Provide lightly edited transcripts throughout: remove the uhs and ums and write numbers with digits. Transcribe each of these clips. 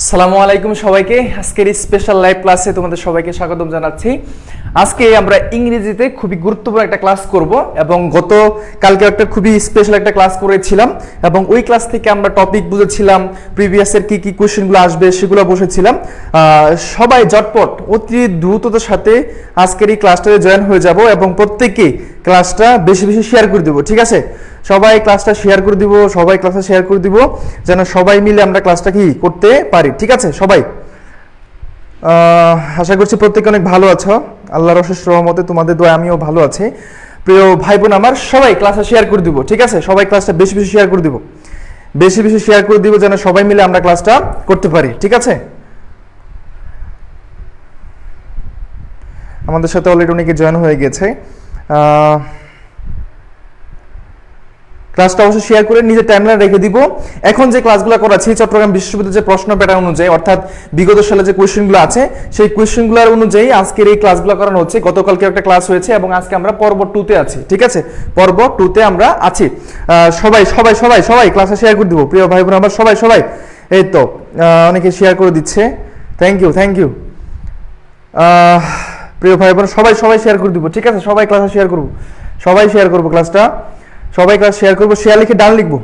আসসালামু আলাইকুম সবাইকে। আজকের স্পেশাল লাইভ ক্লাসে তোমাদের সবাইকে স্বাগতম জানাচ্ছি। আজকে আমরা ইংরেজিতে খুবই গুরুত্বপূর্ণ একটা ক্লাস করব এবং কালকে একটা খুবই স্পেশাল একটা ক্লাস করেছিলাম এবং ওই ক্লাস থেকে আমরা টপিক বুঝেছিলাম, প্রিভিয়াসের কি কি কোশ্চেনগুলো আসবে সেগুলো বসেছিলাম। সবাই ঝটপট অতি দ্রুততার সাথে আজকের এই ক্লাসটাতে জয়েন হয়ে যাব এবং প্রত্যেকেই ক্লাসটা বেশি বেশি শেয়ার করে দেবো, ঠিক আছে? সবাই ক্লাসটা শেয়ার করে দিব, যেন সবাই মিলে আমরা ক্লাসটা কি করতে পারি, ঠিক আছে? সবাই আশা করছি প্রত্যেকে অনেক ভালো আছো, আল্লাহর অশেষ রহমতে তোমাদের দোয়া আমিও ভালো আছি। প্রিয় ভাই বোন আমার, সবাই ক্লাসটা শেয়ার করে দিব, ঠিক আছে? সবাই ক্লাসটা বেশি বেশি শেয়ার করে দিব, যেন সবাই মিলে আমরা ক্লাসটা করতে পারি, ঠিক আছে? আমাদের সাথে অলরেডি অনেকে জয়েন হয়ে গেছে। ক্লাসটা অবশ্যই শেয়ার করে নিজের টাইমলাইনে রেখে দিব। এখন যে ক্লাসগুলো করাচ্ছি চট্টগ্রাম বিশ্ববিদ্যালয়ের যে প্রশ্ন প্যাটার্ন অনুযায়ী, অর্থাৎ বিগত সালে যে কোয়েশ্চেনগুলো আছে সেই কোয়েশ্চেনগুলোর অনুযায়ী আজকের এই ক্লাসগুলো করানো হচ্ছে। গতকালকে একটা ক্লাস হয়েছে এবং আজকে আমরা পর্ব 2 তে আছি, ঠিক আছে? পর্ব 2 তে আমরা আছি। সবাই সবাই সবাই সবাই ক্লাসে শেয়ার করে দিব। প্রিয় ভাই বোন আমার, সবাই সবাই এই তো অনেকে শেয়ার করে দিচ্ছে, থ্যাংক ইউ। প্রিয় ভাই বোন সবাই সবাই শেয়ার করে দিব, ঠিক আছে? সবাই ক্লাসে শেয়ার করব ক্লাসটা। সবাই ক্লাস শেয়ার করবো, শেয়ার লিখে ডান লিখবো,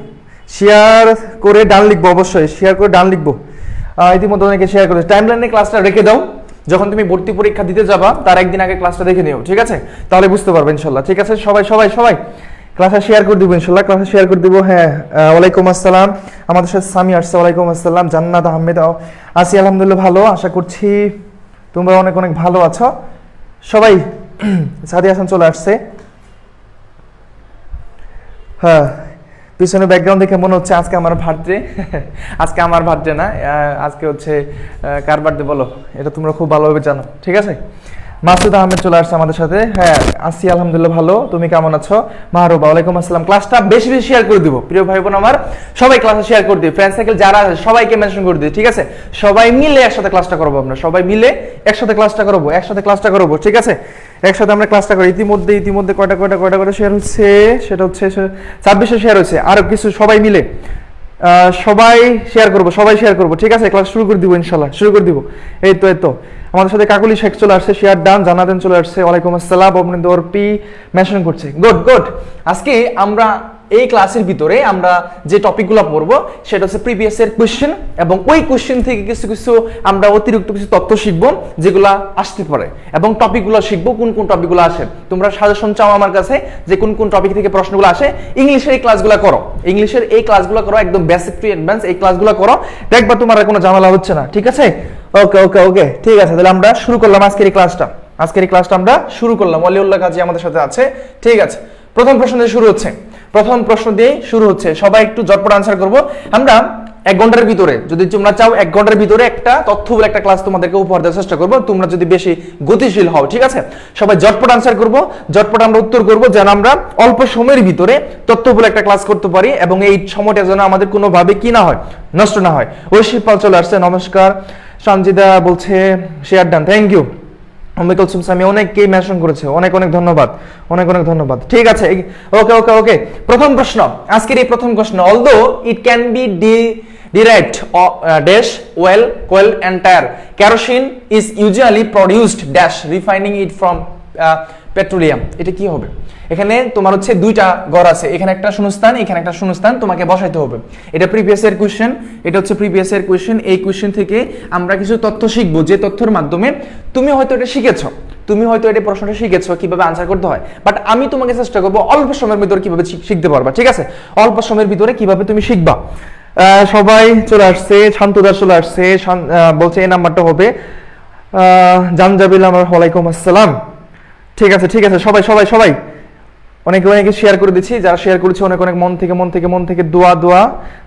অবশ্যই শেয়ার করে ডান লিখবো। ইতিমধ্যে অনেকে শেয়ার করেছে। টাইমলাইনে ক্লাসটা রেখে দাও, যখন তুমি ভর্তি পরীক্ষা দিতে যাবা তার একদিন আগে ক্লাসটা দেখে নিও, ঠিক আছে? তাহলে বুঝতে পারবে ইনশাল্লাহ, ঠিক আছে? সবাই সবাই সবাই ক্লাসে শেয়ার করে দিব ইনশাল্লাহ, ক্লাসে শেয়ার করে দিব। হ্যাঁ, ওয়ালাইকুম আসসালাম। আমাদের সাথে সামি আসছে, ওয়ালাইকুম আসসালাম। জান্নাত আহমেদ আছি, আলহামদুলিল্লাহ ভালো, আশা করছি তোমরা অনেক অনেক ভালো আছো সবাই। সাদি হাসান চলে আসছে। হ্যাঁ, পিছনে ব্যাকগ্রাউন্ড দেখে মনে হচ্ছে আজকে আমার বার্থডে। আজকে আমার বার্থডে না, আজকে হচ্ছে কার বার্থডে বলো? এটা তোমরা খুব ভালোভাবে জানো, ঠিক আছে? মাসুদ আহমেদ চলে আসছে আমাদের সাথে। হ্যাঁ, আসি আলহামদুলিল্লাহ ভালো, তুমি কেমন আছো? মাহরুবা, ওয়ালাইকুম আসসালাম। ক্লাসটা বেশি বেশি শেয়ার করে দিব প্রিয় ভাই বোন আমার, সবাই ক্লাসে শেয়ার করে দিই। ফ্রেন্ড সার্কেল যারা আছে সবাইকে মেনশন করে দিই, ঠিক আছে? সবাই মিলে একসাথে ক্লাসটা করবো, আমরা সবাই মিলে একসাথে ক্লাসটা করবো, ঠিক আছে? একসাথে আমরা ক্লাসটা করি। ইতিমধ্যে কয়টা করে শেয়ার হচ্ছে, সেটা হচ্ছে 2600 শেয়ার হচ্ছে। আরো কিছু সবাই মিলে সবাই শেয়ার করবো, ঠিক আছে? ক্লাস শুরু করে দিব ইনশাল্লাহ, এই তো আমাদের সাথে কাকুলি শেখ চলে আসছে, শেয়ার ডান। জানাতেন চলে আসছে, ওয়ালাইকুম আসসালাম। অবনীন্দ্র অর্পি মেনশন করছে, গুড। আজকে আমরা এই ক্লাসের ভিতরে আমরা যে টপিকগুলো পড়বো সেটা হচ্ছে প্রিভিয়াস এর কোশ্চেন এবং ওই কোশ্চেন থেকে কিছু আমরা অতিরিক্ত কিছু তথ্য শিখবো যেগুলা আসতে পারে এবং টপিকগুলো শিখবো কোন টপিকগুলো আসে। তোমরা সাজেশন চাও আমার কাছে যে কোন টপিক থেকে প্রশ্নগুলো আসে। ইংলিশের এই ক্লাসগুলো করো, একদম বেসিক টু অ্যাডভান্স এই ক্লাসগুলো করো, দেখবা তোমার আর কোনো ঝামেলা হচ্ছে না, ঠিক আছে? ওকে ঠিক আছে, তাহলে আমরা শুরু করলাম আজকের এই ক্লাসটা আমরা শুরু করলাম। ওয়ালিউল্লাহ কাজী আমাদের সাথে আছে, ঠিক আছে? প্রথম প্রশ্ন দিয়ে শুরু হচ্ছে। সবাই একটু ঝটপট আনসার করবো। আমরা 1 ঘন্টার ভিতরে, যদি তোমরা চাও 1 ঘন্টার ভিতরে একটা তথ্যবহুল একটা ক্লাস তোমাদেরকে উপহার দেওয়ার চেষ্টা করবো, তোমরা যদি বেশি গতিশীল হও, ঠিক আছে? সবাই ঝটপট আনসার করবো, ঝটপট আমরা উত্তর করবো, যেন আমরা অল্প সময়ের ভিতরে তথ্যবহুল একটা ক্লাস করতে পারি এবং এই সময়টা যেন আমাদের কোনোভাবে কি না হয়, নষ্ট না হয়। ঐশী পাল চলে আসছে, নমস্কার। সঞ্জিদা বলছে শেয়ার ডান, থ্যাংক ইউ। অনেককেই মেনশন করেছে, অনেক ধন্যবাদ, ঠিক আছে? ওকে। প্রথম প্রশ্ন, আজকের এই প্রথম প্রশ্ন, although it can be derived dash oil coal and tire, kerosene is usually produced dash refining it from petroleum. এটা কি হবে? এখানে তোমার হচ্ছে দুইটা ঘর আছে, এখানে একটা শূন্যস্থান, এখানে একটা শূন্যস্থান, তোমাকে বসাইতে হবে। এটা প্রিভিয়াস এর কোশ্চেন, এই কোশ্চেন থেকে আমরা কিছু তথ্য শিখবো, যে তথ্যের মাধ্যমে তুমি হয়তো এটা প্রশ্নটা শিখেছো কিভাবে আনসার করতে হয়, বাট আমি তোমাকে চেষ্টা করবো অল্প সময়ের ভিতরে কিভাবে শিখতে পারবা, ঠিক আছে? অল্প সময়ের ভিতরে কিভাবে তুমি শিখবা। সবাই চলে আসছে, শান্তদার চলে আসছে, বলছে এই নাম্বারটা হবে। জানজাবিল আমার, ওয়ালাইকুম আসসালাম। ঠিক আছে সবাই অনেকে শেয়ার করে দিচ্ছি, যারা শেয়ার করেছে অনেক মন থেকে দোয়া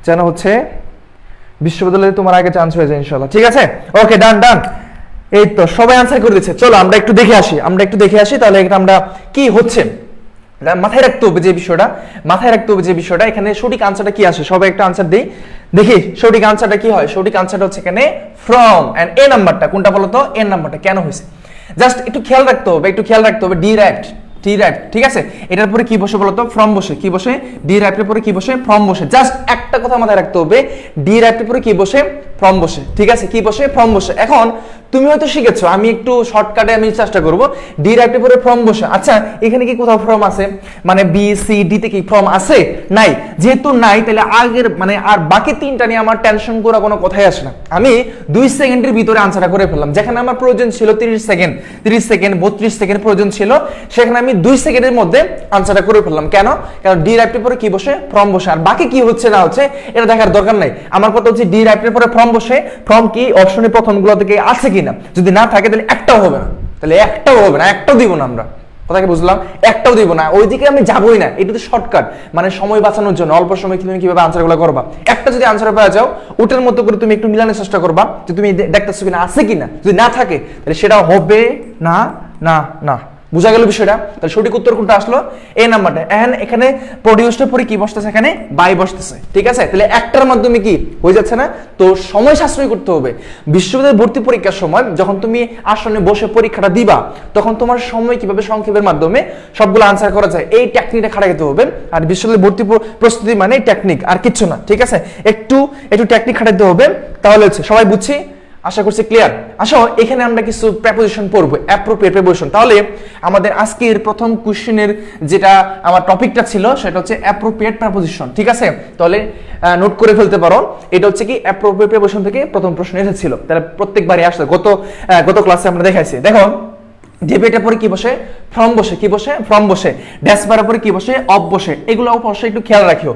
যেন হচ্ছে বিশ্ববিদ্যালয়ে তোমার আগে চান্স হয়ে যায় ইনশাআল্লাহ, ঠিক আছে? ওকে, ডান। এই তো সবাই আনসার করে দিচ্ছে। চলো আমরা একটু দেখে আসি তাহলে এটা আমরা কি হচ্ছে মাথায় রাখতে হবে যে বিষয়টা এখানে সঠিক আনসারটা কি আসে। সবাই একটা আনসার দেই, দেখি সঠিক আনসারটা কি হয়। সঠিক আনসারটা হচ্ছে এখানে ফ্রম, এন্ড এ নাম্বারটা কোনটা বলো তো? এ নাম্বারটা কেন হয়েছে জাস্ট একটু খেয়াল রাখতে হবে। ডিরাইভড, ঠিক আছে? এটার পরে কি বসে বলতো? ফ্রম বসে। কি বসে? ডিরাইভড এর পরে কি বসে? ফ্রম বসে। জাস্ট একটা কথা মাথায় রাখতে হবে, ডিরাইভড এর পরে কি বসে? ফ্রম বসে, ঠিক আছে, কি বসে, ফ্রম বসে। এখন তুমি হয়তো শিখেছো, আমি একটু শর্টকাটে আমি চেষ্টা করব, ডিরাইভের পরে ফ্রম বসে। আচ্ছা এখানে কি কোথাও ফ্রম আছে, মানে বি সি ডি তে কি ফ্রম আছে? নাই, যেহেতু নাই তাহলে আগের মানে আর বাকি তিনটা নিয়ে আমার টেনশন করা কোনো কথাই আসে না। আমি 2 সেকেন্ডের ভিতরে আনসারটা করে ফেললাম। যেখানে আমার প্রয়োজন ছিল 30 সেকেন্ড 32 সেকেন্ড প্রয়োজন ছিল, সেখানে আমি 2 সেকেন্ডের মধ্যে আনসারটা করে ফেললাম। কেন? কারণ ডিরাইভের পরে কি বসে, ফ্রম বসে। আর বাকি কি হচ্ছে না হচ্ছে এটা দেখার দরকার নাই। আমার কথা হচ্ছে ডিরাইভের পরে ফ্রম বসে, ফ্রম কি অপশনের প্রথমগুলো থেকে আছে কিনা, যদি না থাকে তাহলে একটাও হবে না, একটাও দিব না আমরা। কথা কি বুঝলাম? একটাও দিব না, ওইদিকে আমি যাবই না। এটা তো শর্টকাট, মানে সময় বাঁচানোর জন্য, অল্প সময় তুমি কিভাবে আনসারগুলো করবা। একটা যদি আনসার পাওয়া যাও, ওটার মতো করে তুমি একটু মিলানোর চেষ্টা করবা, যে তুমি দেখতেছো কিনা আছে কিনা। যদি না থাকে তাহলে সেটা হবে না। না না, বুঝা গেল বিষয়টা? তাহলে সঠিক উত্তর কোনটা আসলো? এই নাম্বারটা। এখানে প্রডিউসটার পরে কি বসতেছে, এখানে বাই বসতেছে, ঠিক আছে। তাহলে একটার মাধ্যমে কি হয়ে যাচ্ছে না? তো সময় সাশ্রয় করতে হবে। বিশ্ববিদ্যালয় ভর্তি পরীক্ষার সময় যখন তুমি আসলে বসে পরীক্ষাটা দিবা, তখন তোমার সময় কিভাবে সংক্ষেপের মাধ্যমে সবগুলো আনসার করা যায়, এই টেকনিকটা খাটাইতে হবে। আর বিশ্ববিদ্যালয় ভর্তি প্রস্তুতি মানে টেকনিক, আর কিচ্ছু না, ঠিক আছে। একটু টেকনিক খাটাইতে হবে, তাহলে হচ্ছে। সবাই বুঝছি? আশা করছি ক্লিয়ার। আসো এখানে আমরা কিছু প্রেপোজিশন পড়ব, অ্যাপ্রোপ্রিয়েট প্রেপোজিশন। তাহলে আমাদের আজকের প্রথম কোশ্চেনের যেটা আমার টপিকটা ছিল সেটা হচ্ছে অ্যাপ্রোপ্রিয়েট প্রেপোজিশন, ঠিক আছে। তাহলে নোট করে ফেলতে পারো, এটা হচ্ছে কি অ্যাপ্রোপ্রিয়েট প্রেপোজিশন থেকে প্রথম প্রশ্ন এসেছিল। তাহলে প্রত্যেকবারই আসছে, গত ক্লাসে আমরা দেখাইছি। দেখো ডেবিটের পরে কি বসে, ফ্রম বসে, কি বসে, ফ্রম বসে। ড্যাশবারের পরে কি বসে, অফ বসে। এগুলো অবশ্যই একটু খেয়াল রাখিও।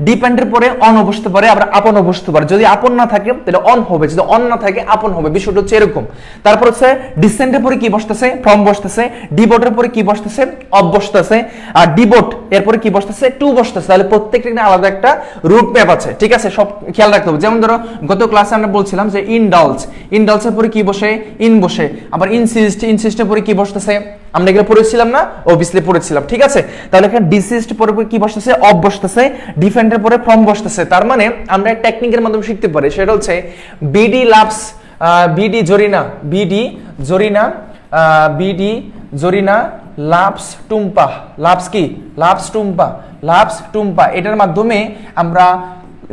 ডিপেন্ডের পরে অন বসতে পারে, আবার আপনও বসতে পারে। যদি আপন না থাকে তাহলে অন হবে, যদি অন না থাকে আপন হবে। বিষয়টা হচ্ছে এরকম। তারপর হচ্ছে ডিসেন্টের পরে কি বসতেছে, ফ্রম বসতেছে। ডিবোটের পরে কি বসতেছে, অফ বসতেছে। আর ডিবোট এরপরে কি বসতেছে, টু বসতেছে। তাহলে প্রত্যেকটা আলাদা একটা রুট ম্যাপ আছে, ঠিক আছে। সব খেয়াল রাখতে হবে। যেমন ধরো গত ক্লাসে আমরা বলছিলাম যে ইনডালজ, ইনডালজের পরে কি বসে, ইন বসে। আবার ইনসিস্ট, ইনসিস্টের পরে কি বসতেছে, আমরা এগুলো পড়েছিলাম না, অবভিয়াসলি পড়েছিলাম, ঠিক আছে। তাহলে এখানে ডিসিস্ট পরে কি বসতেছে, অফ বসতেছে। ডিফেন্ডের পরে ফ্রম বসতেছে। তার মানে আমরা টেকনিকের মাধ্যমে শিখতে পারি, সেটা হচ্ছে BD loves, BD Zarina, BD Zarina, BD Zarina loves Tumpa. Loves কি, লাভস টুম্পা, লাভস টুম্পা। এটার মাধ্যমে আমরা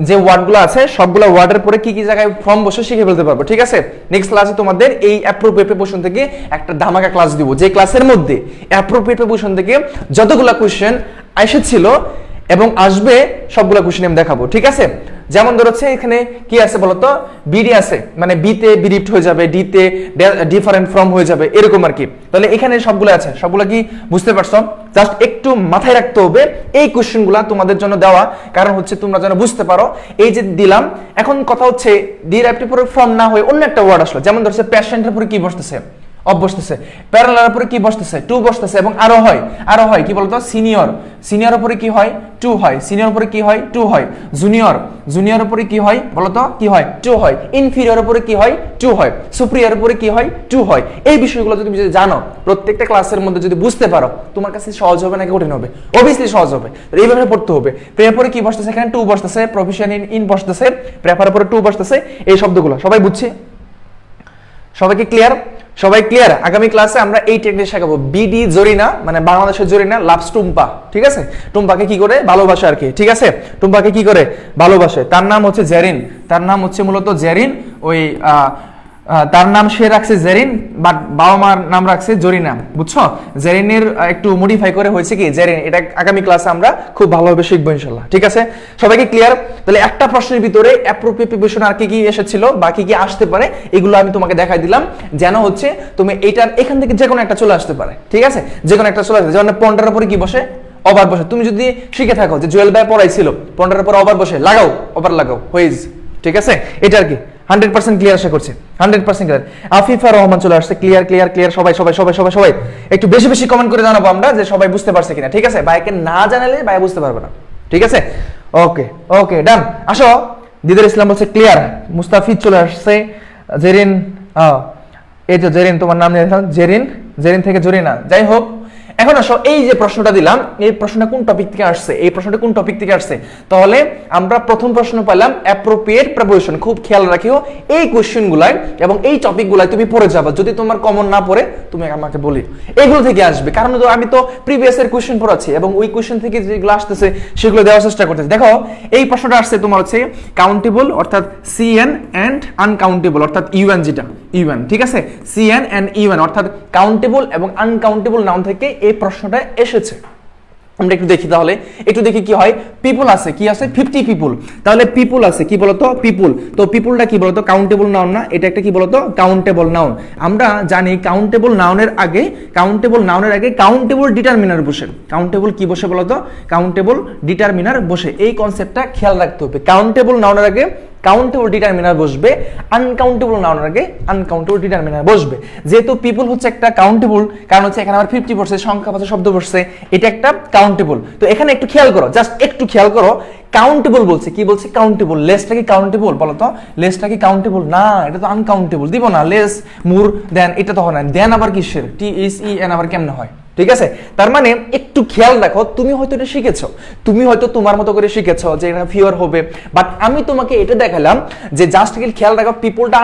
যে ওয়ার্ডগুলো আছে সবগুলো ওয়ার্ডের পরে কি কি জায়গায় ফর্ম বসে শিখে ফেলতে পারবো, ঠিক আছে। নেক্সট ক্লাসে তোমাদের এই অ্যাপ্রোপ্রিয়েট প্রেপোজিশন থেকে একটা ধামাকা ক্লাস দিব, যে ক্লাসের মধ্যে অ্যাপ্রোপ্রিয়েট প্রেপোজিশন থেকে যতগুলো কোশ্চেন এসেছিল এবং আসবে সবগুলো কোশ্চেন আমি দেখাবো, ঠিক আছে। যেমন ধরছে এখানে কি আছে বলতো, বিডি আছে, মানে বিতে বিরিপ্ট হয়ে যাবে, ডিতে ডিফারেন্ট ফ্রম হয়ে যাবে, এরকম আর কি। তাহলে এখানে সবগুলো আছে, সবগুলো কি বুঝতে পারছো? জাস্ট একটু মাথায় রাখতে হবে এই কোশ্চেনগুলো তোমাদের জন্য দেওয়া, কারণ হচ্ছে তোমরা যেন বুঝতে পারো। এই যে দিলাম, এখন কথা হচ্ছে ডিরাইভেটিভ পরে ফ্রম না হয়ে অন্য একটা ওয়ার্ড আসলো। যেমন ধরছে পেশেন্টের পরে কি বসতেছে, অফ বসতেছে। প্যারালালের উপরে কি বসতেছে, টু বসতেছে। এবং আরো হয় কি বলতো, সিনিয়র, সিনিয়র উপরে কি হয়, টু হয়। সিনিয়র উপরে কি হয়, টু হয়। জুনিয়র, জুনিয়র উপরে কি হয় বলতো, কি হয়, টু হয়। ইনফিরিয়র উপরে কি হয়, টু হয়। সুপিরিয়র উপরে কি হয়, টু হয়। এই বিষয়গুলো যদি তুমি জানো, প্রত্যেকটা ক্লাসের মধ্যে যদি বুঝতে পারো, তোমার কাছে সহজ হবে নাকি কঠিন হবে? অবভিয়াসলি সহজ হবে। এইভাবে পড়তে হবে। প্রের পরে কি বসতেছে, এখানে টু বসতেছে। প্রফেশন ইন বসতেছে, প্রেফার উপরে টু বসতেছে। এই শব্দগুলো সবাই বুঝছে? সবাইকে ক্লিয়ার? সবাই ক্লিয়ার? আগামী ক্লাসে আমরা এই টেকনিক শেখাবো। বিডি জরিনা মানে বাংলাদেশের জরিনা লাভস টুম্পা, ঠিক আছে। টুম্পাকে কি করে ভালোবাসে আর কি, ঠিক আছে। টুম্পাকে কি করে ভালোবাসে। তার নাম হচ্ছে জেরিন, তার নাম হচ্ছে মূলত জেরিন। ওই তার নাম সে রাখছে জেরিন, বাট বাবা মার নাম রাখছে জরিনা, বুঝছো। জেরিনের একটু মডিফাই করে হয়েছে কি জেরিন। এটা আগামী ক্লাসে আমরা খুব ভালোভাবে শিখবো ইনশাআল্লাহ, ঠিক আছে। সবাইকে ক্লিয়ার? তাহলে একটা প্রশ্নের ভিতরে অ্যাপ্রোপ্রিয়েট প্রিপোজিশন আর কি কি এসেছিল বা কি কি আসতে পারে, এগুলো আমি তোমাকে দেখাই দিলাম, যেন হচ্ছে তুমি এইটার এখান থেকে যে কোনো একটা চলে আসতে পারে, ঠিক আছে। যে কোনো একটা চলে আসবে। যেমন পন্ডার উপরে কি বসে, ওভার বসে। তুমি যদি শিখে থাকো যে জুয়েল ভাই পড়াইছিল পন্ডার উপর ওভার বসে, লাগাও, ওভার লাগাও, হুইজ, ঠিক আছে। এটা আর কি 100% ক্লিয়ার আশা করছি, 100% ক্লিয়ার। আফিফা রহমান চলে আসছে, ক্লিয়ার ক্লিয়ার ক্লিয়ার। সবাই সবাই সবাই সবাই সবাই একটু বেশি বেশি কমেন্ট করে জানাবো আমরা যে সবাই বুঝতে পারছে কিনা, ঠিক আছে। ভাইকে না জানালে ভাই বুঝতে পারবে না, ঠিক আছে। ওকে ওকে ডান। আসো দিদার ইসলাম বলছে ক্লিয়ার। মুস্তাফিজ চলে আসছে। জেরিন, এই যে জেরিন, তোমার নাম নিয়ে জেরিন, জেরিন থেকে জরিনা। যাই হোক, এখন আসো এই যে প্রশ্নটা দিলাম, এই প্রশ্নটা কোন টপিক থেকে আসছে, এই প্রশ্নটা কোন টপিক থেকে আসছে? তাহলে আমরা প্রথম প্রশ্ন পেলাম অ্যাপ্রোপ্রিয়েট প্রিপোজিশন। খুব খেয়াল রাখিও এই কোশ্চেনগুলাই এবং এই টপিকগুলাই তুমি পড়ে যাবে। যদি তোমার কমন না পড়ে তুমি আমাকে বলি এগুলো থেকে আসবে, কারণ আমি তো প্রিভিয়াস এর কোশ্চেন পড়াচ্ছি এবং ওই কোশ্চেন থেকে যেগুলো আসতেছে সেগুলো দেওয়ার চেষ্টা করতেছি। দেখো এই প্রশ্নটা আসছে তোমার হচ্ছে কাউন্টেবল অর্থাৎ সিএন এন্ড আনকাউন্টেবল অর্থাৎ ইউএন, যেটা ইউএন, ঠিক আছে, সিএন এন্ড ইউএন অর্থাৎ কাউন্টেবল এবং আনকাউন্টেবল নাউন থেকে এই প্রশ্নটা এসেছে। আমরা একটু দেখি, তাহলে একটু দেখি কি হয়। পিপল আছে, কি আছে 50 পিপল, তাহলে পিপল আছে কি বলতো পিপল, তো পিপলটা কি বলতো কাউন্টেবল নাউন না, এটা একটা কি বলতো কাউন্টেবল নাউন। আমরা জানি কাউন্টেবল নাউনের আগে কাউন্টেবল ডিটারমিনার বসে, কাউন্টেবল কি বসে বলতো কাউন্টেবল ডিটারমিনার বসে। এই কনসেপ্টটা খেয়াল রাখতে হবে, কাউন্টেবল নাউনের আগে কাউন্টেবল ডিটারমিনার বসবে, আনকাউন্টেবল নাউনের আগে আনকাউন্টেবল ডিটারমিনার বসবে। যেহেতু পিপল হচ্ছে একটা কাউন্টেবল, কারণ হচ্ছে এখানে আমার 50 বসছে, সংখ্যা পাশে শব্দ বসছে, এটা একটা কাউন্টেবল। তো এখানে একটু খেয়াল করো, জাস্ট একটু খেয়াল করো, কাউন্টেবল বলছে, কি বলছে কাউন্টেবল। লেসটা কি কাউন্টেবল বলো তো, লেসটা কি কাউন্টেবল? না, এটা তো আনকাউন্টেবল, দিব না লেস মোর দেন, এটা তো হয় না। দেন আবার কিসের, THEN আবার কেমনে হয়? ঠিক আছে, তার মানে একটু খেয়াল রাখো, তুমি হয়তো এটা শিখেছো, তুমি হয়তো তোমার মতো করে শিখেছো যে এটা ফিওর হবে, বাট আমি তোমাকে এটা দেখালাম যে জাস্ট খেয়াল রাখো পিপলটা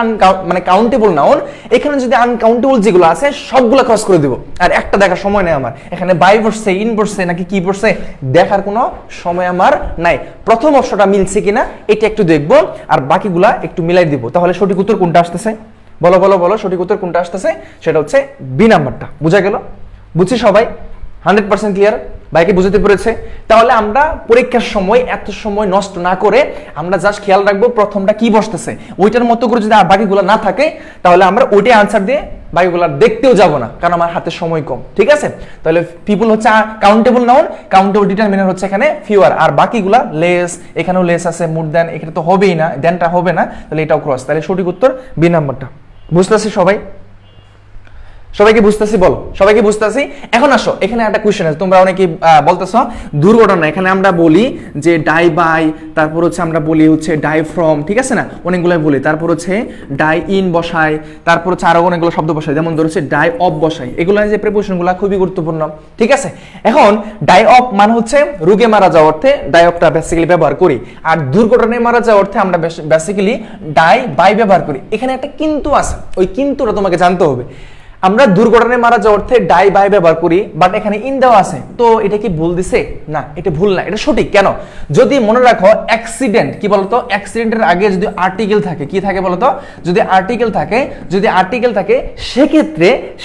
মানে কাউন্টেবল নাউন, এখানে যদি আনকাউন্টেবল যেগুলো আছে সবগুলো ক্রস করে দিব। আর একটা দেখার সময় নেই আমার, এখানে বাই বসছে, ইন বসছে নাকি কি বসছে দেখার কোনো সময় আমার নাই। প্রথম অপশনটা মিলছে কিনা এটা একটু দেখবো, আর বাকিগুলা একটু মিলাই দিব। তাহলে সঠিক উত্তর কোনটা আসতেছে বলো বলো বলো, সঠিক উত্তর কোনটা আসতেছে? সেটা হচ্ছে বি নাম্বারটা। বুঝা গেল? বুঝছি সবাই? 100% ক্লিয়ার? ভাইকে বুঝতে পেরেছে? তাহলে আমরা পরীক্ষার সময় এত সময় নষ্ট না করে আমরা জাস্ট খেয়াল রাখবো প্রথমটা কি বসতেছে, ওইটার মতো করে যদি বাকিগুলো না থাকে তাহলে আমরা ওইটাই আনসার দিয়ে বাকিগুলো দেখতেও যাব না, কারণ আমার হাতে সময় কম। ঠিক আছে, তাহলে পিপল হচ্ছে কাউন্টেবল নাউন, কাউন্টেবল ডিটারমিনার হচ্ছে এখানে ফিওর, আর বাকিগুলা লেস, এখানেও লেস আছে, মোর দেন, এখানে তো হবেই না, দেনটা হবে না, তাহলে এটাও ক্রস। তাহলে সঠিক উত্তর বি নাম্বারটা। বুঝতেছি সবাই? সবাইকে বুঝতেছি বলো, সবাইকে বুঝতেছি। এখন আসো, এখানে একটা কোশ্চেন আছে, তোমরা অনেকেই বলতেছো দুর্ঘটনা। এখানে আমরা বলি যে ডাই বাই, তারপর হচ্ছে আমরা বলি হচ্ছে ডাই ফ্রম, ঠিক আছে না, অনেকগুলো বলি। তারপর হচ্ছে ডাই ইন বসাই, তারপর হচ্ছে আরো অনেকগুলো শব্দ বসাই, যেমন ধরো হচ্ছে ডাই অফ বসাই। এগুলো যে প্রিপোজিশনগুলো খুবই গুরুত্বপূর্ণ। ঠিক আছে, এখন ডাই অফ মানে হচ্ছে রোগে মারা যাওয়ার অর্থে ডাই অফটা বেসিক্যালি ব্যবহার করি, আর দুর্ঘটনায় মারা যাওয়ার অর্থে আমরা বেসিক্যালি ডাই বাই ব্যবহার করি। এখানে একটা কিন্তু আছে, ওই কিন্তুটা তোমাকে জানতে হবে। আমরা দুর্ঘটনায় মারা যাওয়ার অর্থে ডাই বাই ব্যবহার করি, বাট এখানে ইন দেওয়া আছে, তো এটা কি ভুল দিছে? না, এটা ভুল না, এটা সঠিক। কেন? যদি মনে রাখো অ্যাক্সিডেন্ট, কি বলতো, অ্যাক্সিডেন্টের আগে যদি আর্টিকেল থাকে, কি থাকে বলতো, যদি আর্টিকেল থাকে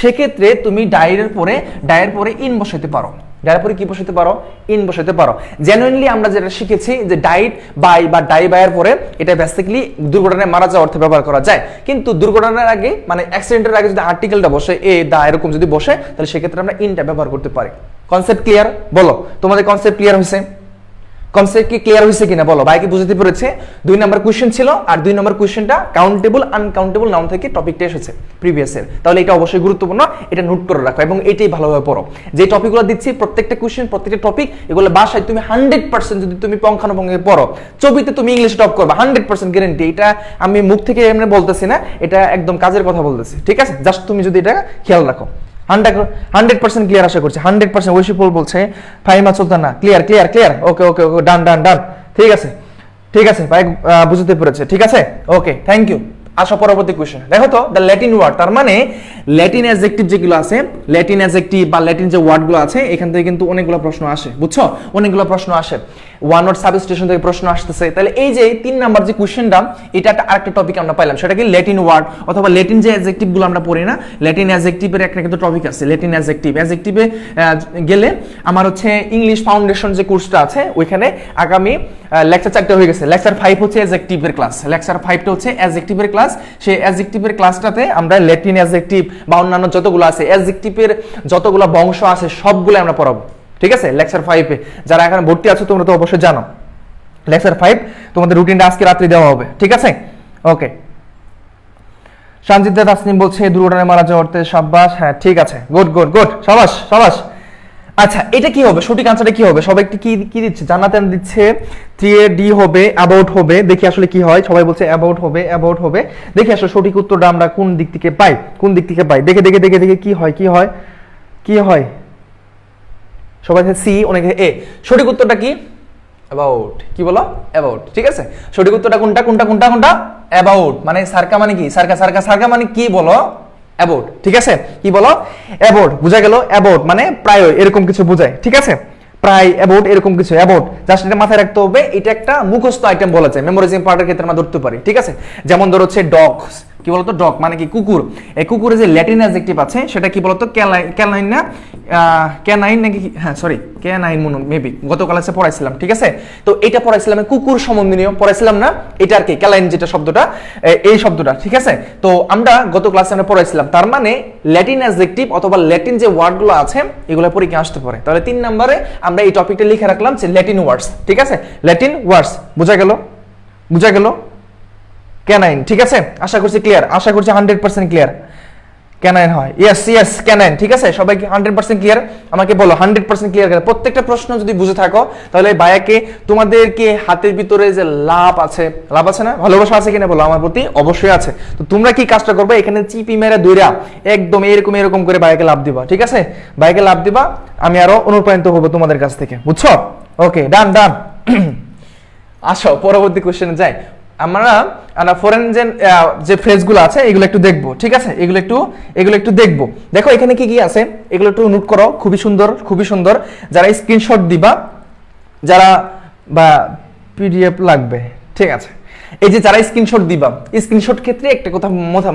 সেক্ষেত্রে তুমি ডায়ের পরে ইন বসাইতে পারো, ডায়ের পরে কি বসাতে পারো? ইন বসাতে পারো। জেনুইনলি আমরা যেটা শিখেছি যে ডাইট বাই বা ডাই বাইয়ের পরে এটা বেসিক্যালি দুর্ঘটনায় মারা যাওয়ার অর্থে ব্যবহার করা যায়, কিন্তু দুর্ঘটনার আগে মানে অ্যাক্সিডেন্টের আগে যদি আর্টিকেলটা বসে এ দা এরকম যদি বসে, তাহলে সেক্ষেত্রে আমরা ইনটা ব্যবহার করতে পারি। Concept clear? বলো তোমাদের কনসেপ্ট ক্লিয়ার হয়েছে? কনসেপ্ট কি ক্লিয়ার হয়েছে কিনা বলো? ভাই কি বুঝতে পেরেছে? 2 নম্বর কোশ্চেন ছিল, আর 2 নম্বর কোশ্চেনটা কাউন্টেবল আনকাউন্টেবল নাউন থেকে টপিকটা এসেছে প্রিভিয়াস এর। তাহলে এটা অবশ্যই গুরুত্বপূর্ণ, এটা নোট করে রাখো এবং এটাই ভালোভাবে পড়ো। যে টপিকগুলো দিচ্ছি প্রত্যেকটা কোশ্চেন, প্রত্যেকটা টপিক, এগুলো বাসায় তুমি 100% যদি তুমি পঙ্খানুপঙ্খে পড়ো, ছবিতে তুমি ইংলিশ টপ করবে 100% গ্যারান্টি। এটা আমি মুখ থেকে এমনি বলতেছি না, এটা একদম কাজের কথা বলতেছি। ঠিক আছে, জাস্ট তুমি যদি এটা খেয়াল রাখো 100% ক্লিয়ার আশা করছি। 100% ওইশিপুল বলছে Faima Sultana clear clear clear, okay okay okay, done done done, ঠিক আছে ঠিক আছে ভাই, বুঝতে পেরেছে, ঠিক আছে, ওকে, থ্যাংক ইউ। আসো পরবর্তী কোশ্চেন। দেখো তো দ্য ল্যাটিন ওয়ার্ড, তার মানে ল্যাটিন অ্যাডজেক্টিভ যেগুলো আছে, ল্যাটিন অ্যাডজেক্টিভ বা ল্যাটিন যে ওয়ার্ডগুলো আছে, এখান থেকে কিন্তু অনেকগুলো প্রশ্ন আসে, বুঝছো, অনেকগুলো প্রশ্ন আসে, ওয়ান ওয়ার্ড সাবস্টেশন থেকে প্রশ্ন আসতেছে। তাহলে এই যে 3 নাম্বার যে কোশ্চেনটা, এটা একটা আরেকটা টপিক আমরা পাইলাম, সেটা কি ল্যাটিন ওয়ার্ড অথবা ল্যাটিন যে অ্যাডজেক্টিভ গুলো আমরা পড়ি না, ল্যাটিন অ্যাডজেক্টিভের একটা কিন্তু টপিক আছে, ল্যাটিন অ্যাডজেক্টিভে গেলে আমার হচ্ছে ইংলিশ ফাউন্ডেশন যে কোর্সটা আছে, ওইখানে আগামী লেকচার 4টা হয়ে গেছে, লেকচার 5 হচ্ছে অ্যাডজেক্টিভের ক্লাস, লেকচার 5টা হচ্ছে অ্যাডজেক্টিভের ক্লাস। সেই অ্যাডজেক্টিভের ক্লাসটাতে আমরা ল্যাটিন অ্যাডজেক্টিভ বা অন্যান্য যতগুলো আছে অ্যাডজেক্টিভের যতগুলো বংশ আছে সবগুলো আমরা পড়াবো। ঠিক আছে, লেকচার 5 এ যারা এখানে ভর্তি আছো তোমরা তো অবশ্যই জানো, লেকচার 5 তোমাদের রুটিনটা আজকে রাত্রে দেওয়া হবে। ঠিক আছে, ওকে। সঞ্জিতা তাসনিম বলছে দুর্ঘটনায় মারা যাওয়ার অর্থে, সাব্বাস, হ্যাঁ ঠিক আছে, গুড গুড গুড, সাবাস সাবাস। আচ্ছা, এটা কি হবে? সঠিক আনসারটা কি হবে? সবাই একটু কি দিচ্ছে? জান্নাতেন দিচ্ছে 3AD হবে, অ্যাবাউট হবে। দেখি আসলে কি হয়, সবাই বলছে অ্যাবাউট হবে, অ্যাবাউট হবে। দেখি আসলে সঠিক উত্তরটা আমরা কোন দিক থেকে পাই, কোন দিক থেকে পাই। দেখে দেখে দেখে দেখে কি হয়, কি হয়, কি হয়, সবাই সি, অনেকে এ। সঠিক উত্তরটা কি? অ্যাবাউট। কি বলো? অ্যাবাউট। ঠিক আছে, সঠিক উত্তরটা কোনটা কোনটা কোনটা কোনটা? অ্যাবাউট। মানে সার্কা মানে কি? সার্কা সার্কা সার্কা মানে কি বলো? অ্যাবাউট। ঠিক আছে, কি বলো? অ্যাবাউট। বুঝা গেল? অ্যাবাউট মানে প্রায় এরকম কিছু বোঝায়। ঠিক আছে, প্রায়, অ্যাবাউট এরকম কিছু। অ্যাবাউট জাস্ট এটা মাথায় রাখতে হবে, এটা একটা মুখস্থ আইটেম বলা যায়, মেমোরাইজিং পার্টের ক্ষেত্রে আমরা ধরতে পারি। ঠিক আছে, যেমন ধরো হচ্ছে ডগস, কি বলতো? ডগ মানে কি? কুকুর। এই কুকুরের যে ল্যাটিন অ্যাডজেক্টিভ আছে সেটা কি বলতো? ক্যানাইন না, ক্যানাইন নাকি? হ্যাঁ সরি, ক্যানাইন মেবি, গত ক্লাসে পড়াইছিলাম। ঠিক আছে, তো এটা পড়াইছিলাম কুকুর সম্বন্ধীয় পড়াইছিলাম না, এটা আর কি ক্যালাইন যেটা শব্দটা, এই শব্দটা। ঠিক আছে, তো আমরা গত ক্লাসে আমরা পড়াইছিলাম, তার মানে ল্যাটিন অ্যাডজেক্টিভ অথবা ল্যাটিন যে ওয়ার্ডগুলো আছে এগুলো পরীক্ষা আসতে পারে। তাহলে 3 নম্বরে আমরা এই টপিকটা লিখে রাখলাম যে ল্যাটিন ওয়ার্ডস। ঠিক আছে, ল্যাটিন ওয়ার্ডস। বুঝা গেল? বুঝা গেল? ক্যানাইন। ঠিক আছে, আশা করছি ক্লিয়ার, আশা করছি 100% ক্লিয়ার। ক্যানাইন হয়, ইয়েস ইয়েস ক্যানাইন। ঠিক আছে, সবাই কি 100% ক্লিয়ার? আমাকে বলো 100% ক্লিয়ার। প্রত্যেকটা প্রশ্ন যদি বুঝে থাকো তাহলে ভাইয়াকে, তোমাদেরকে হাতের ভিতরে যে লাভ আছে, লাভ আছে না, ভালোবাসা আছে কিনা বলো আমার প্রতি? অবশ্যই আছে। তো তোমরা কি কাজটা করবে, এখানে চিপি মেরে দইরা একদম এরকম এরকম করে ভাইয়াকে লাভ দিবা। ঠিক আছে, ভাইয়াকে লাভ দিবা, আমি আরো অনুপ্রাণিত হব তোমাদের কাছ থেকে। বুঝছো? ওকে, ডান ডান। আসো পরবর্তী কোশ্চেনে যাই। আমরা ফরেন যে ফ্রেজগুলো আছে এগুলো একটু দেখবো। ঠিক আছে, এগুলো একটু দেখবো। দেখো এখানে কি কি আছে এগুলো একটু নোট করো, খুবই সুন্দর খুবই সুন্দর। যারা স্ক্রিনশট দিবা, যারা বা পিডিএফ লাগবে, ঠিক আছে, এই যে যারা স্ক্রিনশট দিবা, স্ক্রিনশট ক্ষেত্রে একটা কথা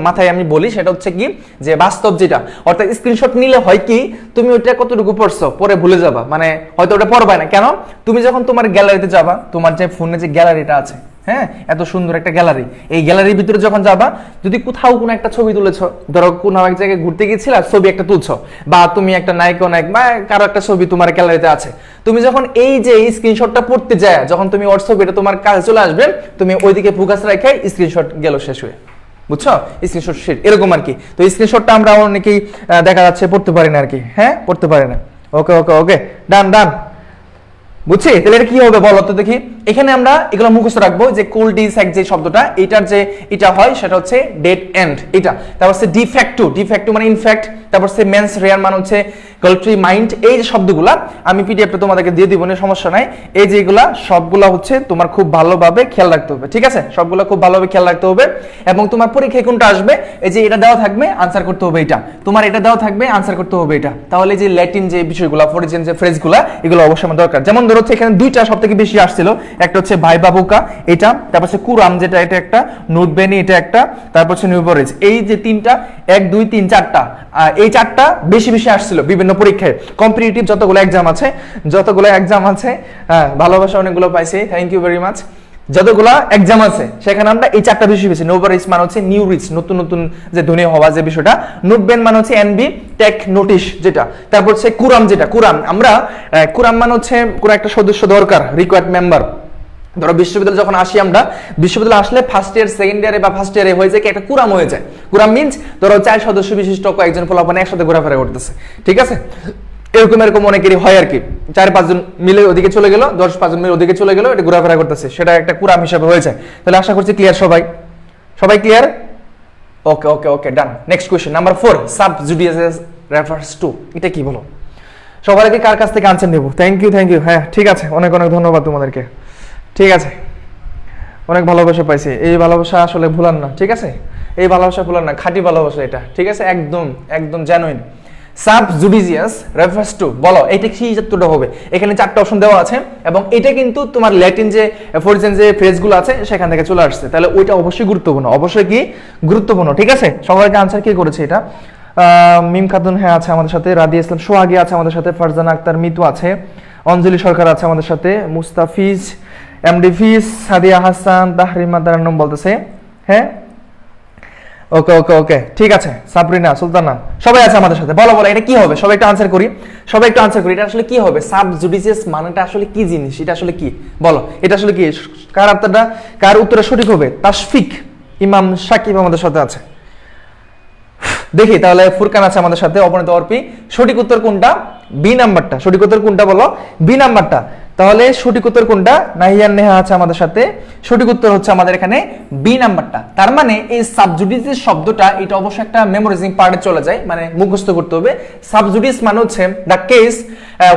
মাথায় আমি বলি, সেটা হচ্ছে কি যে বাস্তব যেটা, অর্থাৎ স্ক্রিনশট নিলে হয় কি তুমি ওইটা কতটুকু পড়ছো পরে ভুলে যাবা, মানে হয়তো ওটা পড়বা না। কেন? তুমি যখন তোমার গ্যালারিতে যাবা, তোমার যে ফোনে যে গ্যালারিটা আছে, হ্যাঁ, এত সুন্দর একটা গ্যালারি, এই গ্যালারির ভিতরে যখন যাবা, যদি কোথাও কোনো একটা ছবি তুলেছো, ধরো কোনো এক জায়গায় ঘুরতে গিয়েছিলে ছবি একটা তুলছো, বা তুমি একটা নায়ক বা কারো একটা ছবি তোমার গ্যালারিতে আছে, তুমি যখন এই যে স্ক্রিনশটটা পড়তে যায়, যখন তুমি ওর ছবিটা তোমার কাছে চলে আসবে, তুমি ওইদিকে ফোকাস রেখে স্ক্রিনশট গেল শেষ হয়ে। বুঝছো? স্ক্রিনশট শেট এরকম আর কি। তো স্ক্রিনশটটা আমরা অনেকেই দেখা যাচ্ছে পড়তে পারি না আর কি, হ্যাঁ, পড়তে পারি না। ওকে ওকে ওকে, ডান ডান। বুঝছি? তাহলে এটা কি হবে বলো তো দেখি। এখানে আমরা এগুলো মুখস্থ রাখবো যে কোল্ড ডিসেক্ট যে শব্দটা, এটার যে এটা হয় সেটা হচ্ছে ডেড এন্ড, এটা। তারপর হচ্ছে ডিফ্যাক্টো, ডিফ্যাক্টো মানে ইনফ্যাক্ট। তারপর হচ্ছে মেন্স রেয়ার মানে হচ্ছে কলট্রি মাইন্ড। এই যে শব্দগুলা আমি পিডিএফটা তোমাদেরকে দিয়ে দিব, না সমস্যা নাই। এই যে এগুলা সবগুলা হচ্ছে তোমার খুব ভালোভাবে খেয়াল রাখতে হবে। ঠিক আছে, সবগুলা খুব ভালোভাবে খেয়াল রাখতে হবে। এবং তোমার পরীক্ষায় কোনটা আসবে, এই যে এটা দেওয়া থাকবে আনসার করতে হবে এটা, তোমার এটা দেওয়া থাকবে আনসার করতে হবে এটা। তাহলে যে ল্যাটিন যে বিষয়গুলো, ফরিজিয়ান যে ফ্রেজগুলা, এগুলো অবশ্যই আমার দরকার। যেমন ধরো হচ্ছে এখানে দুইটা সবথেকে বেশি আসছিল, একটা হচ্ছে ভাই বাবুকা এটা, তারপর হচ্ছে কুরাম যেটা, এটা একটা, নোটবেনি এটা একটা, তারপর হচ্ছে নিউবরেজ। এই যে তিনটা, 1 2 3 4টা, এই 4টা বেশি বেশি আসছিল বিভিন্ন পরীক্ষায়। কম্পিটিটিভ যতগুলো এক্সাম আছে, ভালোবাসা অনেকগুলো পাইছি, থ্যাংক ইউ ভেরি মাচ। যতগুলা এক্সাম আছে সেখানে আমরা এই 4টা বেশি বেশি। নোবরিজ মানে হচ্ছে নিউ রিচ, নতুন নতুন যে ধনী হওয়া যে বিষয়টা। নোটবেন মানে হচ্ছে এনবি, টেক নোটিশ যেটা। তারপর হচ্ছে কুরাম যেটা, কুরাম আমরা কুরাম মানে হচ্ছে কোন একটা সদস্য দরকার, রিকোয়ার্ড মেম্বার। ধরো বিশ্ববিদ্যালয়ে যখন আসি আমরা, বিশ্ববিদ্যালয়ে আসলে ফার্স্ট ইয়ার সেকেন্ড ইয়ারে বা ফার্স্ট ইয়ারে হয়ে যায় কি একটা কুরাম হয়ে যায়। কুরাম মিন্স ধরো 4 সদস্য বিশিষ্ট কয়েকজন পোলাপান একসাথে ঘোরাফেরা করতেছে। ঠিক আছে, এরকম অনেকেরই হয় আর কি, 4-5 জন মিলে ওদিকে চলে গেল, 10-5 জন মিলে ওদিকে চলে গেল, এটা ঘোরাফেরা করতেছে, সেটা একটা কুরাম হিসাবে হয়ে যায়। তাহলে আশা করছি ক্লিয়ার সবাই, সবাই clear? Okay okay okay, done. Next question number 4, sub judicious refers to, এটা কি বলো? সবার আগে কার কাছ থেকে আনসার নেব? Thank you. হ্যাঁ ঠিক আছে, অনেক অনেক ধন্যবাদ তোমাদেরকে। ঠিক আছে, অনেক ভালোবাসা পাইছি, এই ভালোবাসা আসলে ভুলান না। ঠিক আছে, এই ভালোবাসা ভুলান না, খাঁটি ভালোবাসা এটা। ঠিক আছে, একদম একদম genuine. Sub judicious refers to, বলো এটা কি যতটা হবে? এখানে 4টা অপশন দেওয়া আছে এবং এটা কিন্তু তোমার ল্যাটিন যে ফরিজিয়ান যে ফ্রেজগুলো আছে সেখান থেকে চলে আসছে। তাহলে ওইটা অবশ্যই গুরুত্বপূর্ণ, অবশ্যই কি গুরুত্বপূর্ণ। ঠিক আছে, সবাইকে আনসার কে করেছে এটা? মিম খাতুন হ্যাঁ আছে আমাদের সাথে, রাদিয়া ইসলাম সোহাগী আছে আমাদের সাথে, ফারজানা আক্তার মিতু আছে, অঞ্জলি সরকার আছে আমাদের সাথে, মুস্তাফিজ, এমডি ফিস, সাদিয়া হাসান, তাহরিমা তারান্নম বলতেছে, হ্যাঁ ওকে ওকে ওকে, ঠিক আছে, সাবরিনা সুলতানা সবাই আছে আমাদের সাথে। বলো বলো এটা কি হবে? সবাই একটু আনসার করি, এটা আসলে কি হবে? সাব জুডিশিয়াস মানেটা আসলে কি জিনিস? এটা আসলে কি বলো? এটা আসলে কি? কার উত্তরটা সঠিক হবে? তাশফিক ইমাম সাকিব আমাদের সাথে আছে, দেখি তাহলে। ফুরকান আছে আমাদের সাথে, অপরিণত অর্পি। সঠিক উত্তর কোনটা? বি নাম্বারটা। সঠিক উত্তর কোনটা বলো? বি নাম্বারটা। তাহলে সঠিক উত্তর কোনটা? নাহিয়ান নেহা আছে আমাদের সাথে, সঠিক উত্তর হচ্ছে আমাদের এখানে বি নাম্বারটা। তার মানে এই সাবজুডিস যে শব্দটা, এটা অবশ্যই একটা মেমোরাইজিং পার্টে চলে যায়, মানে মুখস্থ করতে হবে। সাবজুডিস মানে হচ্ছে the case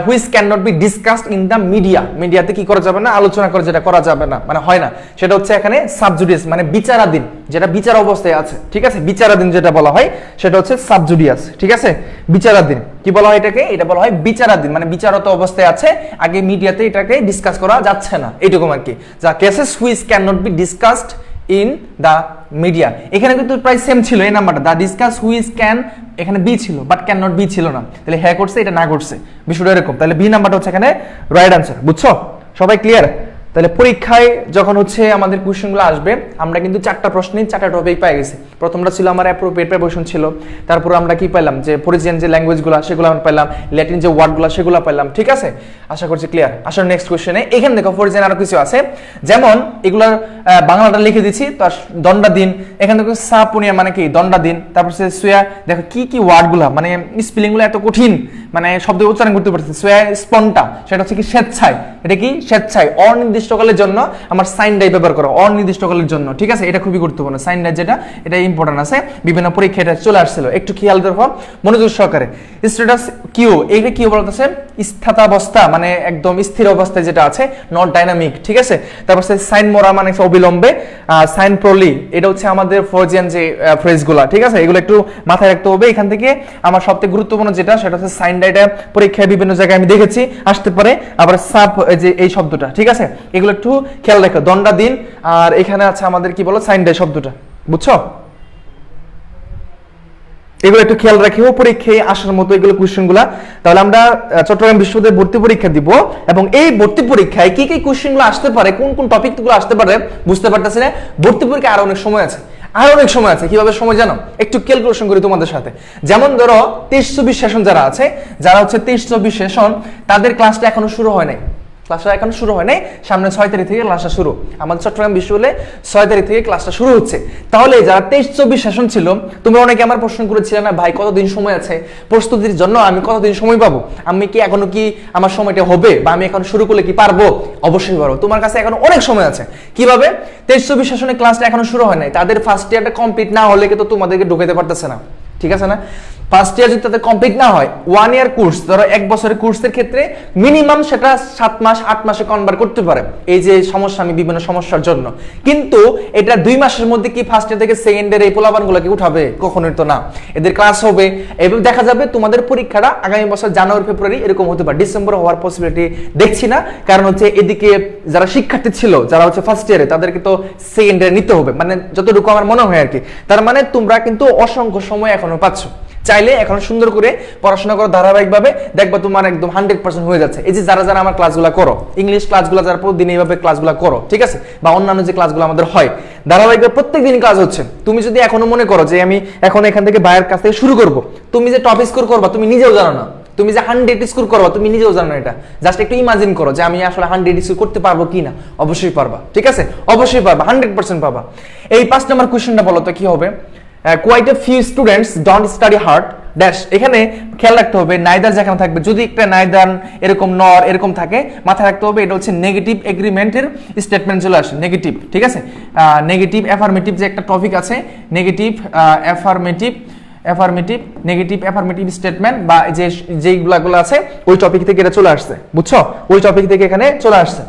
which can not be discussed in the media, মিডিয়াতে কি করা যাবে না, আলোচনা করে যেটা করা যাবে না, মানে হয় না, সেটা হচ্ছে এখানে সাবজুডিস, মানে বিচারাধীন, যেটা বিচার অবস্থায় আছে, ঠিক আছে, বিচারাধীন যেটা বলা হয় সেটা হচ্ছে সাবজুডিয়াস, ঠিক আছে, বিচারাধীন। কি বলা হয় এটাকে? এটা বলা হয় বিচারাধীন, মানে বিচারত অবস্থায় আছে, আগে মিডিয়াতে এটাকে ডিসকাস করা যাচ্ছে না, এইরকম আর কি। যা cases which can not be discussed in the media, এখানে কিন্তু প্রায় সেম ছিল এই নাম্বারটা, দা ডিসকাস হুইচ ক্যান, এখানে বি ছিল বাট ক্যান নট বি ছিল না, তাহলে হ্যাঁ করছে, এটা না করছে, বিষয়টা এরকম। তাহলে বি নাম্বারটা হচ্ছে এখানে রাইট আনসার, বুঝছো সবাই? ক্লিয়ার? তাহলে পরীক্ষায় যখন হচ্ছে আমাদের কোশ্চেনগুলো আসবে, আমরা কিন্তু 4টা প্রশ্নে 4টা টপিক পেয়ে গেছি। প্রথমটা ছিল আমার অ্যাপ্রোপ্রিয়েট প্রিপারেশন ছিল, তারপর আমরা কি পেলাম, যে পরিচিয়ান যে ল্যাঙ্গুয়েজগুলো সেগুলো আমরা পেলাম, ল্যাটিন যে ওয়ার্ডগুলো সেগুলো পেলাম, ঠিক আছে? আশা করছি ক্লিয়ার। আসলে নেক্সট কোশ্চেনে এখানে দেখো পরিচিয়ান আরো কিছু আছে, যেমন এগুলোর বাংলাটা লিখে দিচ্ছি, তার দণ্ডাধীন, এখানে দেখো সাপুনিয়া মানে কি দণ্ডাধীন, তারপর সে সুয়া, দেখো কি কি ওয়ার্ডগুলো, মানে স্পেলিংগুলো এত কঠিন, মানে শব্দ উচ্চারণ করতে পারছি। সুয়া স্পন্টা, সেটা হচ্ছে কি স্বেচ্ছায়, এটা কি স্বেচ্ছায়, অনির্দিষ্টকালের জন্য আমার সাইন ডাই ব্যবহার করো, অনির্দিষ্টকালের জন্য, ঠিক আছে, এটা খুবই গুরুত্বপূর্ণ। সাইন ডাই যেটা, এটা ইম্পর্টেন্ট আছে, বিভিন্ন পরীক্ষা এটা চলে আসছিল, একটু খেয়াল রাখো মনোযোগ সহকারে। স্ট্যাটাস কিউ, এইটা কি বলতেছে? স্থিতাবস্থা, মানে একদম স্থির অবস্থায় যেটা আছে, নট ডাইনামিক, ঠিক আছে। তারপর সাইন মোরা মানে অবিলম্বে, সাইন প্রলি, এটা হচ্ছে আমাদের ফ্রজিয়ান যে ফ্রেজগুলো, ঠিক আছে, এগুলো একটু মাথায় রাখতে হবে। এখান থেকে আমার সবথেকে গুরুত্বপূর্ণ যেটা, সেটা হচ্ছে সাইন ডাইটা পরীক্ষায় বিভিন্ন জায়গায় আমি দেখেছি আসতে পারে, আবার সাপ যে এই শব্দটা, ঠিক আছে, এগুলো একটু খেয়াল রাখো, দণ্ডাধীন, আর এখানে আছে আমাদের কি বলো সাইন ডাই শব্দটা, বুঝছো? এগুলো একটু খেয়াল রাখিও পরীক্ষায় আসার মতো এগুলো কোশ্চেনগুলো। তাহলে আমরা চট্টগ্রাম বিশ্ববিদ্যালয়ে ভর্তি পরীক্ষা দিব, এবং এই ভর্তি পরীক্ষায় কি কি কোশ্চেনগুলো আসতে পারে, কোন কোন টপিকগুলো আসতে পারে বুঝতে পারতেছি না। ভর্তি পরীক্ষা আরো অনেক সময় আছে, আরো অনেক সময় আছে। কিভাবে সময় জানো? একটু ক্যালকুলেশন করি তোমাদের সাথে। যেমন ধরো 23-24 সেশন যারা আছে, যারা হচ্ছে 23-24 সেশন, তাদের ক্লাসটা এখনো শুরু হয় নাই, ক্লাসটা এখন শুরু হয় নাই, সামনে 6 তারিখ থেকে ক্লাসটা শুরু। আমাদের চট্টগ্রাম বিশ্ববিদ্যালয়ে 6 তারিখ থেকে ক্লাসটা শুরু হচ্ছে। তাহলে যারা 23-24 সেশন ছিল, তোমরা অনেকে আমার প্রশ্ন করেছিলে না, ভাই কতদিন সময় আছে প্রস্তুতির জন্য, আমি কতদিন সময় পাবো, আমি কি এখনো কি আমার সময়টা হবে, বা আমি এখন শুরু করলে কি পারবো? অবশ্যই পারবো, তোমার কাছে এখনো অনেক সময় আছে। কিভাবে? 23-24 সেশনে ক্লাসটা এখনো শুরু হয় নাই, তাদের ফার্স্ট ইয়ারটা কমপ্লিট না হলে কিন্তু তোমাদেরকে ঢুকাতে পারতেছে না, ঠিক আছে না? ফার্স্ট ইয়ার যদি তাদের কমপ্লিট না হয়, 1 ইয়ার কোর্স, ধরো 1 বছরের কোর্সের ক্ষেত্রে মিনিমাম সেটা 7 মাস 8 মাসে কনভার্ট করতে পারে, এই যে সমস্যা, আমি বিভিন্ন সমস্যার জন্য। কিন্তু এটা 2 মাসের মধ্যে কি ফার্স্ট ইয়ার থেকে সেকেন্ড ইয়ার এই পোলাপানগুলোকে উঠাবে? কখনোই তো না। এদের ক্লাস হবে, এভাবে দেখা যাবে তোমাদের পরীক্ষাটা আগামী বছর জানুয়ারি ফেব্রুয়ারি এরকম হতে পারে, ডিসেম্বর হওয়ার পসিবিলিটি দেখছি না। কারণ হচ্ছে এদিকে যারা শিক্ষার্থী ছিল, যারা হচ্ছে ফার্স্ট ইয়ারে, তাদেরকে তো সেকেন্ড ইয়ারে নিতে হবে, মানে যতটুকু আমার মনে হয় আর কি। তার মানে তোমরা কিন্তু অসংখ্য সময় এখনো পাচ্ছ, চাইলে এখন সুন্দর করে পড়াশোনা করো ধারাবাহিকভাবে, দেখবা তোমার একদম 100% হয়ে যাচ্ছে। এই যে যারা যারা আমার ক্লাসগুলো করো, ইংলিশ ক্লাসগুলো যারা প্রতিদিন এইভাবে ক্লাসগুলো করো, ঠিক আছে, বা অন্যান্য যে ক্লাসগুলো আমাদের হয় ধারাবাহিকভাবে প্রত্যেকদিন ক্লাস হচ্ছে, তুমি যদি এখনো মনে করো যে আমি এখন এখান থেকে ভাইয়ের কাছ থেকে শুরু করব, তুমি যে টপ স্কোর করবা তুমি নিজেও জানো না, তুমি যে 100 স্কোর করবা তুমি নিজেও জানো না। এটা জাস্ট একটু ইমাজিন করো যে আমি আসলে 100 স্কোর করতে পারবো কিনা। অবশ্যই পারবা, ঠিক আছে, অবশ্যই পারবা, 100% পাবা। এই 5 নম্বর কোশ্চেনটা বলো তো কি হবে? Quite a few students don't study hard dash, এখানে খেয়াল রাখতে হবে নাইদার যেখানে থাকবে, যদি একটা নাইদার এরকম নর এরকম থাকে, মাথায় রাখতে হবে এটা হচ্ছে নেগেটিভ এগ্রিমেন্টের স্টেটমেন্ট চলে আসে, নেগেটিভ, ঠিক আছে, নেগেটিভ অ্যাফার্মেটিভ যে একটা টপিক আছে, negative affirmative negative affirmative statement বা যেইগুলো আছে ওই টপিক থেকে এটা চলে আসছে, বুঝছো? ওই টপিক থেকে এখানে চলে আসছে।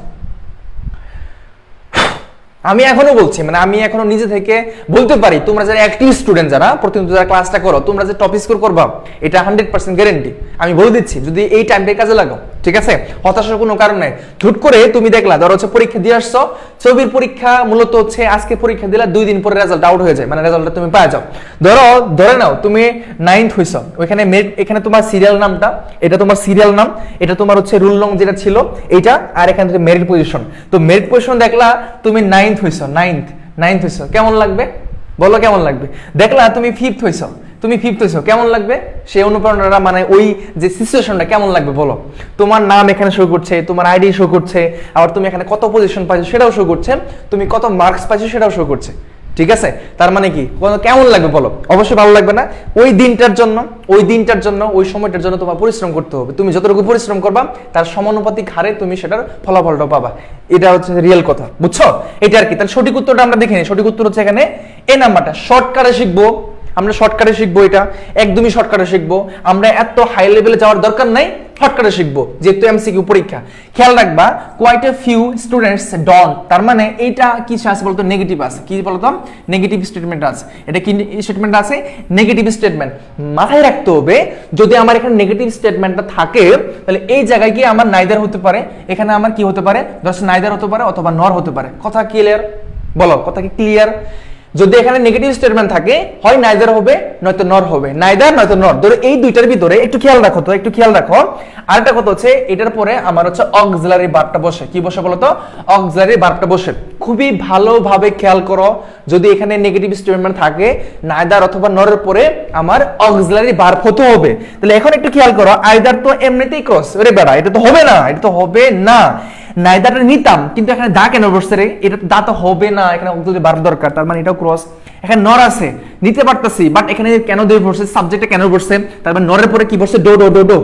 আমি এখনো বলছি, মানে আমি এখনো নিজে থেকে বলতে পারি, তোমরা যারা অ্যাক্টিভ স্টুডেন্ট, যারা প্রতিনিয়ত যারা ক্লাসটা করো, তোমরা যে টপ স্কোর করবা এটা 100% গ্যারান্টি। আমি বলে দিচ্ছি, যদি এই টাইমটা কাজে লাগাও, ঠিক আছে, হতাশার কোনো কারণ নাই। হুট করে তুমি দেখলা, ধরো হচ্ছে পরীক্ষা দিয়ে আসছো, ছবির পরীক্ষা মূলত হচ্ছে আজকে পরীক্ষা দিলা, 2 দিন পরে রেজাল্ট আউট হয়ে যায়, মানে রেজাল্টটা তুমি পাওয়া যাও। ধরে নাও তুমি 9th হইছো, ওইখানে এখানে তোমার সিরিয়াল নামটা, এটা তোমার সিরিয়াল নাম, এটা তোমার হচ্ছে রুল নং যেটা ছিল এইটা, আর এখানে মেরিট পজিশন। তো মেরিট পজিশন দেখলা তুমি 9th হইছো, 9th হইছো, কেমন লাগবে বলো? কেমন লাগবে? দেখলা তুমি 5th হইছো, কেমন লাগবে? সেই অনুপ্রেরণাটা, মানে ওই যে সিচুয়েশনটা কেমন লাগবে বলো? তোমার নাম এখানে শো করছে, তোমার আইডি শো করছে, আবার তুমি এখানে কত পজিশন পাইছো সেটাও শো করছে, তুমি কত মার্কস পাইছো সেটাও শো করছে, ঠিক আছে, তার মানে কি কেমন লাগবে বলো? অবশ্যই ভালো লাগবে না। ওই দিনটার জন্য ওই সময়টার জন্য তোমার পরিশ্রম করতে হবে। তুমি যতটুকু পরিশ্রম করবা তার সমানুপাতিক হারে তুমি সেটার ফলাফলটা পাবা। এটা হচ্ছে রিয়েল কথা, বুঝছো? এটা আর কি। তাহলে সঠিক উত্তরটা আমরা দেখে নিই। সঠিক উত্তর হচ্ছে এখানে এ নাম্বারটা। শর্টকাটে শিখবো আমরা, শর্টকাটে শিখবো, এটা একদমই শর্টকাটে শিখবো আমরা। এত হাই লেভেলে যাওয়ার দরকার নাই, শর্টকাটে শিখবো, যেহেতু এমসিকিউ পরীক্ষা। খেয়াল রাখবা, কোয়াইট এ ফিউ স্টুডেন্টস ডন, তার মানে এইটা কি আছে বলতো? নেগেটিভ আছে। কি বলতো? নেগেটিভ স্টেটমেন্ট আছে। এটা কি স্টেটমেন্ট আছে? Negative statement. মাথায় রাখতে হবে, যদি আমার এখানে নেগেটিভ স্টেটমেন্টটা থাকে তাহলে এই জায়গায় কি আমার নাইদার হতে পারে, এখানে আমার কি হতে পারে? জাস্ট নাইদার হতে পারে অথবা নর হতে পারে। কথা ক্লিয়ার? বলো, কথা কি ক্লিয়ার? যদি এখানে নেগেটিভ স্টেটমেন্ট থাকে, হয় নাইদার হবে নয়তো নর হবে, নাইদার নয়তো নর। ধরো এই দুইটার ভিতরে একটু খেয়াল রাখো তো, একটু খেয়াল রাখো। আরেকটা কথা হচ্ছে, এটার পরে আমার হচ্ছে অক্সিলারি ভার্বটা বসে। কি বসে বলো তো? অক্সিলারি ভার্বটা বসে। খুবই ভালোভাবে খেয়াল করো, যদি এখানে নেগেটিভ স্টেটমেন্ট থাকে নাইদার অথবা নরের পরে আমার অক্সিলারি ভার্ব হতে হবে। তাহলে এখন একটু খেয়াল করো, আইদার তো এমনিতেই ক্রস, ওরে বেড়া, এটা তো হবে না, এটা তো হবে না। নাইদারটা নিতাম, কিন্তু এখানে দা কেন বসছে রে? এটা দা তো হবে না, এখানে অক্সিলারি ভার্ব দরকার, তার মানে এটাও ক্রস। এখানে নর আছে, নিতে পারতাছি, বাট এখানে কেন দিয়ে বসছে? সাবজেক্টে কেন বসছে? তার মানে নরের পরে কি বসছে? Do do do do,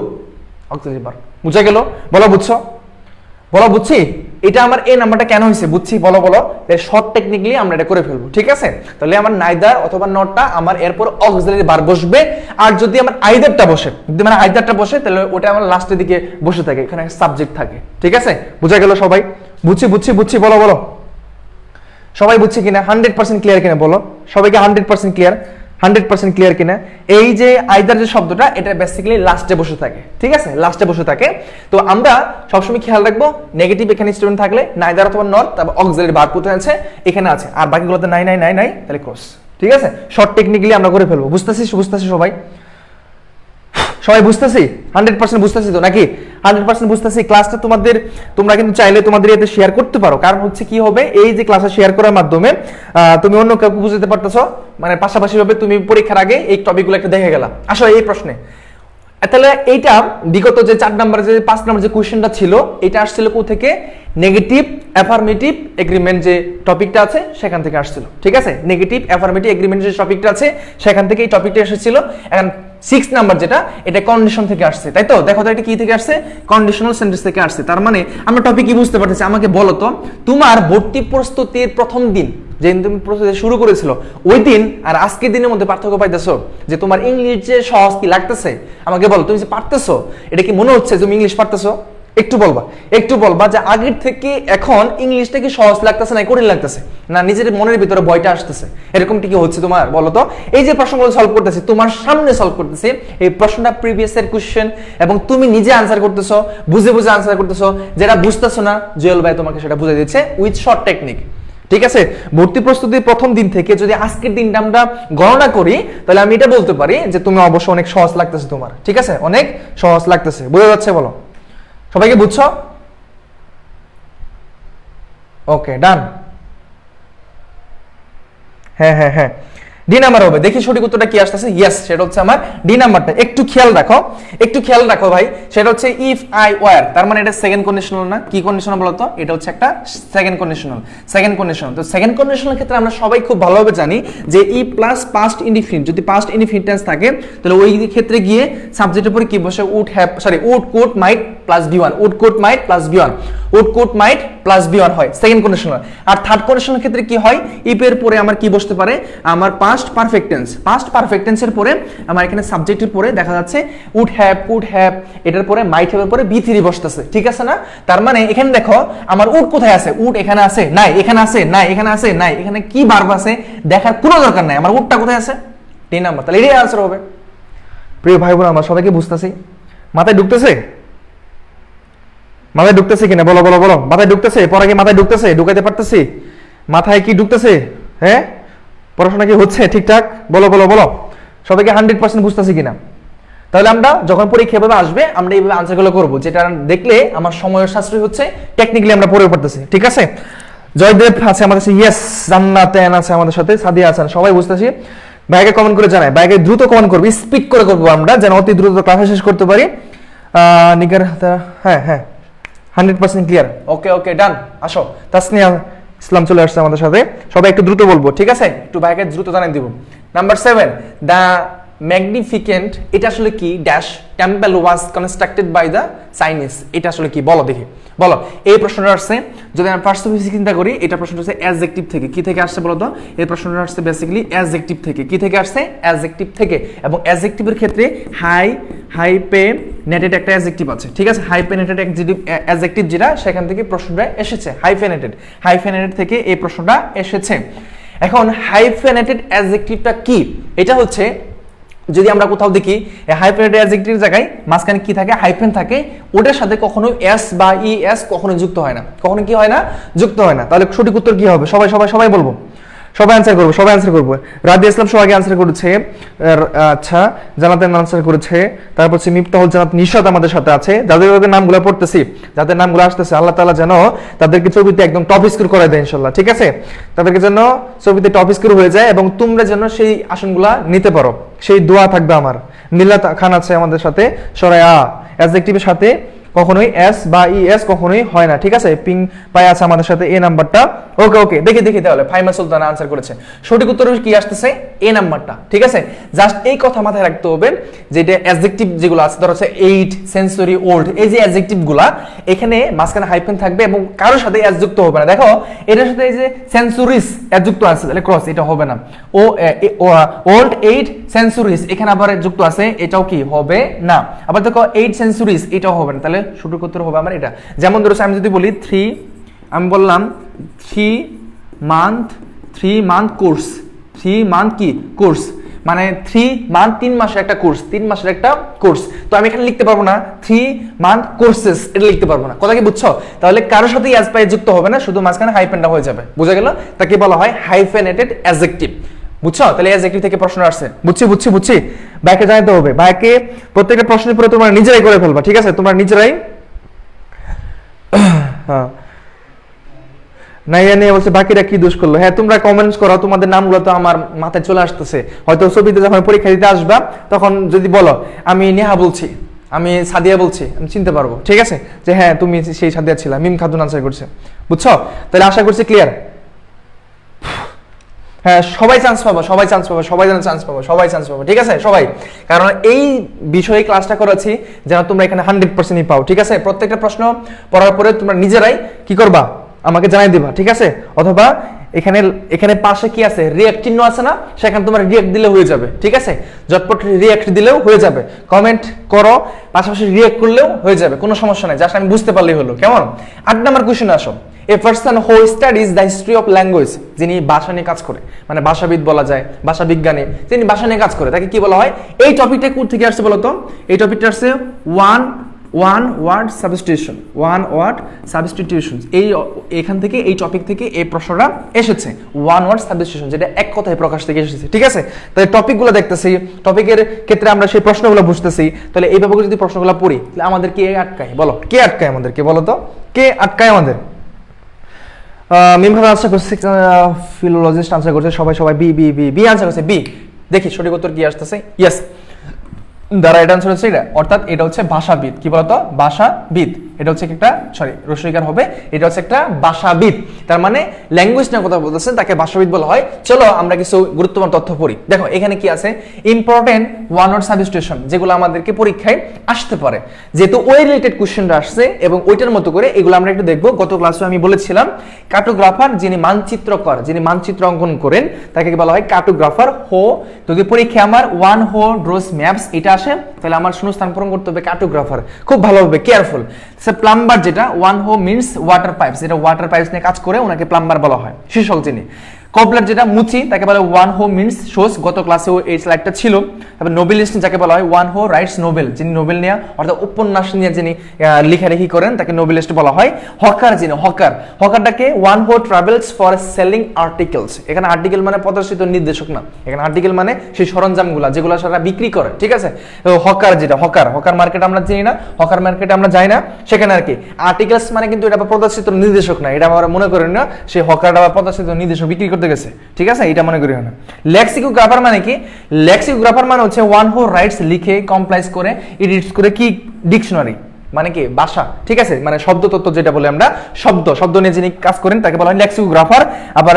auxiliary verb. বুঝা গেল? বলো বুঝছো? বলো বুঝছি? এটা আমার এই নাম্বারটা কেন হয়েছে বুঝছি? বলো বলো। শর্ট টেকনিক্যালি আমরা এটা করে ফেলবো, ঠিক আছে? তাহলে আমার নাইদার অথবা নটটা আমার এরপর অক্সিলারি ভার্ব বসবে। আর যদি আমার আইদারটা বসে, যদি মানে আইদারটা বসে, তাহলে ওটা আমার লাস্টের দিকে বসে থাকে, এখানে সাবজেক্ট থাকে, ঠিক আছে? বুঝা গেল সবাই? বুঝছি বুঝছি বুঝছি, বলো বলো। সবাই বুঝছে কিনা? 100% ক্লিয়ার কিনা বলো? সবাইকে 100% ক্লিয়ার? 100% ক্লিয়ার কিনা? এই যে আইদার যে শব্দটা, এটা বেসিক্যালি লাস্টে বসে থাকে, ঠিক আছে? লাস্টে বসে থাকে। তো আমরা সবসময় খেয়াল রাখবো, নেগেটিভ এখানে স্টেটমেন্ট থাকলে নাইদার অথবা নট, তারপর অক্সিলারি ভার্ব কোথায় আছে? এখানে আছে। আর বাকিগুলোতে নাই নাই নাই নাই, তাহলে ক্রস, ঠিক আছে? শর্ট টেকনিক্যালি আমরা করে ফেলবো। বুঝতেছি? বুঝতেছি সবাই? সবাই বুঝতেছি? 100% বুঝতেছি তো নাকি? 100% বুঝতেছি। ক্লাসটা তোমরা কিন্তু চাইলে তোমাদের এতে শেয়ার করতে পারো। কারণ হচ্ছে কি হবে, এই যে ক্লাসে শেয়ার করার মাধ্যমে তুমি অন্য কাউকে বুঝতে পারতেছো, মানে পাশাপাশি ভাবে তুমি পরীক্ষার আগে এই টপিকগুলো একটু দেখে গেলা। আসলে এই প্রশ্নে তাহলে এইটা বিগত যে 4 নাম্বার যে 5 নাম্বার যে কোশ্চেনটা ছিল, এটা আসছিল কোথা থেকে? নেগেটিভ অ্যাফার্মেটিভ এগ্রিমেন্ট যে টপিকটা আছে সেখান থেকে আসছিল, ঠিক আছে? নেগেটিভ অ্যাফার্মেটিভ এগ্রিমেন্ট যে টপিকটা আছে সেখান থেকে এই টপিকটা এসেছিল। এখন 6 নাম্বার যেটা, এটা কন্ডিশন থেকে আসছে, তাই তো? দেখো তো এটা কি থেকে আসছে? কন্ডিশনাল সেন্টেন্স থেকে আসছে। তার মানে আমরা টপিক কি বুঝতে পারতেছি? আমাকে বলো তো, তোমার ভর্তি প্রস্তুতির প্রথম দিন যেদিন তুমি প্রস্তুতি শুরু করেছিল, ওই দিন আর আজকের দিনের মধ্যে পার্থক্য পাইতেছো? যে তোমার ইংলিশ যে সহজ কি লাগতেছে? আমাকে বলো, তুমি যে পারতেছো, এটা কি মনে হচ্ছে তুমি ইংলিশ পারতেছো? একটু বলবা যে আগের থেকে এখন ইংলিশটা কি সহজ লাগতেছে না কঠিন লাগতেছে, না নিজের মনের ভিতরে ভয়টা আসতেছে, এরকমটা কি হচ্ছে তোমার? বলো তো। এই যে প্রশ্নগুলো সলভ করতেছি, তোমার সামনে সলভ করতেছি, এই প্রশ্নটা প্রিভিয়াস এর কোশ্চেন, এবং তুমি নিজে আনসার করতেছো, বুঝে বুঝে আনসার করতেছো। যেটা বুঝতেছো না, জুয়েল ভাই তোমাকে সেটা বুঝিয়ে দিচ্ছে উইথ শর্ট টেকনিক, ঠিক আছে? ভর্তি প্রস্তুতির প্রথম দিন থেকে যদি আজকের দিনটা আমরা গণনা করি, তাহলে আমি এটা বলতে পারি যে তুমি অবশ্য অনেক সহজ লাগতেছে তোমার, ঠিক আছে? অনেক সহজ লাগতেছে। বোঝা যাচ্ছে? বলো সবাইকে, বুঝছো? ওকে, ডান। হ্যাঁ হ্যাঁ হ্যাঁ, ডি নাম্বার হবে। দেখি সঠিক উত্তরটা কি আসতেছে। ইয়েস, সেটা হচ্ছে আমার ডি নাম্বারটা। একটু খেয়াল রাখো ভাই। সেটা হচ্ছে ইফ আই ওয়ার, তার মানে এটা সেকেন্ড কন্ডিশনাল না? কি কন্ডিশনাল বলো তো? এটা হচ্ছে একটা সেকেন্ড কন্ডিশনাল। তো সেকেন্ড কন্ডিশনাল ক্ষেত্রে আমরা সবাই খুব ভালোভাবে জানি যে ই প্লাস পাস্ট ইনডিফিনিট, যদি পাস্ট ইনডিফিনিট টেন্স থাকে, তাহলে ওই ক্ষেত্রে গিয়ে সাবজেক্টের উপরে কি বসে? Would could might plus be one. Would could might plus be one হয় সেকেন্ড কন্ডিশনাল। আর থার্ড কন্ডিশনাল ক্ষেত্রে কি হয়? ইফ এর পরে আমার কি বসতে পারে? আমার পাস্ট পারফেক্ট টেন্সের পরে আমার এখানে সাবজেক্টের পরে দেখা যাচ্ছে উড হ্যাভ, কুড হ্যাভ, এটার পরে মাইট হ্যাভ এর পরে বি থ্রি বসতেছে, ঠিক আছে না? তার মানে এখানে দেখো আমার উড কোথায় আছে? উড এখানে আছে নাই, এখানে আছে নাই, এখানে আছে নাই, এখানে কি ভার্ব আছে দেখার কোনো দরকার নাই। আমার উডটা কোথায় আছে? 3 নাম্বার। তাহলে এটাই আনসার হবে। প্রিয় ভাই বোন আমার, সবাইকে বুঝতেছি? মাথায় ঢুকতেছে কিনা? বলো বলো বলো। মাথায় ঢুকতেছে? পড়া কি মাথায় ঢুকতেছে? ঢুকাইতে পারতেছি? মাথায় কি ঢুকতেছে? হ্যাঁ, পড়াশোনা কি হচ্ছে ঠিকঠাক? বলো বলো বলো। সবাইকে 100% বুঝতেছি কিনা? তাহলে আমরা যখন পরীক্ষা এভাবে আসবে, আমরা এইভাবে আনসারগুলো করবো, যেটা দেখলে আমার সময়ের সাশ্রয় হচ্ছে, টেকনিক্যালি আমরা পড়ে পড়তেছি, ঠিক আছে? জয়দেব আছে আমাদের সাথে, ইয়েস। জান্নাত আছে আমাদের সাথে, সাদিয়া আছেন, সবাই বুঝতেছি। ভাইকে কমেন্ট করে জানাই, ভাইকে দ্রুত কমেন্ট করবো, স্পিড করে করবো আমরা, যেন অতি দ্রুত ক্লাস শেষ করতে পারি। নিগার, হ্যাঁ হ্যাঁ 100% ক্লিয়ার। ওকে ওকে, ডান। আসো তাসনিয়া, ইসলাম চলে আসছে আমাদের সাথে, সবাই একটু দ্রুত বলবো, ঠিক আছে? একটু ভাইকে দ্রুত জানাই দিব। নাম্বার 7, দ্য ম্যাগনিফিকেন্ট, এটা আসলে কি? Dash temple was constructed by the Chinese, এটা আসলে কি বলো দেখি, বলো। এই প্রশ্নটা আসছে, যদি আমরা ফার্স্ট অফ চিন্তা করি, এটা প্রশ্নটা হচ্ছে অ্যাডজেক্টিভ থেকে। কি থেকে আসছে বলো তো? এই প্রশ্নটা আসছে বেসিক্যালি অ্যাডজেক্টিভ থেকে। কি থেকে আসছে? অ্যাডজেক্টিভ থেকে। এবং অ্যাডজেক্টিভের ক্ষেত্রে হাইফেনেটেড একটা অ্যাডজেক্টিভ আছে, ঠিক আছে? হাইফেনেটেড অ্যাডজেক্টিভ যেটা, সেখান থেকে প্রশ্নটা এসেছে। হাইফেনেটেড থেকে এই প্রশ্নটা এসেছে। এখন হাইফেনেটেড অ্যাডজেক্টিভটা কি? এটা হচ্ছে, যদি আমরা কোথাও দেখি হাইফেনেটেড অ্যাডজেক্টিভের জায়গায় মাঝখানে কি থাকে? হাইফেন থাকে। ওটার সাথে কখনো এস বা ইএস কখনো যুক্ত হয় না। কখনো কি হয় না? যুক্ত হয় না। তাহলে সঠিক উত্তর কি হবে? সবাই সবাই সবাই বলবো, সবাই আনসার করবো, সবাই আনসার করবো। রাবিয়া ইসলাম সবাইকে আনসার করেছে। আচ্ছা, জানাতেন আনসার করেছে। তারপর হচ্ছে মিফতাহুল জান্নাত নিশাত আমাদের সাথে আছে। যাদের নামগুলো পড়তেছি, যাদের নামগুলো আসতেছে, আল্লাহ তাআলা যেন তাদেরকে ছবিতে একদম টপ স্কোর করে দেয় ইনশাআল্লাহ, ঠিক আছে? তাদেরকে যেন ছবিতে টপ স্কোর হয়ে যায় এবং তোমরা যেন সেই আসনগুলা নিতে পারো, সেই দোয়া থাকবে আমার। মিলাত খান আছে আমাদের সাথে। সরাই অ্যাডজেক্টিভের সাথে কখনোই এস বা ইএস কখনোই হয় না, ঠিক আছে? পিং পাই আছে আমাদের সাথে, এ নাম্বারটা। ওকে ওকে, দেখি তাহলে ফাইমা সুলতানা আনসার করেছে। সঠিক উত্তর কি আসতেছে? এ নাম্বারটা, ঠিক আছে? জাস্ট এই কথা মাথায় রাখতে হবে যে এটা অ্যাডজেক্টিভ যেগুলো আছে, ধরো হচ্ছে 8 সেঞ্চুরি ওল্ড, এই যে অ্যাডজেক্টিভগুলা, এখানে মাঝখানে হাইফেন থাকবে এবং কারোর সাথে এস যুক্ত হবে না। দেখো এটার সাথে এই যে সেঞ্চুরিজ এস যুক্ত আছে, তাহলে ক্রস, এটা হবে না। ওল্ড 8 সেঞ্চুরিজ, এখানে আবার যুক্ত আছে, এটাও কি হবে না। আবার দেখো 8 সেঞ্চুরিজ, এটাও হবে না। তাহলে সঠিক উত্তর হবে আমার এটা। যেমন ধরো আমি যদি বলি 3, আমি বললাম 3 মান্থ কোর্স, 3 মান্থ কি কোর্স, মানে 3 মান্থ 3 মাসের একটা কোর্স, 3 মাসের একটা কোর্স। তো আমি এখানে লিখতে পারবো না 3 মান্থ কোর্সেস, এটা লিখতে পারবো না। কথা কি বুঝছো? তাহলে কারোর সাথে এস পাই যুক্ত হবে না, শুধু মাঝখানে হাইফেনটা হয়ে যাবে। বুঝা গেল? তাকে বলা হয় হাইফেনেটেড অ্যাডজেক্টিভ। বুঝছো? তাহলে অ্যাডজেক্টিভ থেকে প্রশ্ন আসছে। বুঝছি। ভাইকে জানাতে হবে, ভাইকে প্রত্যেকটা প্রশ্নের পরে তোমরা নিজেরাই করে ফেলবা, ঠিক আছে? তোমরা নিজেরাই। হ্যাঁ, নাইয়া নিয়ে বলছে বাকিরা কি দোষ করলো। হ্যাঁ, তোমরা কমেন্টস করো, তোমাদের নামগুলো তো আমার মাথায় চলে আসতেছে। হয়তো ছবিতে যখন পরীক্ষা দিতে আসবা, তখন যদি বলো আমি নেহা বলছি, আমি সাদিয়া বলছি, আমি চিনতে পারবো, ঠিক আছে? যে হ্যাঁ তুমি সেই সাদিয়া ছিলা। মিম খাতুন আনসার করছে। বুঝছো? তাহলে আশা করছি ক্লিয়ার। হ্যাঁ, সবাই চান্স পাবো, ঠিক আছে? সবাই, কারণ এই বিষয়ে ক্লাসটা করেছি যেন তোমরা এখানে 100% পাও, ঠিক আছে? প্রত্যেকটা প্রশ্ন পড়ার পরে তোমরা নিজেরাই কি করবা? আমাকে জানাই দিবা, ঠিক আছে? অথবা এখানে পাশে কি আছে? রিঅ্যাক্ট চিহ্ন আছে না? সেখানে তোমরা রিঅ্যাক্ট দিলে হয়ে যাবে, ঠিক আছে? ঝটপট রিঅ্যাক্ট দিলেও হয়ে যাবে। কমেন্ট করো, পাশাপাশি রিঅ্যাক্ট করলেও হয়ে যাবে, কোনো সমস্যা নাই। জাস্ট আমি বুঝতে পারলেই হলো, কেমন? 8 নাম্বার কোশ্চেনে আসো। A person who studies the history of language, যিনি ভাষা নিয়ে কাজ করে, মানে ভাষাবিদ বলা যায়, ভাষা বিজ্ঞানী, যিনি ভাষা নিয়ে কাজ করে, তাকে কি বলা হয়? এই টপিকটা কোথা থেকে আসছে বলো তো? এই টপিকটা আসছে ওয়ান ওয়ার্ড সাবস্টিটিউশন। এখান থেকে, এই টপিক থেকে এই প্রশ্নটা এসেছে, ওয়ান ওয়ার্ড সাবস্টিটিউশন, যেটা এক কথায় প্রকাশ থেকে এসেছে, ঠিক আছে? তাহলে টপিকগুলো দেখতেছি, টপিকের ক্ষেত্রে আমরা সেই প্রশ্নগুলো বুঝতেছি। তাহলে এইভাবে যদি প্রশ্নগুলো পড়ি, তাহলে আমাদের কে আটকায়? বলো, কে আটকায় আমাদেরকে? বলো তো, কে আটকায় আমাদের? মিমখান আনসার করছে, ফিলোলজিস্ট আনসার করছে, সবাই বি আনসার করছে। বি, দেখি সঠিক উত্তর কি আসতেছে। ইয়েস, দ্য রাইট আনসার হচ্ছে এটা, অর্থাৎ এটা হচ্ছে ভাষাবিদ। কি বলতো? ভাষাবিদ। এটা হচ্ছে একটা, সরি রসইকার হবে, এটা হচ্ছে একটা ভাষাবিদ। তার মানে ল্যাঙ্গুয়েজ নিয়ে কথা বলতেছেন, তাকে ভাষাবিদ বলা হয়। চলো আমরা কিছু গুরুত্বপূর্ণ তথ্য পড়ি। দেখো এখানে কি আছে? ইম্পর্টেন্ট ওয়ান ওয়ার্ড সাবস্টিটিউশন, যেগুলো আমাদেরকে পরীক্ষায় আসতে পারে, যেহেতু ওই রিলেটেড কোশ্চেনটা আসছে এবং ওইটার মতো করে এগুলো আমরা একটু দেখবো। গত ক্লাসে আমি বলেছিলাম কার্টোগ্রাফার, যিনি মানচিত্রকর, যিনি মানচিত্র অঙ্কন করেন, তাকে বলা হয় কার্টোগ্রাফার। যদি পরীক্ষায় আমার ওয়ান হো ড্রোস ম্যাপস এটা আসে, তাহলে আমার শূন্যস্থান পূরণ করতে হবে কার্টোগ্রাফার। খুব ভালোভাবে কেয়ারফুল। প্লাম্বার, যেটা ওয়ান হো মিনস ওয়াটার পাইপস, এটা ওয়াটার পাইপস নিয়ে কাজ করে, ওনাকে প্লাম্বার বলা হয়, শীর্ষক যিনি। কবলার, যেটা মুচি, তাকে বলা হয় ওয়ান হো মিনস শোস, গত ক্লাসেও এই স্লাইডটা ছিল। তারপর নোবেলিস্ট, যাকে বলা হয় ওয়ান হো রাইটস নোবেল, যিনি নোবেল নিয়ে অর্থাৎ উপন্যাস নিয়ে যিনি লেখালেখি করেন, তাকে নোবেলিস্ট বলা হয়। হকার, যিনি হকারটাকে ওয়ান হো ট্রাভেলস ফর সেলিং আর্টিকেলস। এখানে আর্টিকেল মানে প্রদর্শিত নির্দেশক না, এখানে আর্টিকেল মানে সেই সরঞ্জামগুলো যেগুলো সারা বিক্রি করে, ঠিক আছে? হকার, যেটা হকার মার্কেট আমরা চিনি না, হকার মার্কেটে আমরা যাই না, সেখানে আর কি আর্টিকেলস মানে কিন্তু এটা প্রদর্শিত নির্দেশক না, এটা আমরা মনে করি না সেই হকারটা প্রদর্শিত নির্দেশক বিক্রি করতে গেছে, ঠিক আছে? এটা মনে করি না। লেক্সিকোগ্রাফার মানে কি? লেক্সিকোগ্রাফার মানে হচ্ছে ওয়ান হো রাইটস, লিখে কমপ্লাইজ করে, এডিটস করে কি ডিকশনারি, মানে কি ভাষা, ঠিক আছে, মানে শব্দ তত্ত্ব যেটা বলে আমরা, শব্দ নিয়ে যিনি কাজ করেন তাকে বলা হয় লেক্সিকোগ্রাফার। আবার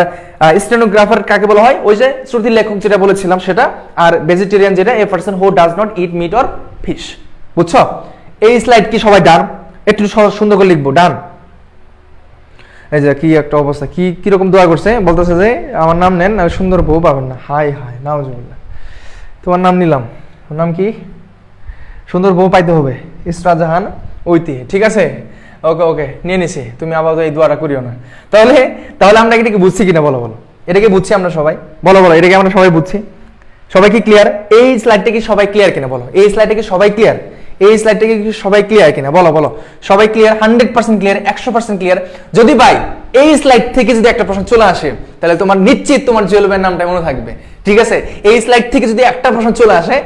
স্টেনোগ্রাফার কাকে বলা হয়, ওই যে শ্রুতি লেখক যেটা বলেছিলাম সেটা। আর ভেজিটেরিয়ান যেটা, a person who does not it meet or fish. বুঝছো? এই স্লাইড কি সবাই ডান? একটু সুন্দর করে লিখবো, ডান। এই যে কি একটা অবস্থা, কিরকম দোয়া করছে, বলতেছে যে আমার নাম নেন, সুন্দর বউ পাবেন না। হাই নাউজুবিল্লাহ, তোমার নাম নিলাম, ওর নাম কি, সুন্দর বউ পাইতে হবে, ইসরা জাহান ঐতি, ঠিক আছে, ওকে নিয়ে নিছি, তুমি আপাতত এই দোয়াটা করিও না। তাহলে আমরা এটাকে বুঝছি কিনা বলো, এটাকে বুঝছি আমরা সবাই, বলো এটাকে আমরা সবাই বুঝছি, সবাই কি ক্লিয়ার? এই স্লাইডটা কি সবাই ক্লিয়ার কিনা বলো, এই স্লাইডটা কি সবাই ক্লিয়ার? এই স্লাইডটা কি সবাই ক্লিয়ার কিনা বলো, সবাই ক্লিয়ার? 100% clear, 100% clear? যদি ভাই এই স্লাইড থেকে যদি একটা প্রশ্ন চলে আসে, তাহলে তোমার নিশ্চিত তোমার জুয়েল ভাইয়ের নামটা মনে থাকবে, ঠিক আছে? এই স্লাইড থেকে যদি একটা প্রশ্ন চলে আসে,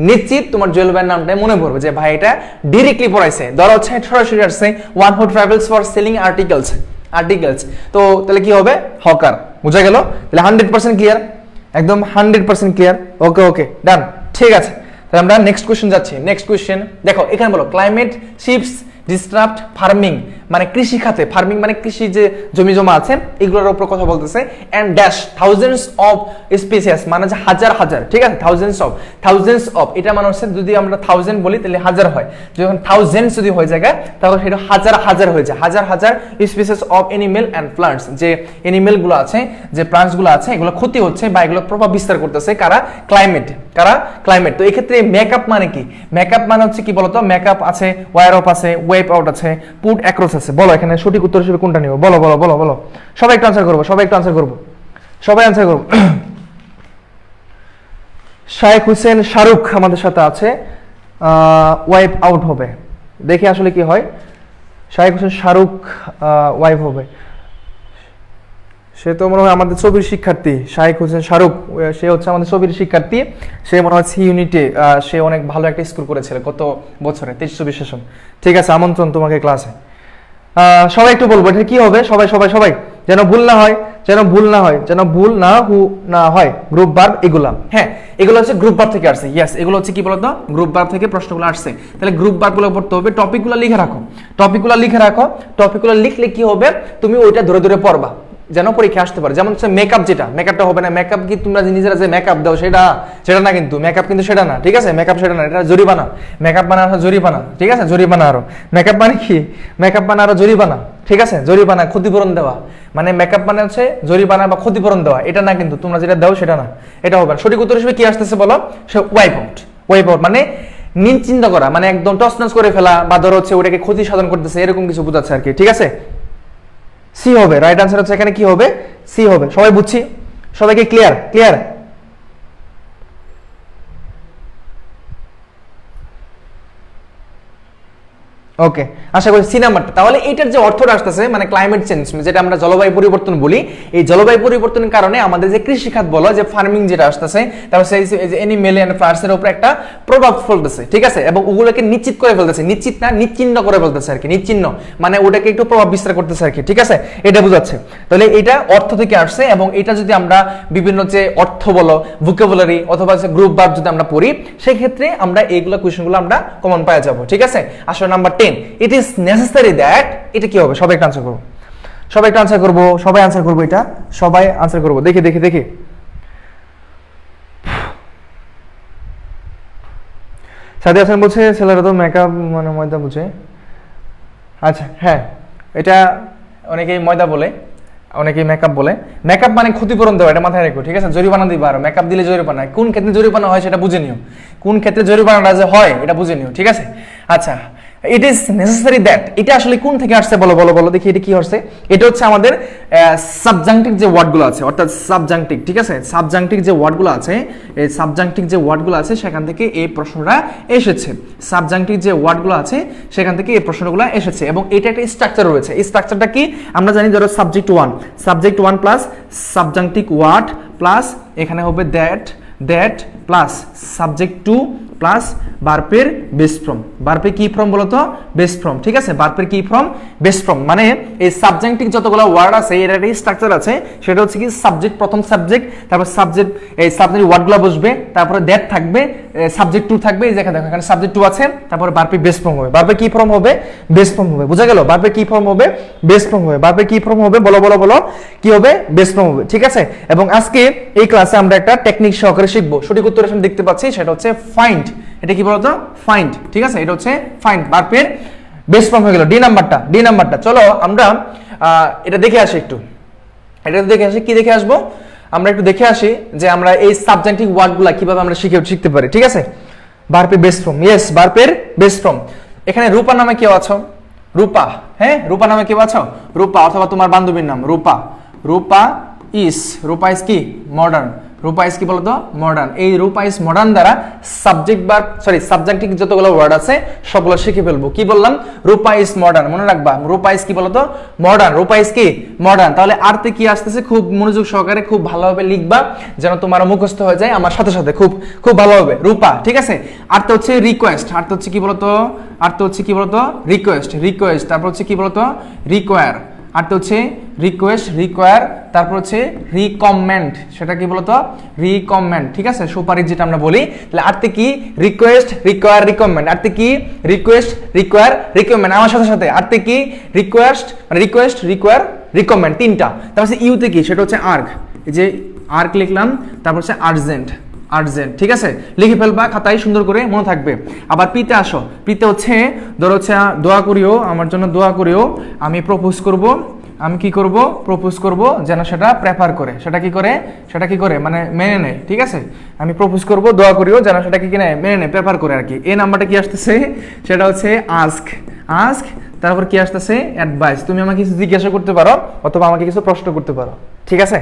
নিশ্চিত তোমার জুয়েল ভাইয়ের নামটা মনে পড়বে যে ভাই এটা ডিরেক্টলি পড়াইছে, ধরো হচ্ছে সরাসরি আসছে one who travels for selling articles. তো তাহলে কি হবে, হকার। বুঝা গেল? তাহলে 100% ক্লিয়ার, একদম 100% ক্লিয়ার। ওকে ডান, ঠিক আছে। তাহলে আমরা নেক্সট কোশ্চেন যাচ্ছি। নেক্সট কোশ্চেন দেখো, এখানে বলো ক্লাইমেট শিফটস ডিসরাপ্ট ফার্মিং, মানে কৃষি খাতে, ফার্মিং মানে কৃষি যে জমি জমা আছে এগুলোর উপর কথা বলতেছে। And dash thousands of species, মানে যে হাজার, ঠিক আছে, থাউজেন্ডস অফ, এটা মানে হচ্ছে যদি আমরা থাউজেন্ড বলি তাহলে হাজার হয়, যখন থাউজেন্ডস যদি হয়ে যায় তাহলে সেটা হাজার হয়ে যায়, হাজার species of animal and plants, যে এনিমেল গুলো আছে, যে প্লান্টস গুলো আছে, এগুলো ক্ষতি হচ্ছে বা এগুলো প্রভাব বিস্তার করতেছে কারা? ক্লাইমেট। তো এই ক্ষেত্রে মেকআপ মানে কি? মেকআপ মানে হচ্ছে কি বলতো, মেকআপ আছে, ওয়ার অফ আছে, ওয়েপ আউট আছে, পুট অ্যাক্রস আছে। বলো এখানে সঠিক উত্তর হিসেবে কোনটা নিব? বলো সবাই একটু আনসার করবো, সবাই আনসার করবো। শায়েখ হোসেন শাহরুখ আমাদের সাথে আছে, ওয়াইপ আউট হবে, দেখি আসলে কি হয়। শায়েখ হোসেন শাহরুখ ওয়াইপ হবে, সে তো মনে হয় আমাদের ছবির শিক্ষার্থী। শায়েখ হোসেন শাহরুখ, সে হচ্ছে আমাদের ছবির শিক্ষার্থী, সে মনে হয় সি ইউনিটে, সে অনেক ভালো একটা স্কোর করেছিল গত বছরে 23-24 সেশন। ঠিক আছে, আমন্ত্রণ তোমাকে ক্লাসে। সবাই একটু বলবো এটা কি হবে, সবাই যেন ভুল না হয় গ্রুপ ভার্ব এগুলা। হ্যাঁ, এগুলো হচ্ছে গ্রুপ ভার্ব থেকে আসছে। ইয়েস, এগুলো হচ্ছে কি বলতো, গ্রুপ ভার্ব থেকে প্রশ্নগুলো আসছে। তাহলে গ্রুপ ভার্বগুলো পড়তে হবে, টপিকগুলো লিখে রাখো, টপিকগুলো লিখলে কি হবে, তুমি ওইটা ধরে পড়বা যেন পরীক্ষা আসতে পারে। যেমন হচ্ছে মেকআপ, মেকআপটা হবে না, মেকআপ কি তোমরা নিজেরা যে মেকআপ দাও সেটা না, কিন্তু মেকআপ কিন্তু সেটা না, ঠিক আছে, মেকআপ সেটা না, এটা জরিমানা। মেকআপ মানে আরো জরিমানা, ঠিক আছে, জরিমানা আরো। মেকআপ মানে কি? মেকআপ মানে আরো জরিমানা, ঠিক আছে, জরিমানা, ক্ষতিপূরণ দেওয়া, মানে মেকআপ মানে হচ্ছে জরিমানা বা ক্ষতিপূরণ দেওয়া, এটা না কিন্তু, তোমরা যেটা দাও সেটা না, এটা হবে না। সঠিক উত্তর হিসেবে কি আসতেছে বলো, সে ওয়াইপ আউট মানে নিশ্চিন্ত করা, মানে একদম টসনস করে ফেলা, বা ধরো হচ্ছে ওটাকে ক্ষতি সাধন করতেছে, এরকম কিছু বোঝাচ্ছে আর কি, ঠিক আছে। সি হবে, রাইট আনসার হচ্ছে এখানে কি হবে, সি হবে। সবাই বুঝছি, সবাইকে ক্লিয়ার? ওকে, আশা করি সি নাম্বারটা। তাহলে এটার যে অর্থটা আসতেছে, মানে ক্লাইমেট চেঞ্জ, যেটা আমরা জলবায়ু পরিবর্তন বলি, এই জলবায়ু পরিবর্তনের কারণে আমাদের যে কৃষি খাত বলো, যে ফার্মিং যেটা আসতেছে, তারপর সেই এনিমেল এন্ড প্লান্টসের উপর একটা প্রভাব ফেলতেছে, ঠিক আছে, এবং ওগুলোকে নিশ্চিত করে ফেলতেছে, নিশ্চিন্ন করে ফেলতেছে আর কি, নিশ্চিন্ন মানে ওটাকে একটু প্রভাব বিস্তার করতেছে আর কি, ঠিক আছে, এটা বোঝাচ্ছে। তাহলে এটা অর্থ থেকে আসছে, এবং এটা যদি আমরা বিভিন্ন যে অর্থ বলো, ভোকাবুলারি অথবা গ্রুপ ভার্ব যদি আমরা পড়ি, সেই ক্ষেত্রে আমরা এইগুলো কোয়েশ্চেনগুলো আমরা কমন পাওয়া যাব, ঠিক আছে। আসলে number 10, it is necessary that, এটা কি হবে, সবাই আনসার করবো, সবাই আনসার করবো, এটা সবাই আনসার করবো। দেখি সাদি হাসান বলছে ছেলেরা তো মেকআপ মানে ময়দা বুঝে। আচ্ছা, হ্যাঁ, এটা অনেকেই ময়দা বলে, অনেকেই মেকআপ বলে। মেকআপ মানে ক্ষতিপূরণ দেওয়া, এটা মাথায় রেখো, ঠিক আছে, জরিমানা দিবা। আর মেকআপ দিলে জরিমানা, কোন ক্ষেত্রে জরিমানা হয় সেটা বুঝে নিও, কোন ক্ষেত্রে জরিমানাটা যে হয় এটা বুঝে নিও, ঠিক আছে। আচ্ছা, ইট ইজ নেসেসারি দ্যাট, এটা আসলে কোন থেকে আসছে বলো দেখি, এটা কি হচ্ছে। এটা হচ্ছে আমাদের সাবজাংটিভ যে ওয়ার্ডগুলো আছে, অর্থাৎ সাবজাংটিভ, ঠিক আছে, সাবজাংটিভ যে ওয়ার্ডগুলো আছে, এই সাবজাংটিভ যে ওয়ার্ডগুলো আছে সেখান থেকে এই প্রশ্নটা এসেছে। সাবজাংটিভ যে ওয়ার্ডগুলো আছে সেখান থেকে এই প্রশ্নগুলো এসেছে, এবং এটা একটা স্ট্রাকচার রয়েছে। এই স্ট্রাকচারটা কি আমরা জানি, ধরো subject one plus subjunctive word plus এখানে হবে that plus subject two plus ভার্বের বেস ফর্ম। ভার্বের কি ফর্ম বলতো, বেস ফর্ম, ঠিক আছে, ভার্বের কি ফর্ম, বেস ফর্ম। মানে এই সাবজেক্টিভ যতগুলো ওয়ার্ড আছে এর একটা স্ট্রাকচার আছে, সেটা হচ্ছে কি সাবজেক্ট, প্রথম সাবজেক্ট, তারপর সাবজেক্ট, এই সাবজেক্ট ওয়ার্ডগুলো বসবে, তারপরে দ্যাট থাকবে, সাবজেক্ট টু থাকবে, এই যে দেখো এখানে সাবজেক্ট টু আছে, তারপরে ভার্বের বেস ফর্ম হবে। ভার্বের কি ফর্ম হবে? বেস ফর্ম হবে। বুঝা গেল? ভার্বের কি ফর্ম হবে? বেস ফর্ম হবে। ভার্বের কি ফর্ম হবে? বলো বলো বলো, কি হবে? বেস ফর্ম হবে। ঠিক আছে, এবং আজকে এই ক্লাসে আমরা একটা টেকনিক সহকারে শিখবো। সঠিক উত্তর এখানে দেখতে পাচ্ছি, সেটা হচ্ছে ফাইন্ড। এটা কি বলতো? ফাইন্ড। ঠিক আছে, এটা হচ্ছে ফাইন্ড, ভার্বের বেস ফর্ম হয়ে গেল। ডি নাম্বারটা চলো আমরা এটা দেখে আসি একটু। এটা দেখে আসি, কি দেখে আসবো? আমরা একটু দেখে আসি যে আমরা এই সাবজেক্টিভ ওয়ার্ডগুলা কিভাবে আমরা শিখতে পারি। ঠিক আছে, ভার্বের বেস ফর্ম, ইয়েস, ভার্বের বেস ফর্ম। এখানে রূপা নামে কেউ আছো? রূপা, হ্যাঁ, রূপা নামে কেউ আছো? রূপা, অথবা তোমার বান্ধবীর নাম রূপা। রূপা ইজ কি? মডার্ন। রূপা ইজ কি বলতো? মডার্ন। এই রূপা ইজ মডার্ন দ্বারা সাবজেক্টিভ যতগুলো ওয়ার্ড আছে সবগুলো শিখে ফেলবো। কি বললাম? রূপা ইজ মডার্ন, মনে রাখবা। রূপা ইজ কি বলতো? মডার্ন। রূপা ইজ কি? মডার্ন। তাহলে আরতে কি আসতেছে? খুব মনোযোগ সহকারে খুব ভালোভাবে লিখবা, যেন তোমার মুখস্থ হয়ে যায় আমার সাথে সাথে, খুব খুব ভালোভাবে। রূপা, ঠিক আছে। আরতে হচ্ছে রিকোয়েস্ট। আরতে হচ্ছে কি বলতো? আরতে হচ্ছে কি বলতো? রিকোয়েস্ট। তারপর হচ্ছে কি বলতো? রিকোয়ার। আর তো হচ্ছে রিকোয়েস্ট, রিকোয়ার। তারপর হচ্ছে রিকমেন্ড। সেটা কি বলতো? রিকমেন্ড। ঠিক আছে, সুপারিশ যেটা আমরা বলি। তাহলে আরতে কি? Request, require, recommend. আরতে কি? Request, require, recommend. আমার সাথে সাথে আরতে কি? রিকোয়েস্ট, রিকোয়ার, রিকমেন্ড, তিনটা। তারপর ইউতে কি? সেটা হচ্ছে আর্ক। এই যে আর্ক লিখলাম, তারপর হচ্ছে আর্জেন্ট। ঠিক আছে, লিখে ফেলবা খাতায়, সুন্দর করে মনে থাকবে। আবার পিতে আসো। পিতে হচ্ছে ধরো হচ্ছে দোয়া করিও, আমার জন্য দোয়া করিও, আমি প্রপোজ করব। আমি কি করব? প্রপোজ করব, যেন সেটা প্রেফার করে। সেটা কি করে মানে মেনে নেয়। ঠিক আছে, আমি প্রপোজ করব, দোয়া করিও, যেন সেটা কি নেয়, মেনে নেয়, প্রেফার করে আর কি। এই নাম্বারটা কি আসতেছে? সেটা হচ্ছে আস্ক। তারপর কি আসতেছে? অ্যাডভাইস। তুমি আমাকে কিছু জিজ্ঞাসা করতে পারো, অথবা আমাকে কিছু প্রশ্ন করতে পারো। ঠিক আছে,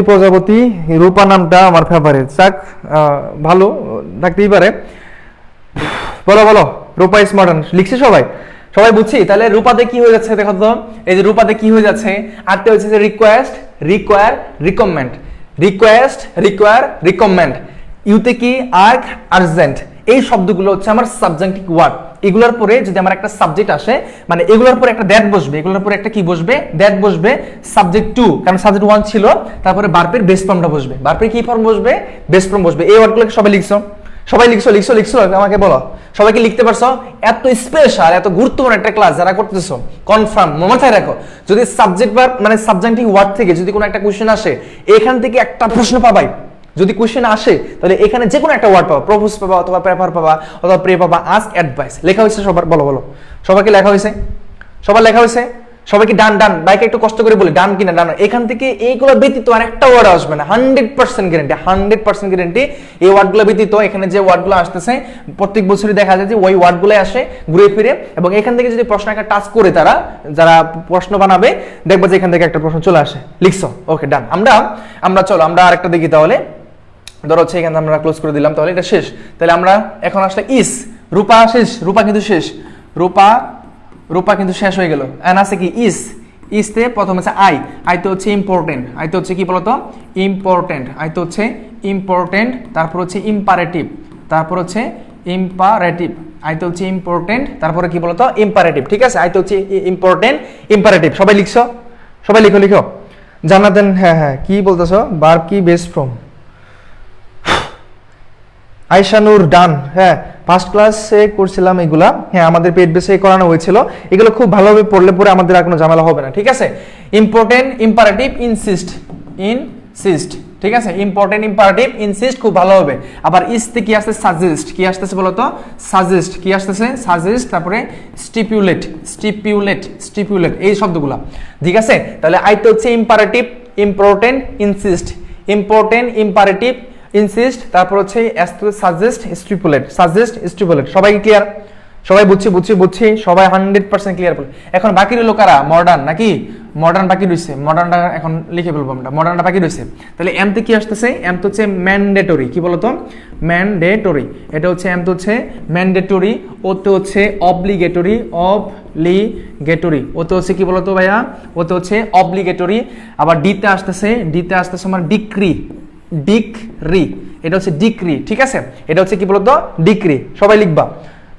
প্রজাপতি। রূপা নামটা আমার ফেভারিট। যাক, ভালো থাকতেই পারে। বলো রূপা ইজ মডার্ন লিখছি সবাই বুঝছি। তাহলে রূপাতে কি হয়ে যাচ্ছে দেখো তো, এই যে রূপাতে কি হয়ে যাচ্ছে? আরতে হচ্ছে যে request, require, recommend. Request, require, recommend. ইউতে কি? আর্ক, আর্জেন্ট। এই শব্দগুলো হচ্ছে আমার সাবজেক্টিভ ওয়ার্ড। এগুলোর পরে যদি আমার একটা সাবজেক্ট আসে, মানে এগুলোর পরে একটা দ্যাট বসবে, এগুলোর পরে একটা কি বসবে? দ্যাট বসবে। সাবজেক্ট টু, কারণ সাবজেক্ট ওয়ান ছিল, তারপরে ভার্বের বেস ফর্মটা বসবে। ভার্বের কি ফর্ম বসবে? বেস ফর্ম বসবে। এই ওয়ার্ডগুলোকে সবাই লিখছো? আমাকে বলো, সবাই কি লিখতে পারছো? এত স্পেশাল, এত গুরুত্বপূর্ণ একটা ক্লাস যারা করতেছো, কনফার্ম মাথায় রাখো। যদি সাবজেক্ট ভার্ব মানে সাবজেক্টিভ ওয়ার্ড থেকে যদি কোনো একটা কোশ্চেন আসে, এখান থেকে একটা প্রশ্ন পাবাই। যদি কোশ্চেন আসে, তাহলে এখানে যে কোনো একটা ওয়ার্ড পাবা, প্রপোজ পাবা, অথবা প্রেফার পাবা, অথবা প্রে পাবা, আস্ক, অ্যাডভাইস। লেখা হয়েছে সবার? বলো সবাইকে লেখা হয়েছে? সবার লেখা হয়েছে? সবাইকে ডান। বাইকে একটু কষ্ট করে বলি, ডান কিনা? ডান। এখান থেকে এইগুলো ব্যতীত আর একটা ওয়ার্ড আসবে না, 100% গ্যারান্টি। এই ওয়ার্ডগুলো ব্যতীত এখানে যে ওয়ার্ডগুলো আসতেছে প্রত্যেক বছরই দেখা যায় যে ওই ওয়ার্ডগুলো আসে ঘুরে ফিরে, এবং এখান থেকে যদি প্রশ্ন একটা টাচ করে যারা প্রশ্ন বানাবে, দেখবো যে এখান থেকে একটা প্রশ্ন চলে আসে। লিখছো? ওকে, ডান। আমরা চলো আমরা আরেকটা দেখি তাহলে। ধরো হচ্ছে এখানে আমরা ক্লোজ করে দিলাম, তাহলে এটা শেষ। তাহলে আমরা এখন আসলে ইস। রূপা শেষ, রূপা কিন্তু শেষ। রূপা কিন্তু শেষ হয়ে গেল। এন্ড আছে কি? ইসতে প্রথম আছে আইতে হচ্ছে ইম্পর্টেন্ট। আইতে হচ্ছে কি বলতো? ইম্পর্টেন্ট। আইতে হচ্ছে ইম্পর্টেন্ট। তারপর হচ্ছে ইম্পারেটিভ। আইতে হচ্ছে ইম্পর্টেন্ট, তারপরে কি বলতো? ইম্পারেটিভ। ঠিক আছে, আইতে হচ্ছে ইম্পর্টেন্ট, ইম্পারেটিভ। সবাই লিখছো? সবাই লিখো। জানাতেন, হ্যাঁ, কি বলতেছো? ভার্ব কি? Base form. আয়শানুর, ডান। হ্যাঁ, ফার্স্ট ক্লাসে করছিলাম এগুলা। হ্যাঁ, আমাদের পেড বেসে করানো হয়েছিল। এগুলো খুব ভালোভাবে পড়লে পরে আমাদের আর কোনো ঝামেলা হবে না। ঠিক আছে, ইম্পর্টেন্ট, ইম্পারেটিভ, ইনসিস্ট। ঠিক আছে, ইম্পর্টেন্ট, ইম্পারেটিভ, ইনসিস্ট খুব ভালো হবে। আবার ইসতে কি আসছে? সাজেস্ট। কি আসতেছে বলতো? সাজেস্ট। কি আসতেছে? সাজেস্ট। তারপরে স্টিপুলেট, এই শব্দগুলা। ঠিক আছে, তাহলে আইতে হচ্ছে imperative, important, insist. Important, imperative, insist, তারপর হচ্ছে সাজেস্ট, স্টিপুলেট। সবাই ক্লিয়ার? সবাই বুঝছি। সবাই 100% ক্লিয়ার। এখন বাকি রইল কারা? মডার্ন নাকি? মডার্ন বাকি রয়েছে। মডার্নটা এখন লিখে ফেলবো আমরা। মডার্নটা বাকি রয়েছে। তাহলে এমতে কি আসতেছে? এম তো হচ্ছে ম্যান্ডেটরি। কি বলতো? ম্যান্ডেটরি। এটা হচ্ছে এম তো হচ্ছে ম্যান্ডেটরি। ওতে হচ্ছে অব্লিগেটরি। ওতে হচ্ছে কি বলতো ভাইয়া? ওতে হচ্ছে অব্লিগেটরি। আবার ডিতে আসতেছে আমার ডিক্রি। এটা হচ্ছে ডিক্রি। ঠিক আছে, এটা হচ্ছে কি বলতো? ডিক্রি। সবাই লিখবা।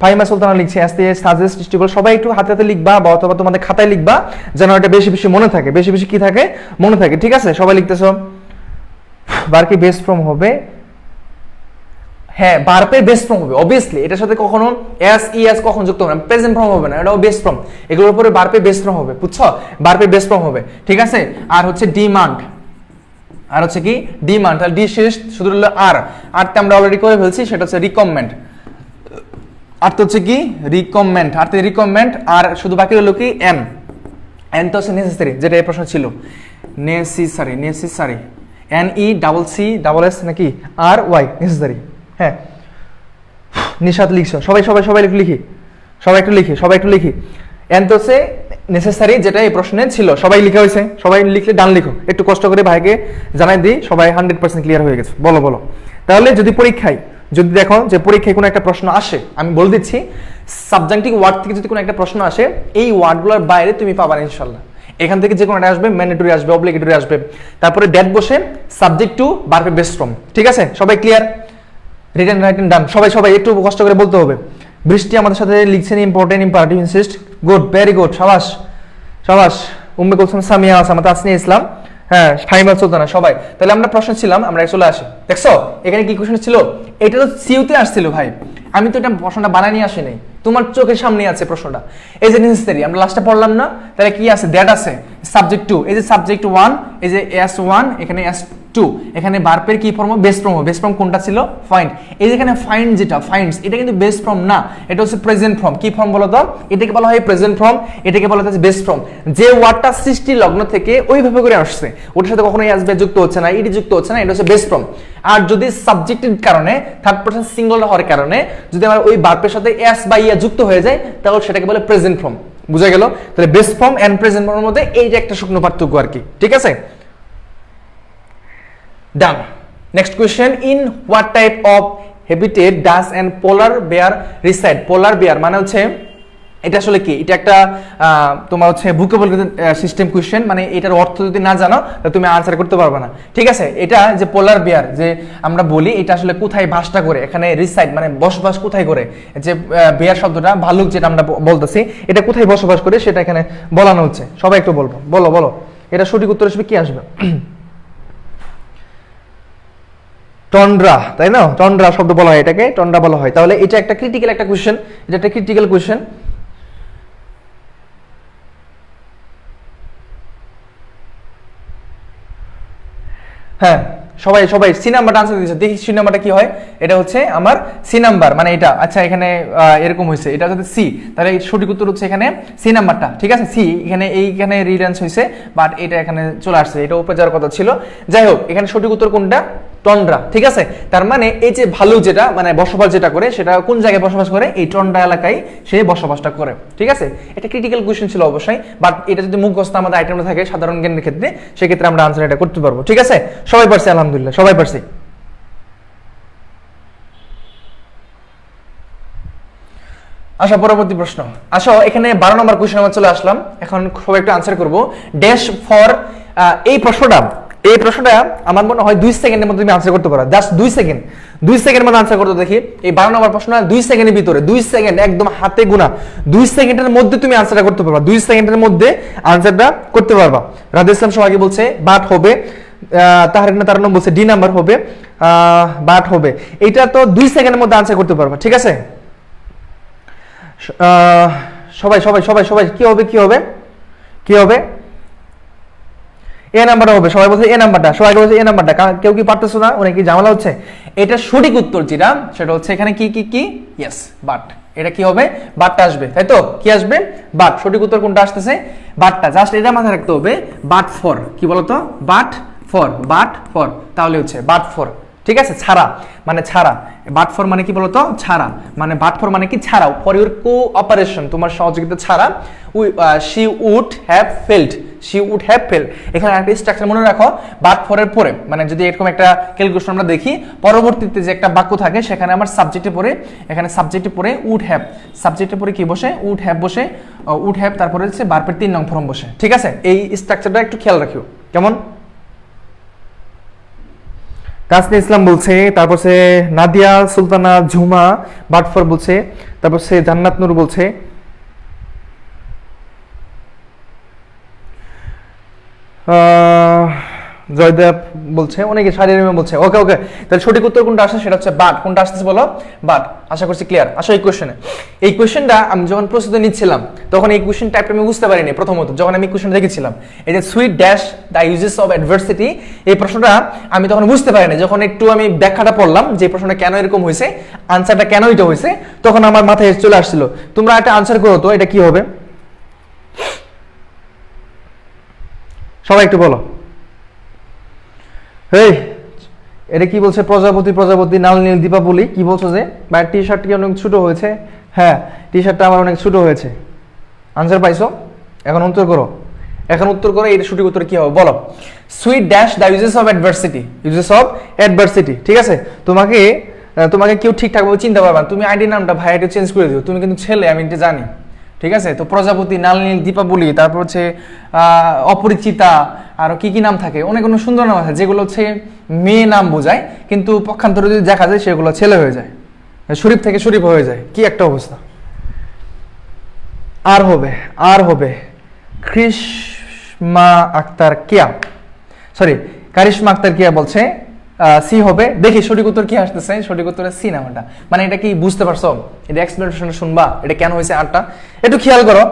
ফাহিমা সুলতানা লিখছে সাজেস্ট, স্টিপুলেট। সবাই একটু হাতে লিখবা, বা অথবা তোমাদের খাতায় লিখবা, যেন এটা বেশি মনে থাকে। কি থাকে? মনে থাকে। ঠিক আছে, সবাই লিখতেছো? বার কি বেস ফর্ম হবে? হ্যাঁ, ভার্বের বেস ফর্ম হবে অবভিয়াসলি। এটার সাথে কখনো এস ইএস কখন যুক্ত হবে না, প্রেজেন্ট ফর্ম হবে না, এটাও বেস ফর্ম। এগুলোর উপরে ভার্বের বেস ফর্ম হবে, বুঝছো? ভার্বের বেস ফর্ম হবে, ঠিক আছে। আর হচ্ছে ডিমান্ড, আর হচ্ছে কি ডিমান্ড, তাহলে ডি শেষ, শুধু হলো আর আরতে আমরা অলরেডি করে ফেলছি, সেটা হচ্ছে রিকমেন্ড। আর তো হচ্ছে কি রিকমেন্ড, আর তো রিকমেন্ড, আর শুধু বাকি হলো কি এন। এন তো হচ্ছে নেসেসারি, যেটা এই প্রশ্ন ছিল, necessary, necessary, N E double C double S নাকি আর ওয়াই, নেসেসারি। হ্যাঁ, নিশাত লিখছো, সবাই সবাই সবাই একটু লিখি, সবাই একটু লিখি, সবাই একটু লিখি। এন তো হচ্ছে নেসেসারি, যেটা এই প্রশ্নে ছিল, সবাই লিখা হয়েছে, সবাই লিখলে ডান লিখো, একটু কষ্ট করে ভাইকে জানাই দিই, সবাই 100% ক্লিয়ার হয়ে গেছে। বলো বলো। তাহলে যদি পরীক্ষায়, যদি দেখো যে পরীক্ষায় কোনো একটা প্রশ্ন আসে, আমি বলে দিচ্ছি সাবজেক্টিভ ওয়ার্ড থেকে যদি কোনো একটা প্রশ্ন আসে, এই ওয়ার্ডগুলোর বাইরে তুমি পাবা না ইনশাল্লাহ। এখান থেকে যে কোনো একটা আসবে, ম্যান্ডেটরি আসবে, অব্লিগেটরি আসবে, তারপরে দ্যাট বসে subject to verb base form, ঠিক আছে? সবাই ক্লিয়ার? রিটেন রাইটিং ডান। সবাই সবাই একটু কষ্ট করে বলতে হবে। বৃষ্টি আমাদের সাথে লিখছেন important imperative insist, good, very good, সাবাস সাবাস। উম্মে কুলসুম, সামিয়া আসামা, তাসনিয়া ইসলাম, হ্যাঁ, ফাহিমা সুলতানা, সবাই। তাহলে আমরা প্রশ্ন ছিলাম, আমরা চলে আসি। দেখছো এখানে কি কোশ্চেন ছিল? এটা তো সিইউতে আসছিল ভাই, আমি তো এটা প্রশ্নটা বানাই নিয়ে আসি নাই, তোমার চোখের সামনে আছে প্রশ্নটা। এই যে নেসেসারি আমরা লাস্টে পড়লাম না, তাহলে কি আছে? দ্যাট আছে, সাবজেক্ট টু, এই যে সাবজেক্ট ওয়ান, এই যে S1, এখানে S2, এখানে ভার্বের কি form? Base form. Base form কোনটা ছিল? ফাইন্ড। এই যেখানে ফাইন্ড, যেটা ফাইন্ডস, এটা কিন্তু বেস ফর্ম না, এটা হচ্ছে প্রেজেন্ট ফর্ম। কি ফর্ম বলো তো? এটাকে বলা হয় প্রেজেন্ট ফর্ম, এটাকে বলা হচ্ছে বেস ফর্ম। যে ওয়ার্ডটা সৃষ্টি লগ্ন থেকে ওইভাবে করে আসছে, ওটার সাথে কখনোই আসবে যুক্ত হচ্ছে না, ইডি যুক্ত হচ্ছে না, এটা হচ্ছে বেস ফর্ম। আর যদি সাবজেক্টের কারণে, থার্ড পারসন সিঙ্গুলার হওয়ার কারণে যদি আমার ওই ভার্বের সাথে এস বা ইয়া যুক্ত হয়ে যায়, তাহলে সেটাকে বলে প্রেজেন্ট ফর্ম। বুঝা গেল? তাহলে বেস ফর্ম এন্ড প্রেজেন্ট ফর্মের মধ্যে এই যে একটা শুকনো পার্থক্য আর কি, ঠিক আছে? Done. Next question, in what type of habitat does and polar bear reside? Polar bear মানে হচ্ছে এটা আসলে কি? এটা একটা তোমার হচ্ছে ভোকাবুলারি সিস্টেম কোয়েশ্চেন, মানে এটার অর্থ যদি না জানো তাহলে তুমি আনসার করতে পারবে না, ঠিক আছে? এটা যে পোলার বেয়ার যে আমরা বলি, এটা আসলে কোথায় বাসটা করে? এখানে রিসাইড মানে বসবাস কোথায় করে? যে বেয়ার শব্দটা, ভালুক যেটা আমরা বলতেছি, এটা কোথায় বসবাস করে সেটা এখানে বলানো হচ্ছে। সবাই একটু বলবো, বলো বলো, এটা সঠিক উত্তর আসবে, কি আসবে? টন্ড্রা, তাই না? টন্ড্রা শব্দ বলা হয় এটাকে, টন্ড্রা বলা হয়। তাহলে এটা একটা ক্রিটিক্যাল একটা কোয়েশ্চেন, এটা একটা ক্রিটিক্যাল কোয়েশ্চেন। হ্যাঁ, সবাই সবাই সি নাম্বারটা আনসার দিয়েছে, দেখি সি নাম্বারটা কি হয়। এটা হচ্ছে আমার সি নাম্বার, মানে এটা আচ্ছা এখানে এরকম হয়েছে, এটা যদি সি, তাহলে সঠিক উত্তর হচ্ছে এখানে সি নাম্বারটা, ঠিক আছে? সি এখানে এইখানে রিডান্স হয়েছে, বাট এটা এখানে চলে আসছে, এটা উপরে যাওয়ার কথা ছিল। যাই হোক, এখানে সঠিক উত্তর কোনটা? টন্ড্রা, ঠিক আছে? তার মানে এই যে ভালু যেটা মানে বসবাস যেটা করে, সেটা কোন জায়গায় বসবাস করে? এই টন্ড্রা এলাকায় সে বসবাসটা করে, ঠিক আছে? এটা ক্রিটিক্যাল কোয়েশ্চেন ছিল অবশ্যই, বাট এটা যদি মুখস্থ আমাদের আইটেমটা থাকে সাধারণ জ্ঞানের ক্ষেত্রে, সেক্ষেত্রে আমরা আনসার এটা করতে পারবো, ঠিক আছে? সবাই পারছে আলহামদুলিল্লাহ, সবাই পারছে। আচ্ছা, পরবর্তী প্রশ্ন। আসো এখানে 12 নম্বর কোয়েশ্চেন আমরা চলে আসলাম, এখন সবাই একটু আনসার করব। ড্যাশ ফর, এই প্রশ্নটা আমার মনে হয় 2 সেকেন্ডের মধ্যে তুমি আনসার করতে পারো, জাস্ট 2 সেকেন্ড, 2 সেকেন্ডের মধ্যে আনসার করতে দেখি। এই 12 নম্বর প্রশ্ন 2 সেকেন্ডের ভিতরে, 2 সেকেন্ড একদম হাতে গোনা, 2 সেকেন্ডের মধ্যে তুমি আনসারটা করতে পারবা, 2 সেকেন্ডের মধ্যে আনসারটা করতে পারবা। রাধে ইসলাম সবাইকে বলছে বাট হবে, তাহরিক না তারান্নম বলছে ডি নাম্বার হবে, বাট হবে। এটা তো 2 সেকেন্ডের মধ্যে আনসার করতে পারবা, ঠিক আছে? সবাই সবাই সবাই সবাই কি হবে, কি হবে, কি হবে? এ নাম্বারটা হবে, সবাই বলছে এ নাম্বারটা, সবাই বলছে এ নাম্বারটা, কেউ কি পারতেছো না? অনেক কি ঝামেলা হচ্ছে? এটা সঠিক উত্তর যেটা, সেটা হচ্ছে এখানে কি কি কি, ইয়েস, বাট। এটা কি হবে? বাটটা আসবে, তাই তো? কি আসবে? বাট। সঠিক উত্তর কোনটা আসতেছে? বাটটা। জাস্ট এটা মাথায় রাখতে হবে, বাট ফর, কি বলতো? বাট ফর, বাট ফর, তাহলে হচ্ছে বাট ফর, ঠিক আছে? ছাড়া মানে ছাড়া, বাট ফর মানে কি বলতো? ছাড়া, মানে বাট ফর মানে কি? ছাড়াও, ফর ইউর কোঅপারেশন, তোমার সহযোগিতা ছাড়া, she would have failed, she would have failed. এখানে একটা স্ট্রাকচার মনে রাখো, বাট ফরের পরে, মানে যদি এরকম একটা ক্যালকুলেশন আমরা দেখি, পরবর্তীতে যে একটা বাক্য থাকে সেখানে আমার সাবজেক্টে পরে, এখানে সাবজেক্টে পরে উড হ্যাভ, সাবজেক্টে পরে কি বসে? উড হ্যাভ বসে, উড হ্যাভ, তারপরে হচ্ছে ভার্বের 3 নং ফর্ম বসে, ঠিক আছে? এই স্ট্রাকচারটা একটু খেয়াল রাখিও, কেমন? তাসনিয়া ইসলাম বলছে, তারপর সে নাদিয়া সুলতানা ঝুমা বাটফর বলছে, তারপর সে জান্নাত নূর বলছে। জয়দেব বলছে, অনেকে শারীরিক বলছে। ওকে ওকে, তাহলে সঠিক উত্তর কোনটা আসছে সেটা হচ্ছে বাট। কোনটা আসতেছে বলো? বাট। আশা করছি ক্লিয়ার। আসো এই কোশ্চেনে, এই কোশ্চেনটা আমি যখন প্রস্তুতি নিচ্ছিলাম তখন এই কোশ্চেন টাইপটা আমি বুঝতে পারিনি প্রথমত, যখন আমি কোশ্চেন দেখেছিলাম এই যে sweet dash the uses of adversity, এই প্রশ্নটা আমি তখন বুঝতে পারিনি। যখন একটু আমি ব্যাখ্যাটা পড়লাম যে প্রশ্নটা কেন এরকম হয়েছে, আনসারটা কেন এটা হয়েছে, তখন আমার মাথায় চলে আসছিল। তোমরা একটা আনসার করো তো, এটা কি হবে সবাই একটু বলো। এই এটা কি বলছে? প্রজাপতি প্রজাপতি নাল নীল দীপাবলি, কি বলছো যে ভাই টি শার্ট কি অনেক ছোট হয়েছে? হ্যাঁ, টি শার্টটা আমার অনেক ছোট হয়েছে। আনসার পাইছো? এখন উত্তর করো, এখন উত্তর করো। এটা সঠিক উত্তর কি হবে বলো? Sweet dash the uses of adversity, uses of adversity. ঠিক আছে, তোমাকে কেউ ঠিকঠাক ভাবে চিনতে পারবে না। তুমি আইডি নামটা ভাই এটা চেঞ্জ করে দিও, তুমি কিন্তু ছেলে, আমি এটা জানি। ঠিক আছে, তো প্রজাপতি, নাল নীল দীপাবলি, তারপর হচ্ছে অপরিচিতা, আর কি কি নাম থাকে, অনেক অনেক সুন্দর নাম আছে যেগুলো হচ্ছে মেয়ে নাম বোঝায়, কিন্তু পক্ষান্তরে যদি দেখা যায় সেগুলো ছেলে হয়ে যায়, শরীফ থেকে শরীফ হয়ে যায়। কি একটা অবস্থা। আর হবে করিশ্মা আক্তার কিয়া, সরি কারিশমা আক্তার কিয়া বলছে সি হবে। দেখি সঠিক উত্তর কি আসতেছে। সঠিক উত্তরে সি নামটা, মানে এটা কি বুঝতে পারছো? এটা এক্সপ্লেনেশন শুনবা, এটা কেন হয়েছে আরটা একটু খেয়াল করো,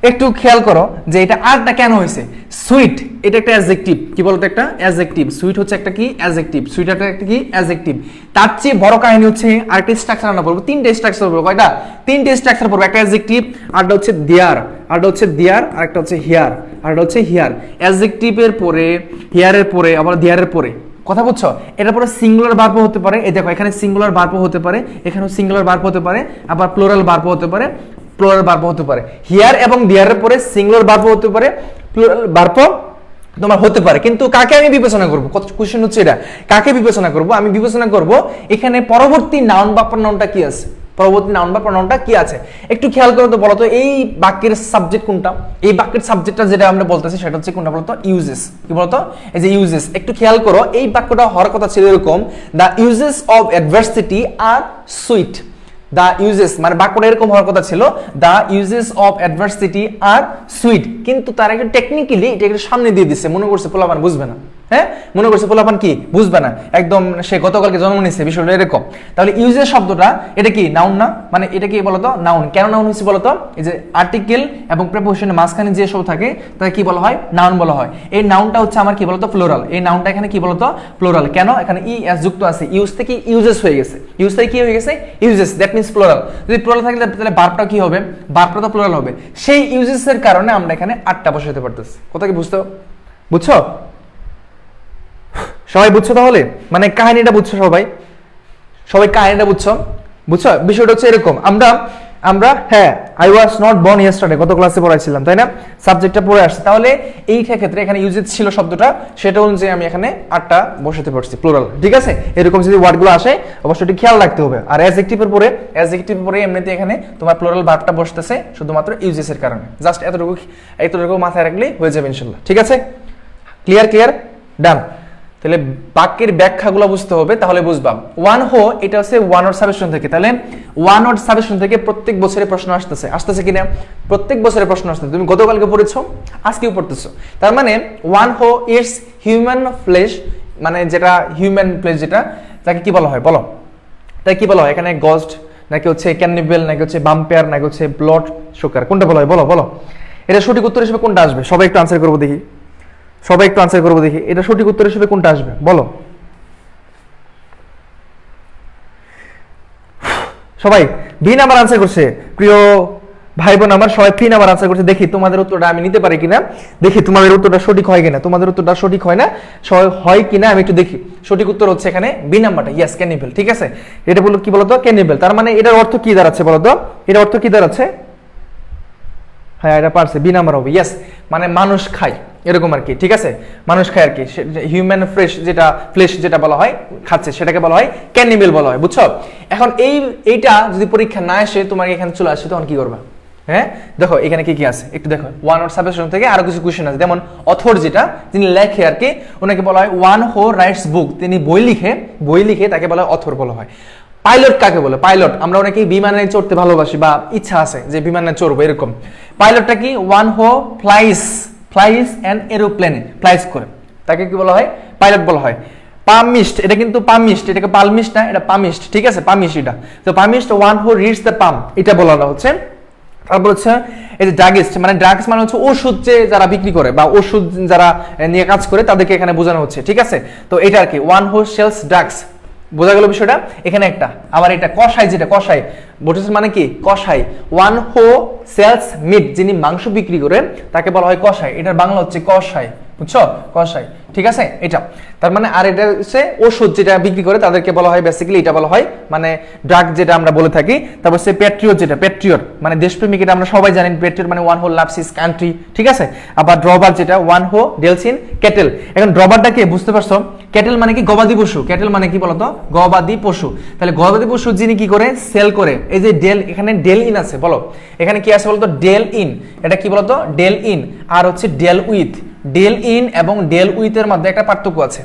একটু খেয়াল করো যে এটা আরটা কেন হয়েছে। সুইট এটা একটা অ্যাডজেক্টিভ, কি বলতো? একটা অ্যাডজেক্টিভ। সুইট হচ্ছে একটা কি অ্যাডজেক্টিভ, সুইট একটা কি অ্যাডজেক্টিভ। তার চেয়ে বড় কাহিনী হচ্ছে আরেকটা স্ট্রাকচার আমরা পড়বো, তিনটে স্ট্রাকচার পড়বো। কয়টা? তিনটে স্ট্রাকচার পড়বো। একটা অ্যাডজেক্টিভ, আরটা হচ্ছে দেয়ার, আরটা হচ্ছে দেয়ার, আরেকটা হচ্ছে হিয়ার, আরটা হচ্ছে হিয়ার। অ্যাডজেক্টিভের পরে, হিয়ারের পরে, আবার দেয়ারের পরে, কথা বুঝছো? এটার পরে সিঙ্গুলার ভার্ব হতে পারে, এই দেখো এখানে সিঙ্গুলার ভার্ব হতে পারে, এখানেও সিঙ্গুলার ভার্ব হতে পারে, আবার প্লুরাল ভার্ব হতে পারে, প্লুরাল ভার্ব হতে পারে। হিয়ার এবং দেয়ারের পরে সিঙ্গুলার ভার্ব হতে পারে, প্লুরাল ভার্ব তোমার হতে পারে। কিন্তু কাকে আমি বিবেচনা করব? কোশ্চেন হচ্ছে এটা, কাকে বিবেচনা করব? আমি বিবেচনা করব এখানে পরবর্তী নাউন বা প্রনাউনটা কি আছে, পরবর্তী নাউন বা প্রনাউনটা কি আছে। একটু খেয়াল করো তো, বলো তো এই বাক্যের সাবজেক্ট কোনটা? এই বাক্যের সাবজেক্টটা যেটা আমরা বলতেছি সেটা হচ্ছে কোনটা বলতো? ইউজেস। কি বলতো? এই যে ইউজেস। একটু খেয়াল করো, এই বাক্যটা হওয়ার কথা ছিল এরকম, the uses of adversity are sweet. The uses মানে বাক্যটা এরকম হওয়ার কথা ছিল, the uses of adversity are sweet, কিন্তু তারা একটু টেকনিক্যালি এটা একটু সামনে দিয়ে দিচ্ছে, মনে করছে পোলাপান বুঝবে না। হ্যাঁ, মনে করছে পোলাপান কি বুঝবে না, একদম সে গতকালকে জন্ম নিচ্ছে, বিষয়টা এরকম। তাহলে ইউজেস শব্দটা এটা কি নাউন না? মানে এটা কি বলতো? নাউন। কেন নাউন হচ্ছে বলতো? এই যে আর্টিকেল এবং প্রিপোজিশনের মাঝখানে যে সব থাকে তাকে কি বলা হয়? নাউন বলা হয়। এই নাউনটা হচ্ছে আমার কি বলতো? প্লুরাল। এই নাউনটা এখানে কি বলতো? প্লুরাল। কেন? এখানে ই এস যুক্ত আছে, ইউজ থেকে ইউজেস হয়ে গেছে, ইউজ থেকে কি হয়ে গেছে? ইউজেস। That means plural. যদি প্লুরাল থাকে তাহলে ভার্বটা কি হবে? ভার্বটা তো প্লুরাল হবে। সেই ইউজেসের কারণে আমরা এখানে আটটা বসাতে পারতেছি। কথা কি বুঝছো? সবাই বুঝছো? তাহলে মানে কাহিনীটা বুঝছো সবাই? সবাই কাহিনীটা বুঝছো? বিষয়টা হচ্ছে এরকম, আমরা হ্যাঁ I was not born yesterday গত ক্লাসে পড়াইছিলাম, তাই না? সাবজেক্টটা পড়ে আসছে। তাহলে এই ক্ষেত্রে এখানে ইউজেস ছিল শব্দটা, সেটা অনুযায়ী আমি এখানে আটটা বসাতে পারছি, প্লুরাল। ঠিক আছে, এরকম যদি ওয়ার্ডগুলো আসে অবশ্যই খেয়াল রাখতে হবে। আর অ্যাডজেক্টিভের পরে এমনিতে এখানে তোমার প্লুরাল ভার্বটা বসতেছে শুধুমাত্র ইউজেসের কারণে। জাস্ট এতটুকু মাথায় রাখলেই হয়ে যাবে ইনশাআল্লাহ। ঠিক আছে, ক্লিয়ার ডান। তাহলে বাক্যের ব্যাখ্যাগুলো বুঝতে হবে, তাহলে বুঝবা। ওয়ান হো এটা হচ্ছে ওয়ান ওয়ার্ড সাবজেকশন থেকে, তাহলে ওয়ান ওয়ার্ড সাবজেকশন থেকে প্রত্যেক বছরে প্রশ্ন আসতেছে কিনা? প্রত্যেক বছরে প্রশ্ন আসতেছে। তুমি গতকালকে পড়েছো, আজকেও পড়তেছো। তার মানে ওয়ান হো ইটস হিউম্যান ফ্লেশ, মানে যেটা হিউম্যান ফ্লেশ, যেটা তাকে কি বলা হয় বলো? তাকে কি বলা হয় এখানে? গস্ট, নাকি হচ্ছে ক্যানিবেল, নাকি হচ্ছে ভাম্পায়ার, নাকি হচ্ছে ব্লাড শুকার, কোনটা বলা হয় বলো? এটা সঠিক উত্তর হিসেবে কোনটা আসবে? সবাই একটু আনসার করবো দেখি, এটা সঠিক উত্তর হিসেবে কোনটা আসবে বলো? সবাই বি নাম্বার আনসার করছে, প্রিয় ভাই বোন আমার সবাই বি নাম্বার আনসার করছে। দেখি তোমাদের উত্তরটা আমি নিতে পারি কিনা, দেখি তোমাদের উত্তরটা সঠিক হয় কিনা। তোমাদের উত্তরটা সঠিক হয় না, হয় কিনা আমি একটু দেখি। সঠিক উত্তর হচ্ছে এখানে বি নাম্বারটা, ইয়েস, ক্যানিবেল। ঠিক আছে, এটা বলো কি বলতো? ক্যানিবেল। তার মানে এটার অর্থ কি দাঁড়াচ্ছে বলতো? এটার অর্থ কি দাঁড়াচ্ছে? হ্যাঁ, এটা পারছে, বি নাম্বার হবে, ইয়েস, মানে মানুষ খায় এরকম আর কি। ঠিক আছে, মানুষ খায় আর কি। হিউম্যান ফ্লেশ যেটা বলা হয় খাচ্ছে, সেটাকে বলা হয় ক্যানিবেল বলা হয়। বুঝছো? এখন এইটা যদি পরীক্ষা না আসে, তোমার এখানে চলে আসে, তখন কি করবা? হ্যাঁ, দেখো এখানে কি আছে একটু দেখো। ওয়ান ওয়ার্ড সাবজেকশন থেকে আরো কিছু কোশ্চেন আছে, যেমন অথর যেটা যিনি লেখে আর কি, ওনাকে বলা হয় ওয়ান হো রাইটস বুক। তিনি বই লিখে তাকে বলা হয় অথর বলা হয়। পাইলট কাকে বলে? পাইলট আমরা অনেকেই বিমানে চড়তে ভালোবাসি বা ইচ্ছা আছে যে বিমানে চড়বো, এরকম। পাইলটটা কি? ওয়ান হো ফ্লাইস অ্যান এরোপ্লেনে, ফ্লাইস করে, তাকে কি বলা হয়? পাইলট বলা হয়। পামিস্ট, এটা কিন্তু পামিস্ট, এটাকে পালমিস্ট না, এটা পামিস্ট, ঠিক আছে, পামিস্ট এটা। তো palmist one who reads the palm, এটা বলা হচ্ছে। তারপর হচ্ছে এই যে ড্রাগিস্ট, মানে ড্রাগস মানে হচ্ছে ওষুধ যে যারা বিক্রি করে বা ওষুধ যারা নিয়ে কাজ করে তাদেরকে এখানে বোঝানো হচ্ছে, ঠিক আছে। তো এটা আর কি, ওয়ান হু সেলস ড্রাগস, বোঝা গেল বিষয়টা। এখানে একটা আবার এটা কসাই, যেটা কসাই বলতেছে মানে কি কসাই, ওয়ান হু সেলস মিট, যিনি মাংস বিক্রি করে তাকে বলা হয় কসাই, এটার বাংলা হচ্ছে কসাই, বুঝছো, কসাই, ঠিক আছে এটা। তার মানে আর এটা হচ্ছে ওষুধ যেটা বিক্রি করে তাদেরকে বলা হয় বেসিক্যালি, এটা বলা হয় মানে ড্রাগ যেটা আমরা বলে থাকি। তারপর সে প্যাট্রিয়ট, যেটা প্যাট্রিয়ট মানে দেশপ্রেমিক, এটা আমরা সবাই জানি, প্যাট্রিয়ট মানে one who loves his country, ঠিক আছে। আবার ড্রবার, যেটা one who deals in cattle. এখন ড্রবারটা কে বুঝতে পারছো, ক্যাটেল মানে কি গবাদি পশু, ক্যাটেল মানে কি বলতো গবাদি পশু। তাহলে গবাদি পশু যিনি কি করে সেল করে, এই যে ডেল, এখানে ডেল ইন আছে, বলো এখানে কি আছে বলতো ডেল ইন, এটা কি বলতো ডেল ইন, আর হচ্ছে ডেল উইথ। ডেল ইন এবং ডেল উইথের মধ্যে একটা পার্থক্য আছে।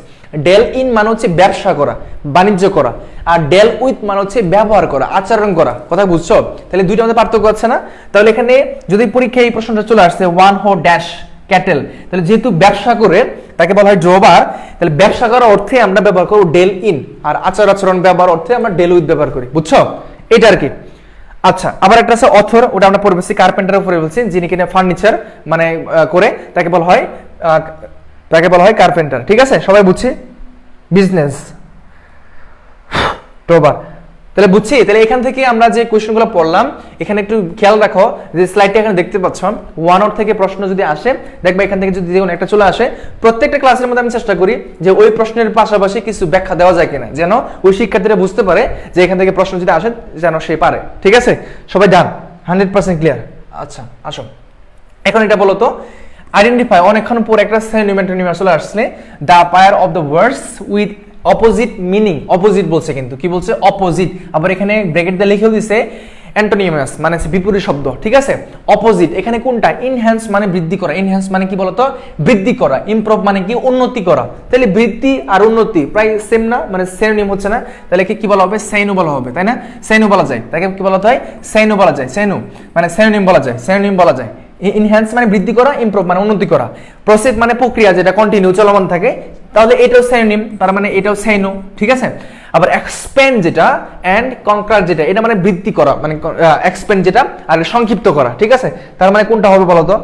ডেল ইন মানে হচ্ছে ব্যবসা করা, বাণিজ্য করা, আর ডেল উইথ মানে হচ্ছে ব্যবহার করা, আচরণ করা, কথা বুঝছো। তাহলে দুইটার মধ্যে পার্থক্য আছে না। তাহলে এখানে যদি পরীক্ষায় এই প্রশ্নটা চলে আসছে ওয়ান হো ড্যাশ ক্যাটেল, তাহলে যেহেতু ব্যবসা করে তাকে বলা হয় ড্রোবার, তাহলে ব্যবসা করার অর্থে আমরা ব্যবহার করব ডেল ইন, আর আচরণ ব্যবহার অর্থে আমরা ডেল উইথ ব্যবহার করি, বুঝছো, এটা আর কি। আচ্ছা, আবার একটা আছে অথর, ওটা আমরা পড়ে বলছি, কার্পেন্টারের উপরে বলছি, যিনি কিনা ফার্নিচার মানে করে তাকে বলা হয় কার্পেন্টার, ঠিক আছে, সবাই বুঝছি। বিজনেস ড্রোবার, তাহলে বুঝছি। তাহলে এখান থেকে আমরা যে কোশ্চেনগুলো পড়লাম, এখানে একটু খেয়াল রাখো যে স্লাইডটা এখানে দেখতে পাচ্ছ, ওয়ান ওর থেকে প্রশ্ন যদি আসে দেখবে এখান থেকে যদি কোনো একটা চলে আসে, প্রত্যেকটা ক্লাসের মধ্যে আমি চেষ্টা করি যে ওই প্রশ্নের পাশাপাশি কিছু ব্যাখ্যা দেওয়া যায় কিনা, যেন ওই শিক্ষার্থীরা বুঝতে পারে যে এখান থেকে প্রশ্ন যদি আসে যেন সে পারে, ঠিক আছে। সবাই ডান, 100% ক্লিয়ার। আচ্ছা আসো, এখন এটা বলো তো, আইডেন্টিফাই, অনেকক্ষণ পর একটা সিনোনিম অ্যান্টোনিম আসলে আসছে, the pair of the words with opposite meaning, opposite বলছে কিন্তু কি বলছে অপোজিট, আবার এখানে ব্র্যাকেট দিয়ে লিখেও দিছে অ্যান্টোনিমাস মানে বিপরীত শব্দ, ঠিক আছে। অপোজিট এখানে কোনটা, ইনহ্যান্স মানে বৃদ্ধি করা, ইনহ্যান্স মানে কি বলতো বৃদ্ধি করা, ইমপ্রুভ মানে কি উন্নতি করা, তাহলে বৃদ্ধি আর উন্নতি প্রায় সেম না, মানে সিনোনিম হচ্ছে না, তাহলে কি বলা হবে সাইনো বলা হবে, তাই না, সাইনো বলা যায়, তাকে কি বলা হয় সাইনো বলা যায়, সাইনো মানে সিনোনিম বলা যায়, সিনোনিম বলা যায়। ইনহ্যান্স মানে বৃদ্ধি করা, ইমপ্রুভ মানে উন্নতি করা, প্রসেস মানে প্রক্রিয়া যেটা কন্টিনিউ চলমান থাকে, তাহলে এটাও সিনোনিম, তার মানে এটাও সাইনো, ঠিক আছে। আবার এক্সপ্যান্ড যেটা এন্ড কনকার যেটা, এটা মানে বৃদ্ধি করা, মানে এক্সপ্যান্ড যেটা আর সংক্ষিপ্ত করা, ঠিক আছে। তার মানে কোনটা হবে বলো তো।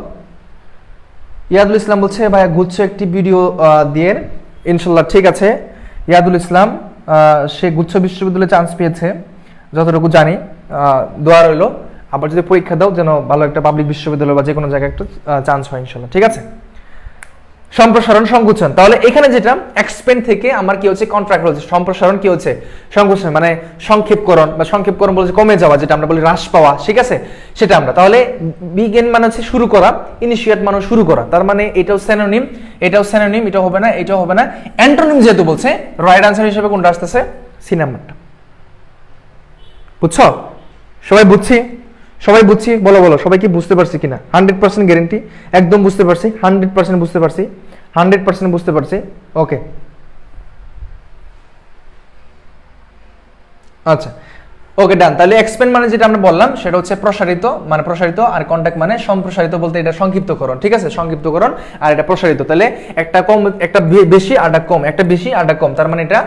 ইয়াদুল ইসলাম বলছে ভাইয়া গুচ্ছ একটি ভিডিও দিয়ে, ইনশাল্লাহ ঠিক আছে। ইয়াদুল ইসলাম সে গুচ্ছ বিশ্ববিদ্যালয়ে চান্স পেয়েছে যতটুকু জানি, দোয়া রইলো, আবার যদি পরীক্ষা দাও যেন ভালো একটা পাবলিক বিশ্ববিদ্যালয় বা যে কোনো জায়গায় একটা চান্স হয় ইনশাল্লাহ, ঠিক আছে। সম্প্রসারণ সংকুচন, তাহলে এখানে যেটা এক্সপেন্ড থেকে আমার কি হচ্ছে কন্ট্রাক্ট হচ্ছে, সম্প্রসারণ কি হচ্ছে সংকুচন, মানে সংক্ষেপকরণ বা সংক্ষেপকরণ বলছে কমে যাওয়া, যেটা আমরা বলি হ্রাস পাওয়া, ঠিক আছে, সেটা আমরা। তাহলে বিগেন মানে হচ্ছে শুরু করা, ইনিশিয়েট মানে শুরু করা, তার মানে এটাও সিনোনিম, এটাও সিনোনিম, এটা হবে না, এটাও হবে না। অ্যান্টোনিম যেহেতু বলছে, রাইট আনসার হিসেবে কোনটা আসতেছে, সি নাম্বারটা, বুঝছো, সবাই বুঝছি, সবাই বুঝছি, বলো বলো সবাই কি বুঝতে পারছি কিনা, 100% গ্যারেন্টি, একদম বুঝতে পারছি, 100% বুঝতে পারছি, 100% বুঝতে পারছি, ওকে। আচ্ছা ওকে ডান। তাহলে এক্সপ্যান্ড মানে যেটা আমরা বললাম সেটা হচ্ছে প্রসারিত, মানে প্রসারিত, আর কন্টাক্ট মানে সম্প্রসারিত বলতে এটা সংক্ষিপ্তকরণ, ঠিক আছে, সংক্ষিপ্তকরণ, আর এটা প্রসারিত। তাহলে একটা কম, একটা বেশি, আরটা কম, একটা বেশি আরটা কম, তার মানে এটা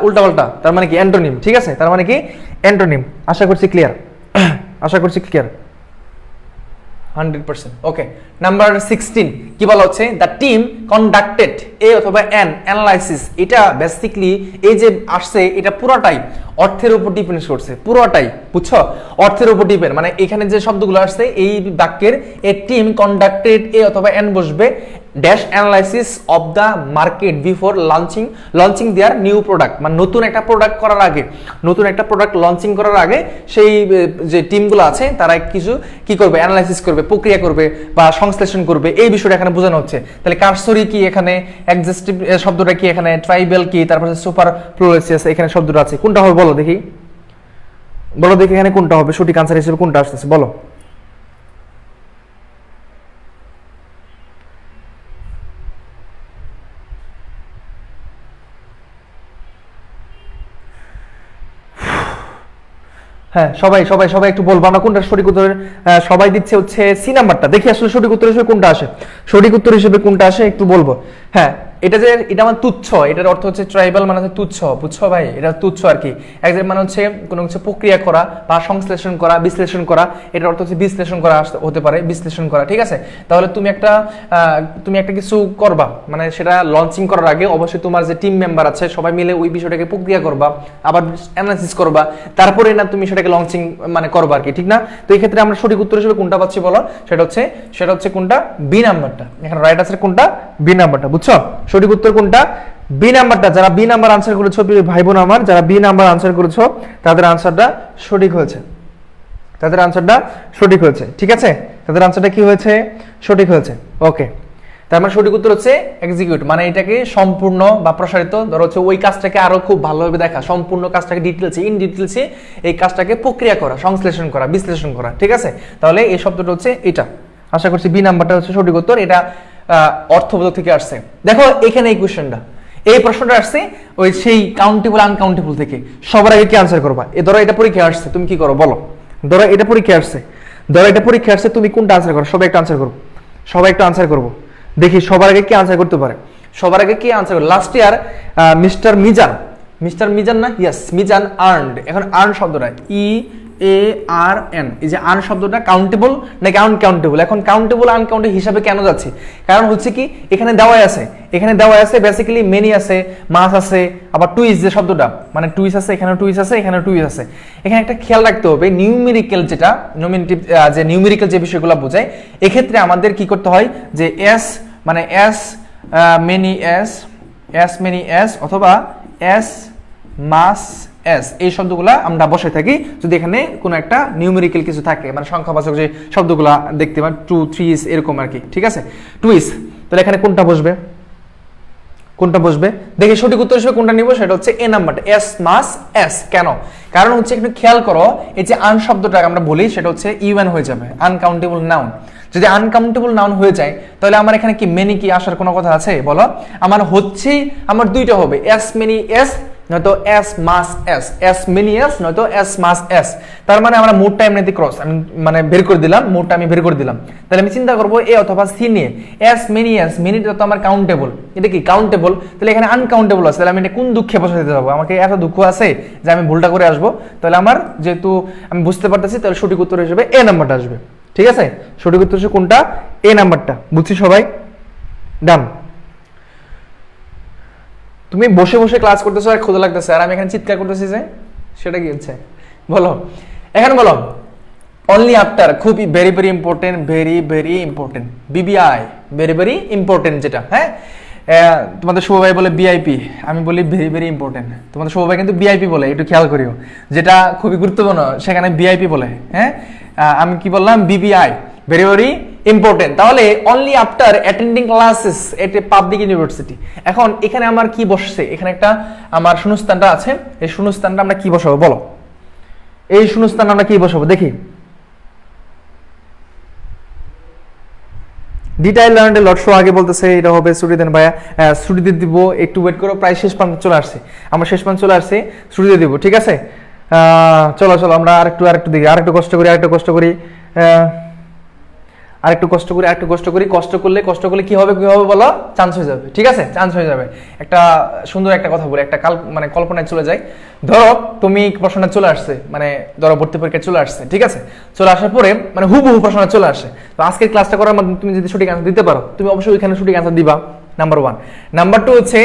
উল্টাপাল্টা, তার মানে কি অ্যান্টোনিম, ঠিক আছে, তার মানে কি অ্যান্টোনিম। আশা করছি ক্লিয়ার, আশা করছি ক্লিয়ার, 100%। ওকে, নাম্বার 16 কি বলা হচ্ছে, দ্য টিম কন্ডাক্টেড এ অথবা অ্যান অ্যানালাইসিস, এটা বেসিক্যালি এই যে আসছে এটা পুরোটাই অর্থের উপর ডিপেন্ড করছে, পুরোটাই, বুঝছো, অর্থের উপর ডিপেন্ড, মানে এখানে যে শব্দগুলো আসছে এই বাক্যের এ টিম কন্ডাক্টেড এ অথবা অ্যান বসবে dash analysis of the market before launching their new product, মানে নতুন একটা প্রোডাক্ট করার আগে, নতুন একটা প্রোডাক্ট লঞ্চিং করার আগে সেই যে টিমগুলো আছে তারা কিছু কি করবে, অ্যানালাইসিস করবে, প্রক্রিয়া করবে বা সংশ্লেষণ করবে, এই বিষয়টা এখানে বোঝানো হচ্ছে। তাহলে কারসরি কি এখানে, এক্সিস্টিভ শব্দটা কি এখানে, ট্রাইবেল কি, তারপরে সুপার ফ্লোরেসিয়াস এখানে শব্দটা আছে, কোনটা হবে বলো দেখি, বলো দেখি এখানে কোনটা হবে, সঠিক আনসার হিসেবে কোনটা আসতেছে বলো। হ্যাঁ সবাই সবাই সবাই একটু বলবো আমরা কোনটা সঠিক উত্তর, সবাই দিচ্ছে হচ্ছে সি নাম্বারটা, দেখি আসলে সঠিক উত্তর হিসেবে কোনটা আসে, সঠিক উত্তর হিসেবে কোনটা আসে একটু বলবো। হ্যাঁ এটা আমার তুচ্ছ, এটার অর্থ হচ্ছে ট্রাইবাল মানে হচ্ছে তুচ্ছ, বুঝছো ভাই? এটা তুচ্ছ আর কি। একজন মানে হচ্ছে কোনো কিছু প্রক্রিয়া করা বা সংশ্লেষণ করা, বিশ্লেষণ করা, এটার অর্থ হচ্ছে বিশ্লেষণ করা হতে পারে, বিশ্লেষণ করা, ঠিক আছে? তাহলে তুমি একটা কিছু করবা, মানে সেটা লঞ্চিং করার আগে অবশ্যই তোমার যে টিম মেম্বার আছে সবাই মিলে ওই বিষয়টাকে প্রক্রিয়া করবা, আবার অ্যানালাইসিস করবা, তারপরে না তুমি সেটাকে লঞ্চিং মানে করবা আর কি, ঠিক না? তো এই ক্ষেত্রে আমরা সঠিক উত্তর হিসেবে কোনটা পাচ্ছি বলো? সেটা হচ্ছে কোনটা? বি নাম্বারটা। এখানে রাইট আছে কোনটা? বি নাম্বারটা, বুঝছো? সঠিক উত্তর কোনটা? বি নাম্বারটা। যারা বি নাম্বার আনসার করেছো ভাই বোন আমার, যারা বি নাম্বার আনসার করেছো তাদের আনসারটা সঠিক হয়েছে, তাদের আনসারটা সঠিক হয়েছে, ঠিক আছে? তাদের আনসারটা কি হয়েছে? সঠিক হয়েছে। ওকে, তার মানে সঠিক উত্তর হচ্ছে এক্সিকিউট, মানে এটাকে সম্পূর্ণ বা প্রসারিত, ধরো হচ্ছে ওই কাজটাকে আরো খুব ভালোভাবে দেখা, সম্পূর্ণ কাজটাকে ইন ডিটেলসে এই কাজটাকে প্রক্রিয়া করা, সংশ্লেষণ করা, বিশ্লেষণ করা, ঠিক আছে? তাহলে এই শব্দটা হচ্ছে এটা। আশা করছি বি নাম্বারটা হচ্ছে সঠিক উত্তর। এটা অর্থবোধক থেকে আসছে। দেখো এখানে এই কোশ্চেনটা, এই প্রশ্নটা আসছে ওই সেই কাউন্টেবল আনকাউন্টেবল থেকে। সবার আগে কি আনসার করবা? ধরো এটা পরীক্ষা আসছে, তুমি কি করো বলো? ধরো এটা পরীক্ষা আসছে, তুমি কোনটা আনসার করো? সবাই একটা আনসার করবো, সবাই একটা আনসার করবো, দেখি সবার আগে কি আনসার করতে পারে। সবার আগে কি আনসার করে? লাস্ট ইয়ার মিস্টার মিজান না, ইয়েস মিজান আর্নড। এখন আর্ন শব্দটা EARN, এই যে আর্ন শব্দটা কাউন্টেবল নাকি আনকাউন্টেবল? এখন কাউন্টেবল আনকাউন্টেবল হিসাবে কেন যাচ্ছে? কারণ হচ্ছে কি এখানে দেওয়া আছে বেসিক্যালি মেনি আছে, মাস আছে, আবার টুইস যে শব্দটা, মানে টুইস আছে, এখানে টুইস আছে, এখানে টুইস আছে। এখানে একটা খেয়াল রাখতে হবে, নিউমেরিক্যাল যেটা নমিনেটিভ যে নিউমেরিক্যাল যে বিষয়গুলো বোঝায়, এক্ষেত্রে আমাদের কি করতে হয় যে এস মানে এস মেনি এস অথবা এস মাস এস, এই শব্দগুলা আমরা বসে থাকি যদি এখানে কোনো একটা নিউমেরিক্যাল কিছু থাকে, মানে সংখ্যাবাচক যে শব্দগুলা দেখতে পান 2 3 এরকম আর কি, ঠিক আছে? টুইস, তাহলে এখানে কোনটা বসবে? দেখি সঠিক উত্তর হিসেবে কোনটা নিব? সেটা হচ্ছে এ নাম্বারটা, এস মাস এস। কেন? কারণ হচ্ছে একটু খেয়াল করো, এই যে আন শব্দটা আমরা বলি সেটা হচ্ছে ইউএন হয়ে যাবে, আনকাউন্টেবল নাউন। যদি আনকাউন্টেবল নাউন হয়ে যায় তাহলে আমার এখানে কি মেনি কি আসার কোনো কথা আছে বলো? আমার দুইটা হবে, এস মেনি এস নয়তো এস মাস এস, এস মেনি এস নয়তো এস মাস এস। তার মানে আমরা মোডটা এমনিতে ক্রস আমি মানে বের করে দিলাম, মোডটা আমি বের করে দিলাম। তাহলে আমি চিন্তা করবো এ অথবা সি নিয়ে। এস মেনি এস, মেনিটা তো আমার কাউন্টেবল, এটা কি কাউন্টেবল? তাহলে এখানে আনকাউন্টেবল আছে, তাহলে আমি এটা কোন দুঃখে বসাতে যাবো? আমাকে এত দুঃখ আছে যে আমি ভুলটা করে আসবো। তাহলে আমার যেহেতু আমি বুঝতে পারতেছি, তাহলে সঠিক উত্তর হিসেবে এ নাম্বারটা আসবে, ঠিক আছে? সঠিক উত্তর হচ্ছে কোনটা? এ নাম্বারটা। বুঝছি সবাই? ডান। তুমি বসে বসে ক্লাস করতেছো আর ক্ষুধা লাগতেছে, আর আমি এখানে চিৎকার করতেছি যে সেটা কি হচ্ছে বলো? এখানে বলো অনলি আফটার, খুবই very important, very important, BBI very important যেটা, হ্যাঁ? তোমাদের শুভ ভাই বলে বিআইপি, আমি বলি ভেরি ইম্পর্টেন্ট। তোমাদের শুভ ভাই কিন্তু বিআইপি বলে, একটু খেয়াল করিও, যেটা খুবই গুরুত্বপূর্ণ সেখানে বিআইপি বলে, হ্যাঁ? আমি কি বললাম? VVI very important. তাহলে only after attending classes at a public university. এখন এখানে আমার কি বসছে? এখানে একটা আমার শূন্যস্থানটা আছে, এই শূন্যস্থানটা আমরা কি বসাবো বলো? এই শূন্যস্থান আমরা কি বসাবো দেখি? ডিটেইল লার্ন লট শো আগে বলতেছে এটা হবে ছুটি দেন ভাইয়া, ছুটি দিয়ে দিব, একটু ওয়েট করো, প্রায় শেষ প্রান্ত চলে আসছে, আমরা শেষ প্রান্ত চলে আসছে, ছুটি দিয়ে দিব, ঠিক আছে? চলো আমরা আরেকটু দেখি, আরেকটু কষ্ট করি, আরেকটু কষ্ট করলে কি হবে বলো? চান্স হয়ে যাবে, ঠিক আছে? চান্স হয়ে যাবে। একটা সুন্দর একটা কথা বলি, একটা মানে কল্পনায় চলে যায়। ধরো তুমি প্রশ্নটা চলে আসছে, মানে ধরো ভর্তি পরীক্ষা চলে আসছে, ঠিক আছে? চলে আসার পরে মানে হুবহু প্রশ্নটা চলে আসে, তো আজকের ক্লাসটা করার মাধ্যমে তুমি যদি সঠিক অ্যান্সার দিতে পারো, তুমি অবশ্যই ওইখানে সঠিক অ্যান্সার দিবা, নাম্বার 1। নাম্বার 2 হচ্ছে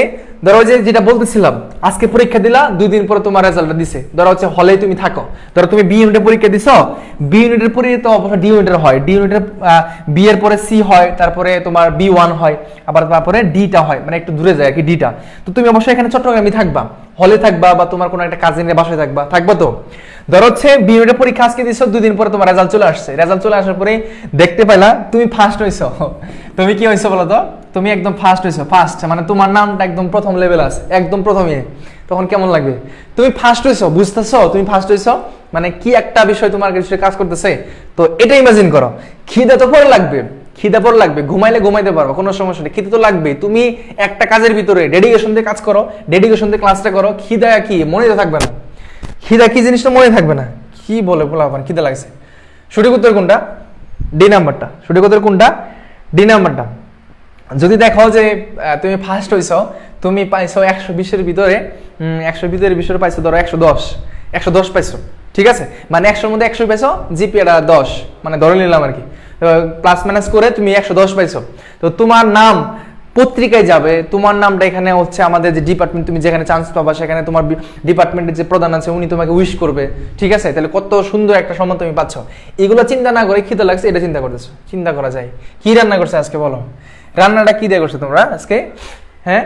ধরো যেটা বলতেছিলাম, আজকে পরীক্ষা দিলা, 2 দিন পরে তোমার রেজাল্টটা দিছে, ধরো হচ্ছে হলে তুমি থাকো, ধরো তুমি বি ইউনিটের পরীক্ষা দিছো, বি ইউনিটের পরে তো অবশ্যই ডি ইউনিটের হয়, ডি ইউনিটের বি এর পরে সি হয়, তারপরে তোমার B1 হয়, আবার তারপরে ডিটা হয়, মানে একটু দূরে যায় আর কি ডিটা। তো তুমি অবশ্যই এখানে চট্টগ্রামে থাকবা, হলে থাকবা, বা তোমার কোনো একটা কাজিনের বাসায় থাকবা তো। ধরো হচ্ছে বি ইউনিটের পরীক্ষা আজকে দিছো, 2 দিন পরে তোমার রেজাল্ট চলে আসছে, রেজাল্ট চলে আসার পরে দেখতে পাইলা তুমি ফার্স্ট হইছো। তুমি কি হইছো বলো তো? তুমি একদম ফার্স্ট হইছো, ফার্স্ট মানে তোমার নামটা একদম প্রথম লেভেল আছে, একদম প্রথমে। তখন কেমন লাগবে? তুমি ফার্স্ট হইছো, বুঝতেছো? তুমি ফার্স্ট হইছো মানে কি একটা বিষয় তোমার কাছে কাজ করতেছে। তো এটা ইমাজিন করো, খিদে তো পরে লাগবে, ঘুমাইতে পারবো, কোনো সমস্যা নেই, খিদে তো লাগবে। তুমি একটা কাজের ভিতরে ডেডিকেশন দিয়ে কাজ করো, ডেডিকেশন দিয়ে ক্লাসটা করো, খিদা কি মনে থাকবে না? খিদা কি জিনিসটা মনে থাকবে না? কি বলে বলাবান খিদা লাগছে। সঠিক উত্তর কোনটা? ডি নাম্বারটা। সঠিক উত্তর কোনটা? ডি নাম্বারটা। যদি দেখো যে তুমি ফার্স্ট হইছো, তুমি পাইছো 120-এর ভিতরে 120-এর ভিতরে পাইছো ধরো 110 পাইছো, ঠিক আছে, মানে 100-এর মধ্যে 100 পাইছো, জিপিএটা 10, মানে ধরে নিলাম আর কি, প্লাস মাইনাস করে তুমি 110 পাইছো। তো তোমার নাম পত্রিকায় যাবে, তোমার নামটা এখানে হচ্ছে আমাদের যে ডিপার্টমেন্ট, তুমি যেখানে চান্স পাবা সেখানে তোমার ডিপার্টমেন্টের যে প্রধান আছে উনি তোমাকে উইশ করবে, ঠিক আছে। তাহলে কত সুন্দর একটা সম্মান তুমি পাচ্ছ। এগুলো চিন্তা না করে খিদে লাগছে এটা চিন্তা করতেছো, চিন্তা করা যায়। কি রান্না করছে আজকে বলো, রান্নাটা কি দিয়ে করছো তোমরা আজকে? হ্যাঁ,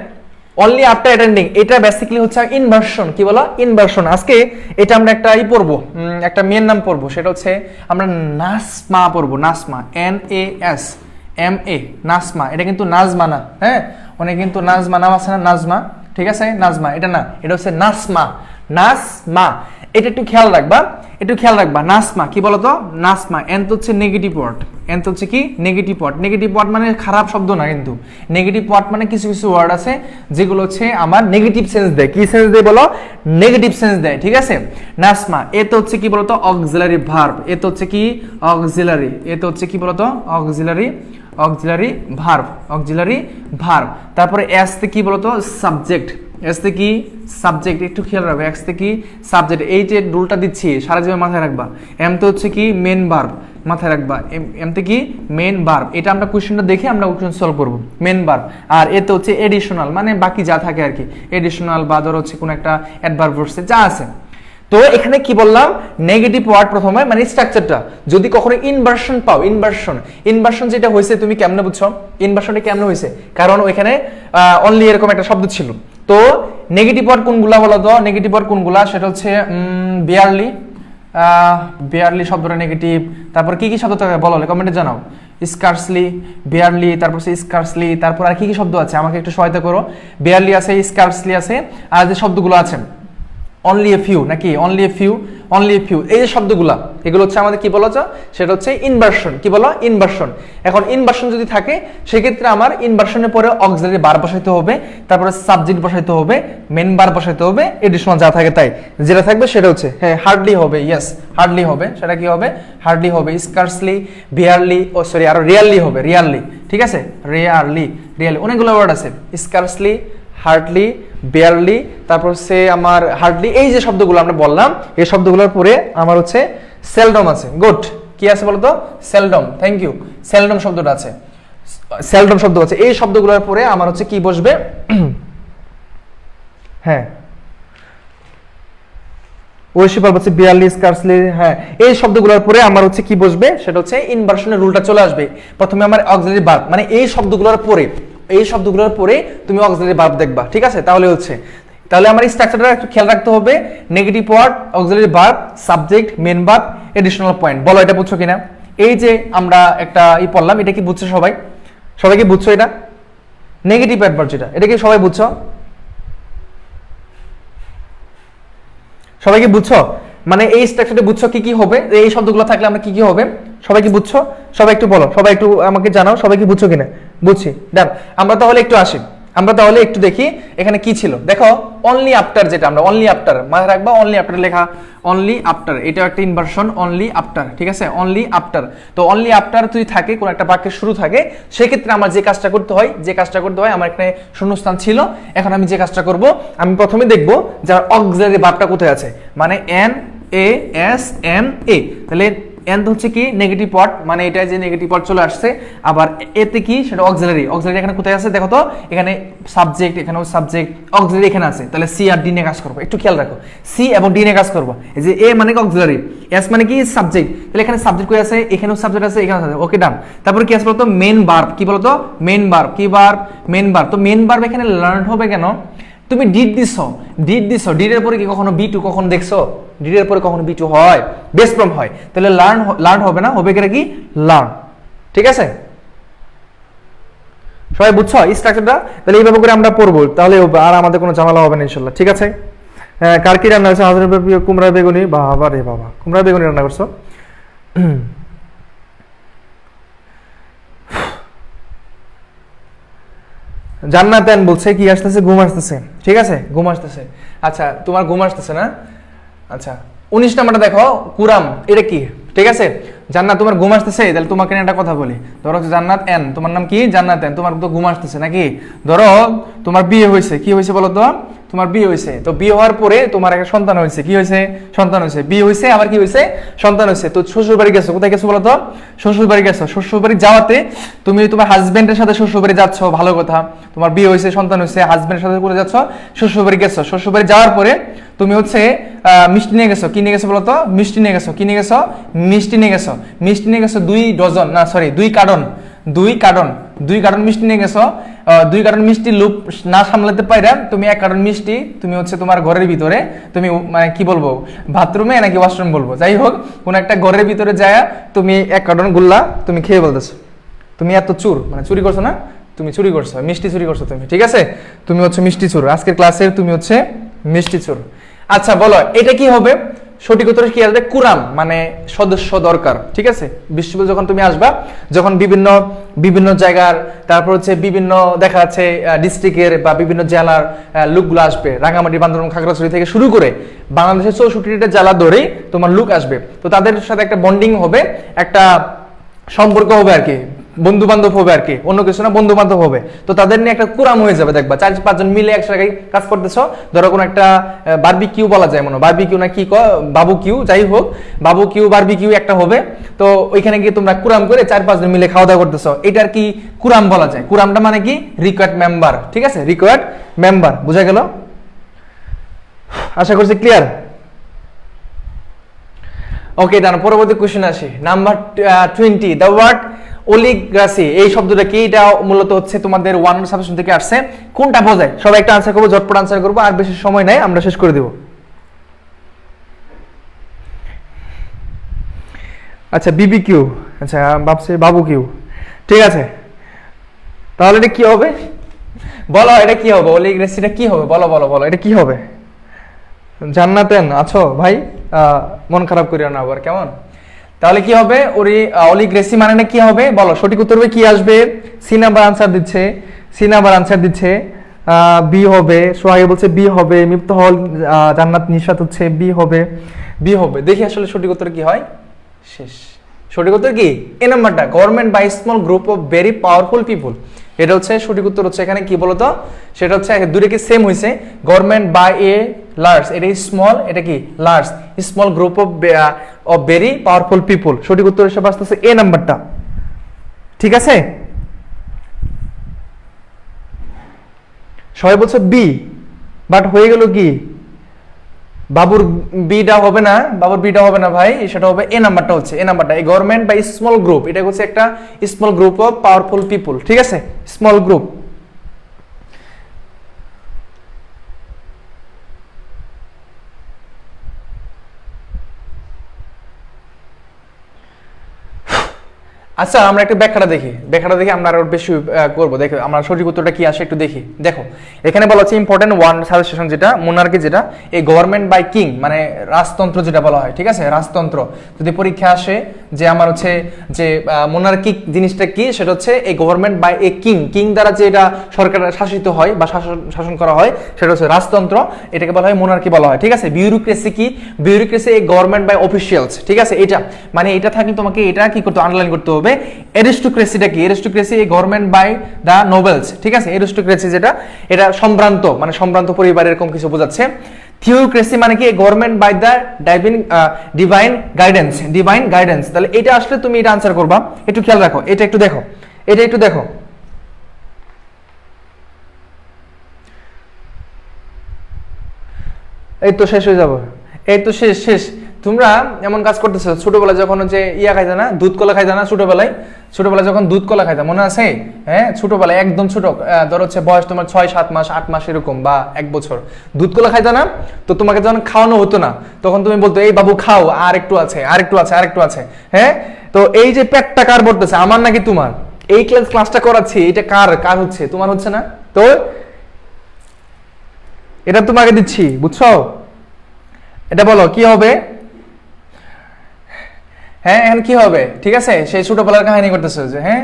অনলি আফটার অ্যাটেন্ডিং, এটা বেসিক্যালি হচ্ছে ইনভার্সন। কি বলো? ইনভার্সন। আজকে এটা আমরা একটা পড়বো, একটা মেয়ের নাম পড়বো, সেটা হচ্ছে আমরা নাসমা পড়বো, নাসমা, NASMA, নাসমা। এটা কিন্তু নাজমা না, হ্যাঁ, অনেক কিন্তু নাজমা নাম আছে না, নাজমা, ঠিক আছে, নাজমা এটা না, এটা হচ্ছে নাসমা, নাসমা। এটা একটু খেয়াল রাখবা, একটু খেয়াল রাখবা। নাসমা কি বলতো? নাসমা, এন তো হচ্ছে নেগেটিভ ওয়ার্ড, এন তো হচ্ছে কি নেগেটিভ ওয়ার্ড। নেগেটিভ ওয়ার্ড মানে খারাপ শব্দ না, কিন্তু নেগেটিভ ওয়ার্ড মানে কিছু কিছু ওয়ার্ড আছে যেগুলো হচ্ছে আমার নেগেটিভ সেন্স দেয়। কি সেন্স দেয় বলো? নেগেটিভ সেন্স দেয়, ঠিক আছে। নাসমা এ তো হচ্ছে কি বলতো? Auxiliary verb. এ তো হচ্ছে কি অক্সিলারি, এ তো হচ্ছে কি বলতো? Auxiliary, auxiliary verb, auxiliary verb. তারপরে এস তে কি বলতো? সাবজেক্ট, এস তে কি সাবজেক্ট, একটু খেয়াল রাখবে, এস তে কি সাবজেক্ট। এই যে রুলটা দিচ্ছি সারা জীবন মাথায় রাখবা। এম তো হচ্ছে কি মেন ভার্ব, মাথায় রাখবা, এম তে কি মেন ভার্ব। এটা আমরা কোশ্চেনটা দেখে আমরা কোশ্চেন সলভ করব, মেন ভার্ব। আর এ তো হচ্ছে এডিশনাল, মানে বাকি যা থাকে আর কি, এডিশনাল বা ধর হচ্ছে কোন একটা অ্যাডভার্ব ভার্বসে যা আছে। তো এখানে কি বললাম? নেগেটিভ ওয়ার্ড প্রথমে, মানে স্ট্রাকচারটা। যদি কখনো ইনভার্সন পাও, ইনভার্সন, ইনভার্সন যেটা হয়েছে তুমি কেমনে বুঝছো ইনভার্সনটা কেমনে হয়েছে? কারণ ওইখানে অনলি এরকম একটা শব্দ ছিল। তো নেগেটিভ ওয়ার্ড কোনগুলা বলো তো? নেগেটিভ ওয়ার্ড কোনগুলা? সেটা হচ্ছে বিয়ারলি, বিয়ারলি শব্দটা নেগেটিভ। তারপর কি কি শব্দ থাকে বলো, কমেন্টে জানাও। স্কার্সলি, বিয়ারলি, তারপর স্কার্সলি, তারপর আর কি কি শব্দ আছে আমাকে একটু সহায়তা করো। বিয়ারলি আছে, স্কার্সলি আছে, আর যে শব্দগুলো আছে অনলি এ ফিউ, নাকি only a few, only a few, এই যে শব্দগুলা এগুলো হচ্ছে আমাদের কি বলা যায়? সেটা হচ্ছে ইনভার্সন। কি বলো? ইনভার্সন। এখন ইনভার্সন যদি থাকে সেক্ষেত্রে আমার ইনভার্সনের পরে অক্সিলারি ভার্ব বসাইতে হবে, তারপরে সাবজেক্ট বসাইতে হবে, মেন ভার্ব বসাইতে হবে, এডিশনাল যা থাকে তাই, যেটা থাকবে সেটা হচ্ছে হ্যাঁ হার্ডলি হবে, ইয়েস হার্ডলি হবে। সেটা কি হবে? হার্ডলি হবে। স্কার্সলি, বিয়ারলি, ও সরি আরো রিয়ারলি হবে, রিয়ারলি, ঠিক আছে, রিয়ারলি, রিয়ারলি, অনেকগুলো ওয়ার্ড আছে। স্কার্সলি, হার্ডলি, বেয়ারলি, তারপর হচ্ছে আমার হার্ডলি, এই যে শব্দগুলো আমরা বললাম এই শব্দগুলোর পরে আমার হচ্ছে সেলডম আছে। গুড, কি আছে বলতো? সেলডম, থ্যাংক ইউ, সেলডম শব্দটা আছে, সেলডম শব্দ আছে। এই শব্দগুলোর পরে আমার হচ্ছে কি বসবে? হ্যাঁ ওয়েশিপ হচ্ছে বিয়ারলি, স্কার্সলি, হ্যাঁ এই শব্দগুলোর পরে আমার হচ্ছে কি বসবে? সেটা হচ্ছে ইনভার্সনের রুলটা চলে আসবে। প্রথমে আমার অক্সিলারি ভার্ব, মানে এই শব্দগুলোর পরে, এই শব্দগুলোর পরে তুমি অক্সিলারি ভার্ব দেখবা, ঠিক আছে, তাহলে হচ্ছে, তাহলে আমার এই স্ট্রাকচারটা একটু খেয়াল রাখতে হবে। Negative word, auxiliary verb, subject, main verb, additional point. বলো এটা বুঝছো কিনা? এই যে আমরা একটা পড়লাম, এটা কি বুঝছো সবাই? সবাই কি বুঝছো এটা? নেগেটিভ অ্যাডভার্ব যেটা, এটা কি সবাই বুঝছো? সবাই কি বুঝছো? মানে এই স্ট্রাকচারটা বুঝছো কি কি হবে? এই শব্দগুলো থাকলে আমরা কি কি হবে? সবাই কি বুঝছো? সবাই একটু বলো, সবাই একটু আমাকে জানাও, সবাই কি বুঝছো কিনা? বুঝছি, ডান। আমরা তাহলে একটু আসি, আমরা তাহলে একটু দেখি এখানে কি ছিল। দেখো অনলি আফটার, যেটা আমরা অনলি আফটার মাথায় রাখবা, অনলি আফটার লেখা, অনলি আফটার, এটা একটা ইনভার্সন, অনলি আফটার, ঠিক আছে, অনলি আফটার। তো অনলি আফটার যদি থাকে, কোন একটা বাক্যের শুরু থাকে, সেক্ষেত্রে আমার যে কাজটা করতে হয়, যে কাজটা করতে হয়, আমার এখানে শূন্যস্থান ছিল, এখন আমি যে কাজটা করব, আমি প্রথমে দেখব যার অক্সিলারি ভার্বটা কোথায় আছে, মানে NASMA। তাহলে এন হচ্ছে কি নেগেটিভ ওয়ার্ড, মানে এটা যে নেগেটিভ ওয়ার্ড চলে আসছে। আবার এতে কি? সেটা অক্সিলারি, অক্সিলারি এখানে কোথায় আছে দেখো তো, এখানে সাবজেক্ট, এখানেও সাবজেক্ট, অক্সিলারি এখানে আছে। তাহলে সি আর ডি নিয়ে কাজ করবো, একটু খেয়াল রাখো, সি এবং ডি নিয়ে কাজ করবো। এই যে এ মানে কি অক্সিলারি, এস মানে কি সাবজেক্ট, তাহলে এখানে সাবজেক্ট কই আছে, এখানেও সাবজেক্ট আছে, এখানেও আছে, ওকে ডান। তারপরে কি আছে বলতো? Main verb. কি বলতো? Main verb. কি ভার্ব? Main verb. তো মেন ভার্ব এখানে লার্ন হবে কেন? তুমি ডিড দিছো, ডিড দিছো, ডিডের পরে কি কখনো বি টু কখনো দেখছো? ডিডের পরে কখনো বি টু হয়? বেস ফর্ম হয়, তাহলে লার্ন হবে না, হবে কি লার্ন, ঠিক আছে। সবাই বুঝছো এই স্ট্রাকচারটা? তাহলে এইভাবে করে আমরা পড়বো, তাহলে আর আমাদের কোনো ঝামেলা হবে না ইনশাআল্লাহ, ঠিক আছে। কার কি রান্না হয়েছে? হাজার কুমড়া বেগুনি, বাবা রে বাবা, কুমড়া বেগুনি রান্না করছো। জান্নাতেন বলছে কি আসতেছে? ঘুম আসতেছে, ঠিক আছে, ঘুম আসতেছে। আচ্ছা তোমার ঘুম আসতেছে না? আচ্ছা 19 নাম্বারটা দেখো, কুরাম, এটা কি? ঠিক আছে? জান্নাত তোমার ঘুম আসতেছে, তাহলে তোমাকে নিয়ে একটা কথা বলি। ধরো জান্নাত এন, তোমার নাম কি? জান্নাত এন, তোমার তো ঘুম আসতেছে নাকি? ধরো তোমার বিয়ে হয়েছে, কি হয়েছে বলো তো? তোমার বিয়ে হয়েছে, তো বিয়ে হওয়ার পরে তোমার একটা সন্তান হয়েছে, কি হয়েছে? সন্তান হয়েছে, বিয়ে হয়েছে আবার কি হয়েছে? সন্তান হয়েছে। তো শ্বশুর বাড়ি গেছো, কোথায় গেছো বলো তো? শ্বশুর বাড়ি গেছো। শ্বশুর বাড়ি যাওয়াতে তুমি তোমার হাজবেন্ডের সাথে শ্বশুর বাড়ি যাচ্ছ, ভালো কথা। তোমার বিয়ে হয়েছে, সন্তান হয়েছে, হাজবেন্ডের সাথে করে যাচ্ছ, শ্বশুর বাড়ি গেছো। শ্বশুর বাড়ি যাওয়ার পরে তুমি হচ্ছে মিষ্টি নিয়ে গেছো, কি নিয়ে গেছো বলো তো? মিষ্টি নিয়ে গেছো, কি নিয়ে গেছো? মিষ্টি নিয়ে গেছো। মিষ্টি নিয়ে গেছো 2 ডজন, না সরি 2 কার্টন, 2 কার্টন মিষ্টি নিয়ে গেছো। 2 কার্টন মিষ্টি লুপ না সামলাতে পাইরা তুমি 1 কার্টন মিষ্টি তুমি হচ্ছে তোমার ঘরের ভিতরে, তুমি মানে কি বলবো, বাথরুমে নাকি ওয়াশরুম বলবো, যাই হোক কোন একটা ঘরের ভিতরে যায় তুমি 1 কার্টন গুল্লা তুমি খেয়ে বলতেছো। তুমি এত চুর, মানে চুরি করছো না, তুমি চুরি করছো, মিষ্টি চুরি করছো তুমি, ঠিক আছে? তুমি হচ্ছে মিষ্টি চোর, আজকের ক্লাসের তুমি হচ্ছে মিষ্টি চোর। আচ্ছা বলো এটা কি হবে? সঠিক উত্তর কি আসবে? কুরাম, মানে সদস্য দরকার, ঠিক আছে? বিশ্ববিদ্যালয় যখন তুমি আসবা, যখন বিভিন্ন বিভিন্ন জায়গার, তারপর হচ্ছে বিভিন্ন দেখা যাচ্ছে ডিস্ট্রিক্টের বা বিভিন্ন জেলার লোকগুলো আসবে, রাঙামাটি, বান্দরবান, খাগড়াছড়ি থেকে শুরু করে বাংলাদেশের 64টা জেলা ধরেই তোমার লোক আসবে। তো তাদের সাথে একটা বন্ডিং হবে, একটা সম্পর্ক হবে আর কি, বন্ধু বান্ধব হবে আর কি, অন্য কিছু না, বন্ধু বান্ধব হবে। তো তাদের নিয়ে একটা কুরাম হয়ে যাবে, দেখবা 4-5 জন মিলে একসাথে কাজ করতেছো। ধরো কোনো একটা বারবিকিউ বলা যায়, মনে বারবিকিউ না কি বাবু কিউ, যাই হোক বাবু কিউ বারবিকিউ একটা হবে। তো ওইখানে গিয়ে তোমরা কুরাম করে 4-5 জন মিলে খাওয়া দাওয়া করতেছো, এটার কি কুরাম বলা যায়। কুরামটা মানে কি? রিকোয়ার্ড মেম্বার, ঠিক আছে? রিকোয়ার্ড মেম্বার, বুঝা গেল? আশা করছি ক্লিয়ার। ওকে, দাঁড়ান পরবর্তী কোশ্চেন আসি। নাম্বার 20, দ্য ওয়ার্ড অলিগার্সি, এই শব্দটা কি? এটা মূলত হচ্ছে তোমাদের 1 সাবজেকশন থেকে আসছে। কোনটা বোঝায়? সবাই একটা আনসার করবো, ঝটপট আনসার করবো, আর বেশি সময় নাই, আমরা শেষ করে দেব। আচ্ছা বিবিকিউ, আচ্ছা ভাবছি বাবু কিউ, ঠিক আছে। তাহলে এটা কি হবে বলো? এটা কি হবে? অলিগার্সিটা কি হবে? বলো বলো বলো, এটা কি হবে? জান্নাতেন আছো ভাই, মন খারাপ করিও না আবার, কেমন? তাহলে কি হবে? অলিগার্সি মানে কি হবে বলো? সঠিক উত্তর হবে কি আসবে? সি নাম্বার আনসার দিচ্ছে, সি নাম্বার আনসার দিচ্ছে বি হবে। সোহাগে বলছে বি হবে, মিফতাহুল জান্নাত নিশাত হচ্ছে বি হবে, বি হবে। দেখি আসলে সঠিক উত্তর কি হয়। শেষ। সঠিক উত্তর কি? এ নাম্বারটা, government by small group of very powerful people. এটা হচ্ছে সঠিক উত্তর। হচ্ছে এখানে কি বলতো, সেটা হচ্ছে দুটো কি সেম হয়েছে, গভর্নমেন্ট বাই এ লার্জ, এটা স্মল, এটা কি large, small group of very powerful people. সঠিক উত্তর হিসেবে আসতেছে এ নাম্বারটা, ঠিক আছে? সবাই বলছে বি, বাট হয়ে গেল কি? বাবুর বিটা হবে না, বাবুর বিটা হবে না ভাই, সেটা হবে এ নাম্বারটা, হচ্ছে এ নাম্বারটা। এই গভর্নমেন্ট বা স্মল গ্রুপ, এটা হচ্ছে একটা small group of powerful people, ঠিক আছে? Small group. আচ্ছা আমরা একটা ব্যাখ্যাটা দেখি, ব্যাখ্যাটা দেখি আমরা আরো বেশি করবো। দেখো আমরা সঠিক উত্তরটা কি আসে একটু দেখি। দেখো এখানে বলা হচ্ছে ইম্পর্টেন্ট 1 সাজেশন, যেটা মোনার্কি, যেটা এই গভর্নমেন্ট বাই কিং, মানে রাজতন্ত্র যেটা বলা হয়, ঠিক আছে? রাজতন্ত্র যদি পরীক্ষা আসে যে আমার হচ্ছে যে মোনার্কিক জিনিসটা কি, সেটা হচ্ছে এই government by a king, king দ্বারা যে এটা সরকার শাসিত হয় বা শাসন করা হয়, সেটা হচ্ছে রাজতন্ত্র, এটাকে বলা হয় মোনার্কি বলা হয়, ঠিক আছে? বিউরোক্রেসি কি? বিউরোক্রেসি এই গভর্নমেন্ট বাই অফিসিয়ালস, ঠিক আছে? এটা মানে এটা থাকলে তোমাকে এটা কি করতে, আন্ডারলাইন করতে হবে। অ্যারিস্টোক্রেসিটা কি? অ্যারিস্টোক্রেসি এই গভর্নমেন্ট বাই দা নোবেলস, ঠিক আছে? অ্যারিস্টোক্রেসি যেটা, এটা সম্ভ্রান্ত, মানে সম্ভ্রান্ত পরিবার এরকম কিছু বোঝাচ্ছে। থিওক্রেসি মানে কি? Government by the divine guidance, divine guidance. তাহলে এটা আসলে তুমি এটা আনসার করবা, একটু খেয়াল রাখো, এটা একটু দেখো, এটা একটু দেখো। এই তো শেষ হয়ে যাবো, এই তো শেষ শেষ। তোমরা এমন কাজ করতেছো, ছোটবেলায় যখন যে ইয়া খাইতা না, দুধ কলা খাইতা না, ছোটবেলায় যখন দুধ কলা খাইতা, মনে আছে? হ্যাঁ, ছোটবেলায় একদম ছোট, ধরো হচ্ছে বয়স তোমার 6-7 মাস 8 মাস এরকম, বা 1 বছর, দুধ কলা খাইতা না? তো তোমাকে যখন খাওয়ানো হতো না, তখন তুমি বলতো এই বাবু খাও, আর একটু আছে, আর একটু আছে, আর একটু আছে। হ্যাঁ, তো এই যে পেটটা কার ভরতেছে, আমার নাকি তোমার? এই ক্লাসটা করাচ্ছি, এটা কার হচ্ছে? তোমার হচ্ছে না? তো এটা তোমাকে দিচ্ছি, বুঝছো? এটা বলো কি হবে? হ্যাঁ এখন কি হবে? ঠিক আছে, সেই ছোটবেলার কাহিনী করতেছে যে হ্যাঁ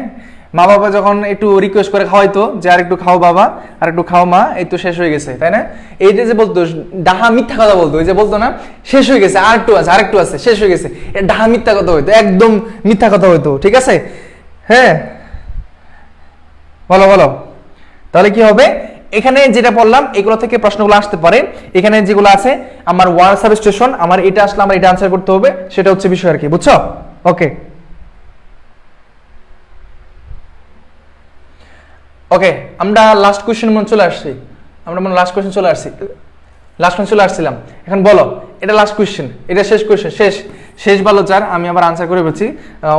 মা বাবা যখন একটু রিকোয়েস্ট করে খাওয়াইতো যে আর একটু খাও বাবা, আর একটু খাও মা, এই তো শেষ হয়ে গেছে, তাই না? এইটা যে বলতো ডাহা মিথ্যা কথা বলতো, ওই যে বলতো না শেষ হয়ে গেছে, আর একটু আছে, আর একটু আছে, শেষ হয়ে গেছে, এটা ডাহা মিথ্যা কথা হইতো, একদম মিথ্যা কথা হইতো, ঠিক আছে? হ্যাঁ, বলো বলো। তাহলে কি হবে, এখানে যেটা বললাম এগুলো থেকে প্রশ্নগুলো আসতে পারে। এখানে যেগুলো আছে আমার ওয়ার সাবস্টেশন, আমার এটা আসলে আমার এটা আনসার করতে হবে, সেটা হচ্ছে বিষয় আর কি, বুঝছো? ওকে ওকে, আমরা লাস্ট কোশ্চেন মনে চলে আসছি, আমরা মনে লাস্ট কোশ্চেন চলে আসছি, লাস্ট কোশ্চেন চলে আসছিলাম। এখন বলো, এটা লাস্ট কোশ্চেন, এটা শেষ কোশ্চেন, শেষ শেষ ভালো চার, আমি আবার আনসার করে বলছি।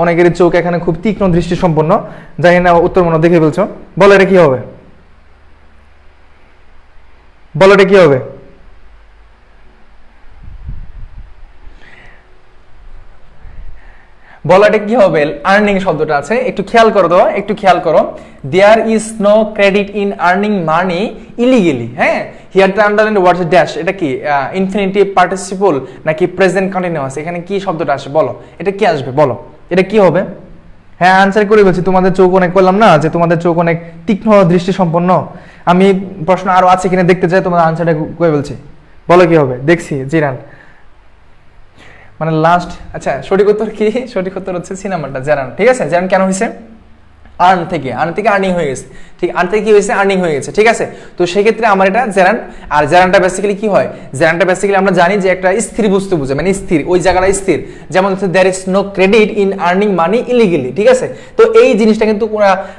অনেকেরই চোখ এখানে খুব তীক্ষ্ণ দৃষ্টি সম্পন্ন, জানি না উত্তর মনে দেখে বলছো। বলো এটা কি হবে, বলো এটা কি হবে? বলো এটা কি হবে? আর্নিং শব্দটা আছে, একটু খেয়াল করো তো, একটু খেয়াল করো। There is no credit in earning money illegally. হ্যাঁ, here the underline words dash, এটা কি ইনফিনিটিভ পার্টিসিপল নাকি প্রেজেন্ট কন্টিনিউয়াস? এখানে কি শব্দটা আসে বলো, এটা কি আসবে বলো, এটা কি হবে? হ্যাঁ, আনসার করে বলছি, তোমাদের চোখ অনেক করলাম না যে তোমাদের চোখ অনেক তীক্ষ্ণ দৃষ্টি সম্পন্ন। আমি প্রশ্ন আরো আছে কিনা দেখতে চাই, তোমাদের আনসারটা করে বলছি, বলো কি হবে? দেখছি জিরান মানে লাস্ট। আচ্ছা, সঠিক উত্তর কি? সঠিক উত্তর হচ্ছে সি নাম্বারটা, জেরান। ঠিক আছে, জেরান কেন হয়েছে? আর্ন থেকে আর্নিং হয়ে গেছে, ঠিক, আর্ন থেকে কি হয়েছে? আর্নিং হয়ে গেছে, ঠিক আছে? তো সেক্ষেত্রে আমার এটা জেরান। আর জেরানটা বেসিক্যালি কি হয়? জেরানটা বেসিক্যালি আমরা জানি যে একটা স্থির বস্তু বুঝে, মানে স্থির, ওই জায়গাটা স্থির। যেমন হচ্ছে there is no credit in earning money illegally, ঠিক আছে? তো এই জিনিসটা কিন্তু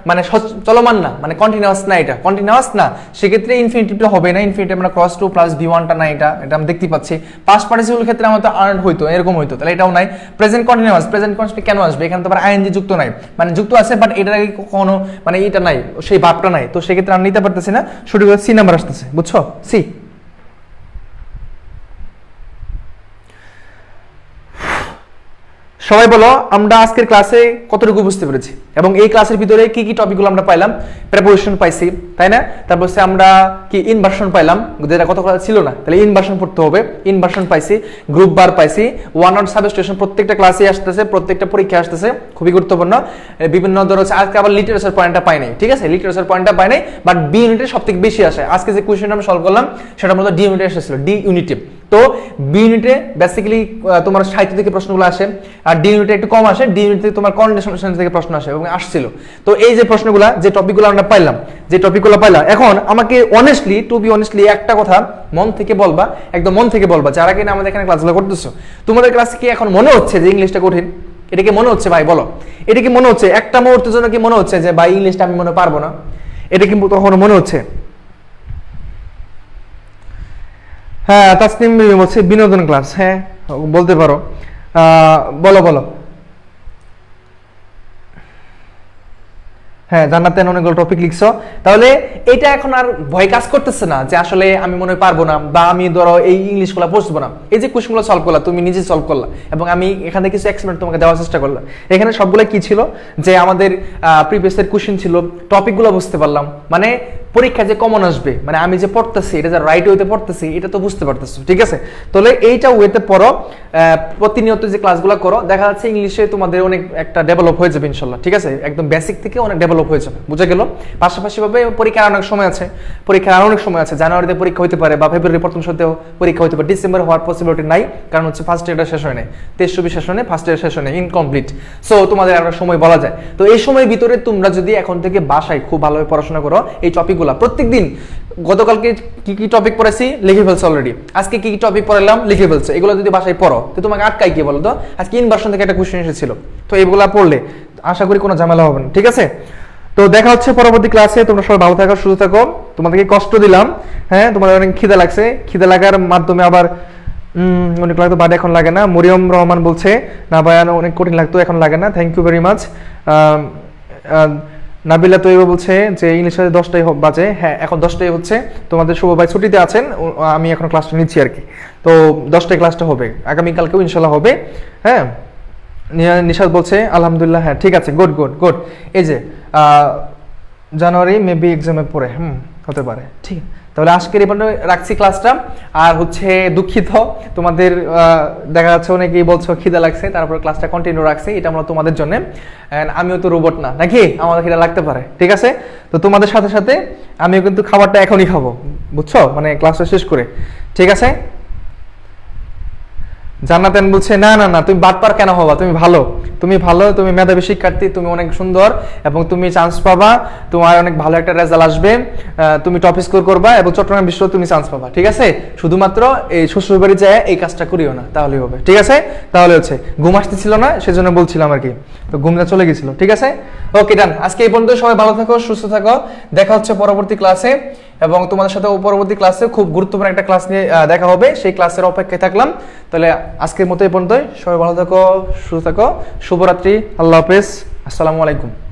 মানে চলমান না, মানে কন্টিনিউয়াস না, এটা কন্টিনিউয়াস না, সেক্ষেত্রে ইনফিনিটিভটা হবে না। ইনফিনিটিভ আমরা ক্রস টু প্লাস ভি1টা না, এটা আমরা দেখতে পাচ্ছি। পাস্ট পার্টিসিপল ক্ষেত্রে আমার তো আর্ন হইতো, এরকম হইতো, তাহলে এটাও নাই। প্রেজেন্ট কন্টিনিউয়াস, প্রেজেন্ট কন্টিনিউয়াস কেন আসবে? এখানে তো আবার আইএনজি যুক্ত নাই, মানে যুক্ত আছে বাট এটার আগে কোনো মানে এটা নাই, সেই ভাবটা নাই, তো সেক্ষেত্রে আমি নিতে পারতেছি না। সঠিক সি নাম্বার আসতেছে, বুঝছো? সি। সবাই বলো আমরা আজকের ক্লাসে কতটুকু বুঝতে পেরেছি, এবং এই ক্লাসের ভিতরে কি কি টপিকগুলো আমরা পাইলাম? প্রেপোজিশন পাইছি, তাই না? তারপর আমরা কি ইনভার্সন পাইলাম, যেটা কত ক্লাস ছিল না, তাহলে ইনভার্সন পড়তে হবে। ইনভার্সন পাইছি, গ্রুপ বার পাইছি, ওয়ান ওয়ার্ড সাবস্টিটিউশন প্রত্যেকটা ক্লাসে আসতেছে, প্রত্যেকটা পরীক্ষা আসতেছে, খুবই গুরুত্বপূর্ণ। বিভিন্ন ধরনের আজকে আবার লিটারেচার পয়েন্টটা পাই নাই, ঠিক আছে? লিটারেচার পয়েন্টটা পাই নাই, বাট বি ইউনিটে সবথেকে বেশি আসে। আজকে যে কোয়েশ্চেনটা আমি সলভ করলাম সেটা মূলত ডি ইউনিটে এসেছিল, ডি ইউনিটে। তো বি ইউনিটে বেসিক্যালি তোমার সাহিত্য থেকে প্রশ্নগুলো আসে, আর ডি ইউনিটে একটু কম আসে। ডি ইউনিটে তোমার কন্ডিশন থেকে প্রশ্ন আসে এবং আসছিল। তো এই যে প্রশ্নগুলো, যে টপিকগুলো আমরা পাইলাম, এখন আমাকে অনেস্টলি, টু বি অনেস্টলি একটা কথা মন থেকে বলবা, একদম মন থেকে বলবা, যারা কিনা আমাদের এখানে ক্লাসগুলো করতেছো, তোমাদের ক্লাসে কি এখন মনে হচ্ছে যে ইংলিশটা কঠিন? এটা কি মনে হচ্ছে ভাই? বলো, এটা কি মনে হচ্ছে? একটা মুহূর্তের জন্য কি মনে হচ্ছে যে ভাই ইংলিশটা আমি মনে পারবো না? এটা কি তখন মনে হচ্ছে? হ্যাঁ, তাসনিম হচ্ছে বিনোদন ক্লাস, হ্যাঁ বলতে পারো। বলো বলো। হ্যাঁ, জান্নাতেন অনেকগুলো টপিক লিখছো, তাহলে এটা এখন আর ভয় কাজ করতেছে না যে আসলে আমি মনে হয় পারবো না, বা আমি ধরো এই ইংলিশগুলো পড়বো না। এই যে কোয়েশ্চনগুলো সলভ করলা, তুমি নিজে সলভ করলা, এবং আমি এখান থেকে কিছু এক্সপেরিমেন্ট তোমাকে দেওয়ার চেষ্টা করলাম। এখানে সবগুলো কি ছিল? যে আমাদের প্রিভিয়াসের কোয়েশ্চেন ছিল, টপিকগুলো বুঝতে পারলাম, মানে পরীক্ষা যে কমন আসবে, মানে আমি যে পড়তেছি এটা যে রাইট ওয়েতে পড়তেছি এটা তো বুঝতে পারতেছো, ঠিক আছে? তাহলে এইটা ওয়েতে পড়ো, প্রতিনিয়ত যে ক্লাসগুলো করো, দেখা যাচ্ছে ইংলিশে তোমাদের অনেক একটা ডেভেলপ হয়ে যাবে ইনশাল্লাহ, ঠিক আছে? একদম বেসিক থেকে অনেক ডেভেলপ হয়ে যাবে, বুঝা গেল? পাশাপাশি ভাবে পরীক্ষার অনেক সময় আছে, জানুয়ারিতে পরীক্ষা হতে পারে, বা ফেব্রুয়ারি প্রথম সপ্তাহে পরীক্ষা হতে পারে, ডিসেম্বরে হওয়ার পসিবিলিটি নাই, কারণ হচ্ছে ফার্স্ট ইয়ারটা শেষ হয় নাই, টেস্ট শেষ হয় নাই, ফার্স্ট ইয়ার শেষ হয় নাই, ইনকমপ্লিট। সো তোমাদের একটা সময় বলা যায়। তো এই সময়ের ভিতরে তোমরা যদি এখন থেকে বাসায় খুব ভালোভাবে পড়াশোনা করো, এই টপিকগুলো প্রত্যেকদিন, গতকালকে কি কি টপিক পড়াইছি লিখে ফেলছো অলরেডি, আজকে কি কি টপিক পড়াইলাম লিখে ফেলছো, এগুলো যদি বাসায় পড়ো তো তোমাকে আটকাই কি বলো তো? আজকে ইনভার্সন থেকে একটা কোশ্চেন এসেছিল, তো এগুলো পড়লে আশা করি কোনো ঝামেলা হবে না, ঠিক আছে? তো দেখা হচ্ছে পরবর্তী ক্লাসে। তোমরা সবাই ভালো থাকো, সুস্থ থাকো। তোমাদেরকে কষ্ট দিলাম, হ্যাঁ, তোমাদের অনেক খিদে লাগছে, খিদে লাগার মাধ্যমে আবার অনেক লাগতো, বাট এখন লাগে না। মরিয়ম রহমান বলছে না ভাইয়া অনেক কঠিন লাগতো, এখন লাগে না, thank you very much. Nabila Taib বলছে যে ইংলিশে 10টাই বাজে, হ্যাঁ এখন 10টাই হচ্ছে, তোমাদের শুভ ভাই ছুটিতে আছেন, আমি এখন ক্লাসটা নিচ্ছি আর কি। তো 10টায় ক্লাসটা হবে, আগামীকালকেও ইনশাল্লাহ হবে, হ্যাঁ। নিশাদ বলছে আলহামদুলিল্লাহ, হ্যাঁ ঠিক আছে, গুড গুড গুড। এই যে জানুয়ারি মেবি এক্সামে পড়ে হতে পারে, ঠিক। তাহলে আজকের এই পর্যন্ত রাখছি ক্লাসটা। আর হচ্ছে দুঃখিত তোমাদের, দেখা যাচ্ছে অনেকেই বলছো খিদা লাগছে, তারপর ক্লাসটা কন্টিনিউ রাখছি, এটা আমরা তোমাদের জন্য। আমিও তো রোবট না নাকি, আমাদের খিদা লাগতে পারে, ঠিক আছে? তো তোমাদের সাথে সাথে আমিও কিন্তু খাবারটা এখনই খাবো, বুঝছো, মানে ক্লাসটা শেষ করে, ঠিক আছে? জান্নাতেন বলছে না না না, তুমি বাটপার কেন হবা, তুমি ভালো, তুমি ভালো, তুমি মেধাবী শিক্ষার্থী, তুমি অনেক সুন্দর এবং তুমি চান্স পাবা, তোমার অনেক ভালো একটা রেজাল্ট আসবে, তুমি টপ স্কোর করবা এবং চট্টগ্রাম বিশ্ব তুমি চান্স পাবা, ঠিক আছে? শুধুমাত্র এই শ্বশুরবাড়ি যায় এই কাজটা করিও না, তাহলেই হবে, ঠিক আছে? তাহলে হচ্ছে ঘুম আসতেছিল না, সেজন্য বলছিলাম আর কি, তো ঘুমটা চলে গেছিল, ঠিক আছে? ওকে ডান, আজকে এই পর্যন্ত, সবাই ভালো থাকো, সুস্থ থাকো, দেখা হচ্ছে পরবর্তী ক্লাসে, এবং তোমাদের সাথে পরবর্তী ক্লাসে খুব গুরুত্বপূর্ণ একটা ক্লাস নিয়ে দেখা হবে, সেই ক্লাসের অপেক্ষায় থাকলাম। তাহলে আজকের মতো এই পর্যন্তই, সবাই ভালো থাকো, সুস্থ থাকো, শুভরাত্রি, আল্লাহ হাফেজ, আসসালামু আলাইকুম।